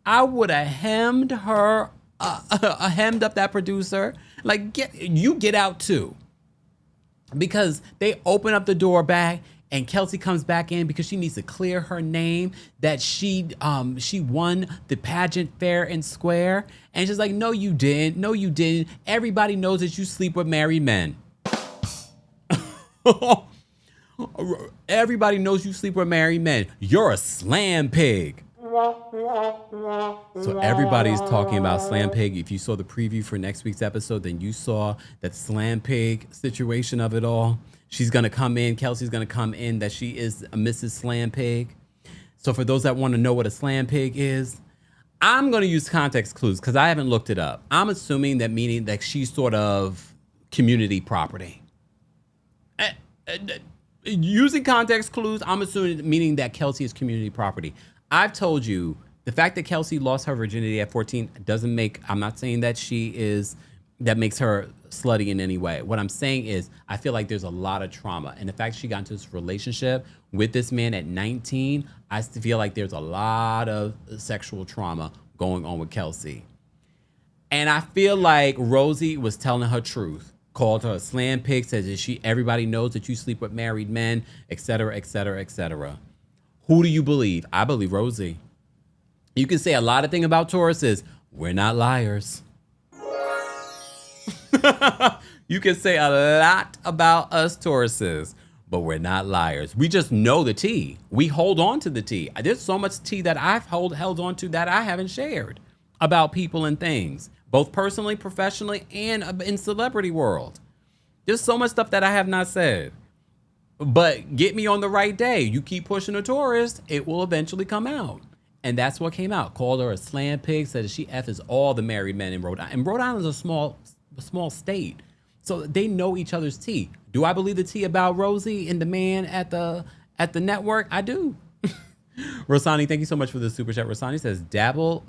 I would have hemmed her, hemmed up that producer. Like, get out too. Because they open up the door back and Kelsey comes back in because she needs to clear her name that she won the pageant fair and square. And she's like, no, you didn't. No, you didn't. Everybody knows that you sleep with married men. Everybody knows you sleep with married men. You're a slam pig. So everybody's talking about slam pig. If you saw the preview for next week's episode, then you saw that slam pig situation of it all. She's going to come in. Kelsey's going to come in that she is a Mrs. Slam Pig. So for those that want to know what a slam pig is, I'm going to use context clues because I haven't looked it up. I'm assuming that meaning that she's sort of community property. Using context clues, I'm assuming meaning that Kelsey is community property. I've told you the fact that Kelsey lost her virginity at 14 doesn't make, I'm not saying that she is that makes her slutty in any way. What I'm saying is I feel like there's a lot of trauma. And the fact she got into this relationship with this man at 19, I feel like there's a lot of sexual trauma going on with Kelsey. And I feel like Rosie was telling her truth. Called her a slam pig, says that everybody knows that you sleep with married men, et cetera, et cetera, et cetera. Who do you believe? I believe Rosie. You can say a lot of things about Tauruses. We're not liars. You can say a lot about us Tauruses, but we're not liars. We just know the tea. We hold on to the tea. There's so much tea that I've held on to that I haven't shared about people and things, both personally, professionally, and in celebrity world. There's so much stuff that I have not said. But get me on the right day. You keep pushing a Taurus, it will eventually come out. And that's what came out. Called her a slam pig, said that she F's all the married men in Rhode Island. And Rhode Island is a small state. So they know each other's tea. Do I believe the tea about Rosie and the man at the network? I do. Rosani, thank you so much for the super chat. Rosani says, dabble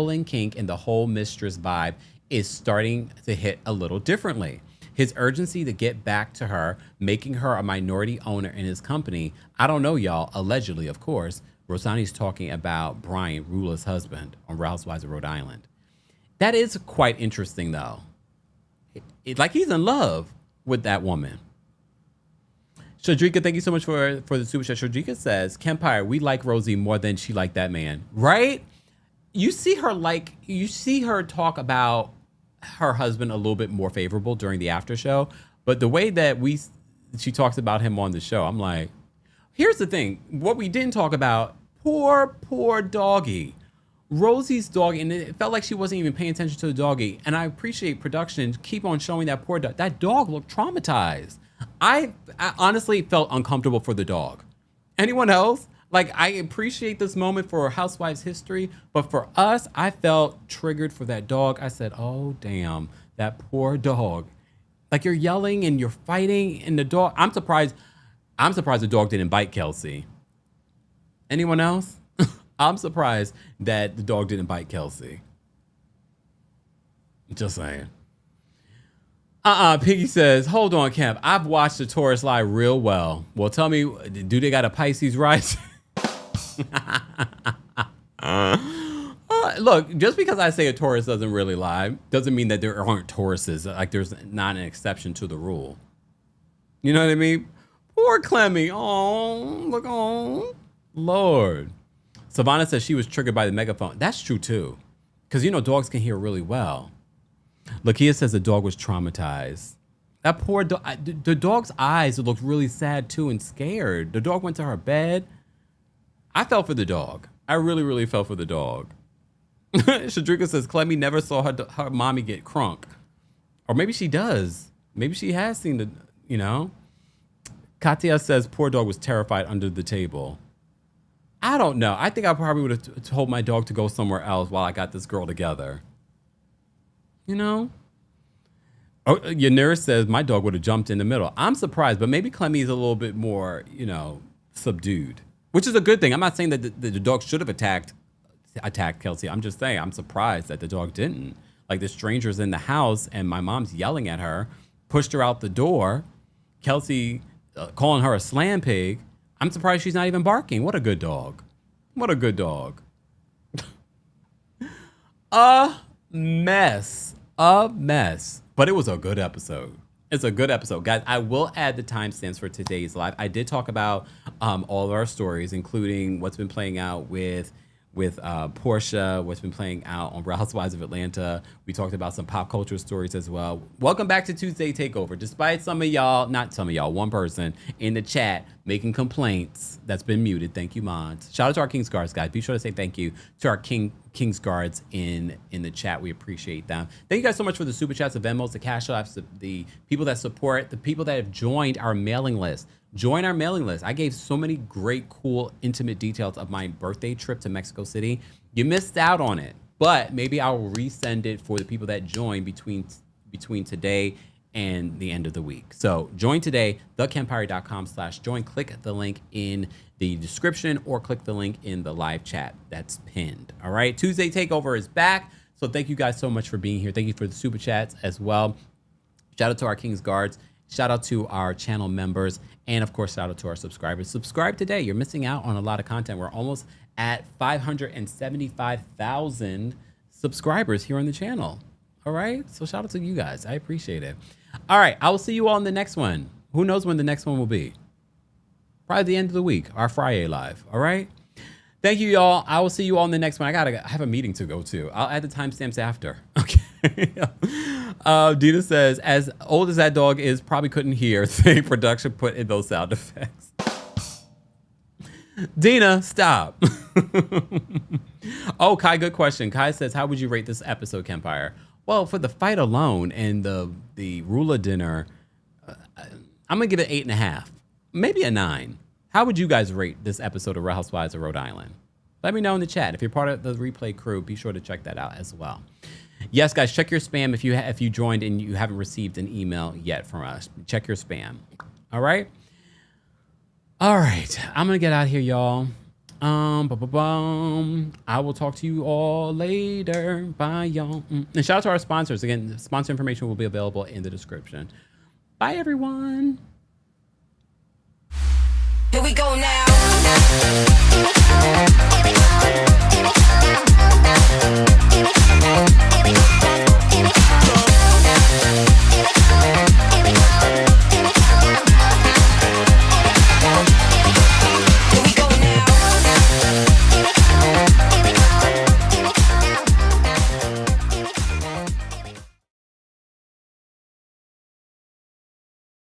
in kink and the whole mistress vibe is starting to hit a little differently. His urgency to get back to her, making her a minority owner in his company. I don't know, y'all. Allegedly, of course. Rosani's talking about Brian, Rula's husband, on Real Housewives of Rhode Island. That is quite interesting, though. Like he's in love with that woman. Shadrika, thank you so much for the super chat. Shadrika says, Kempire, we like Rosie more than she liked that man. Right? You see her talk about her husband a little bit more favorable during the after show. But the way that she talks about him on the show, I'm like, here's the thing. What we didn't talk about, poor doggy. Rosie's doggy, and it felt like she wasn't even paying attention to the doggy. And I appreciate production keep on showing that poor dog. That dog looked traumatized. I honestly felt uncomfortable for the dog. Anyone else? Like, I appreciate this moment for Housewives history, but for us, I felt triggered for that dog. I said, oh, damn, that poor dog. Like, you're yelling and you're fighting, and the dog, I'm surprised the dog didn't bite Kelsey. Anyone else? I'm surprised that the dog didn't bite Kelsey. Just saying. Piggy says, hold on, Kemp. I've watched the Taurus lie real well. Well, tell me, do they got a Pisces rising? Look, just because I say a Taurus doesn't really lie, doesn't mean that there aren't Tauruses. Like, there's not an exception to the rule. You know what I mean? Poor Clemmy. Oh, look, oh, Lord. Savannah says she was triggered by the megaphone. That's true, too. Because, dogs can hear really well. Lakia says the dog was traumatized. That poor dog. The dog's eyes looked really sad, too, and scared. The dog went to her bed. I felt for the dog. I really, really felt for the dog. Shadrika says Clemmy never saw her mommy get crunk. Or maybe she does. Maybe she has seen the, Katia says poor dog was terrified under the table. I don't know. I think I probably would have told my dog to go somewhere else while I got this girl together. Oh, your nurse says my dog would have jumped in the middle. I'm surprised, but maybe Clemmy's a little bit more, subdued, which is a good thing. I'm not saying that the dog should have attacked Kelsey. I'm just saying I'm surprised that the dog didn't. Like, the stranger's in the house and my mom's yelling at her, pushed her out the door. Kelsey calling her a slam pig. I'm surprised she's not even barking. What a good dog. What a good dog. A mess. But it was a good episode. It's a good episode. Guys, I will add the timestamps for today's live. I did talk about all of our stories, including what's been playing out with Porsha, what's been playing out on Real Housewives of Atlanta. We talked about some pop culture stories as well. Welcome back to Tuesday Takeover. Despite one person in the chat making complaints that's been muted. Thank you, mods. Shout out to our King's Guards, guys. Be sure to say thank you to our King's Guards in the chat. We appreciate them. Thank you guys so much for the super chats, the Venmos, the cash apps, the people that support, the people that have joined our mailing list. Join our mailing list. I gave so many great, cool, intimate details of my birthday trip to Mexico City. You missed out on it, but maybe I'll resend it for the people that join between today and the end of the week. So join today, thekempire.com/join. Click the link in the description or click the link in the live chat that's pinned. All right, Tuesday Takeover is back. So thank you guys so much for being here. Thank you for the super chats as well. Shout out to our King's Guards. Shout out to our channel members. And of course, shout out to our subscribers. Subscribe today. You're missing out on a lot of content. We're almost at 575,000 subscribers here on the channel. All right. So shout out to you guys. I appreciate it. All right. I will see you all in the next one. Who knows when the next one will be? Probably the end of the week, our Friday live. All right. Thank you, y'all. I will see you all in the next one. I have a meeting to go to. I'll add the timestamps after. Okay. Dina says, as old as that dog is, probably couldn't hear. Say production put in those sound effects. Dina, stop. Oh, Kai, good question. Kai says, how would you rate this episode, Kempire? Well, for the fight alone and the RHOA dinner, I'm going to give it 8.5. Maybe a 9. How would you guys rate this episode of Real Housewives of Rhode Island? Let me know in the chat. If you're part of the replay crew, be sure to check that out as well. Yes, guys, check your spam if you joined and you haven't received an email yet from us. Check your spam. All right? All right. I'm going to get out of here, y'all. I will talk to you all later. Bye, y'all. And shout out to our sponsors. Again, sponsor information will be available in the description. Bye, everyone. Here we go now.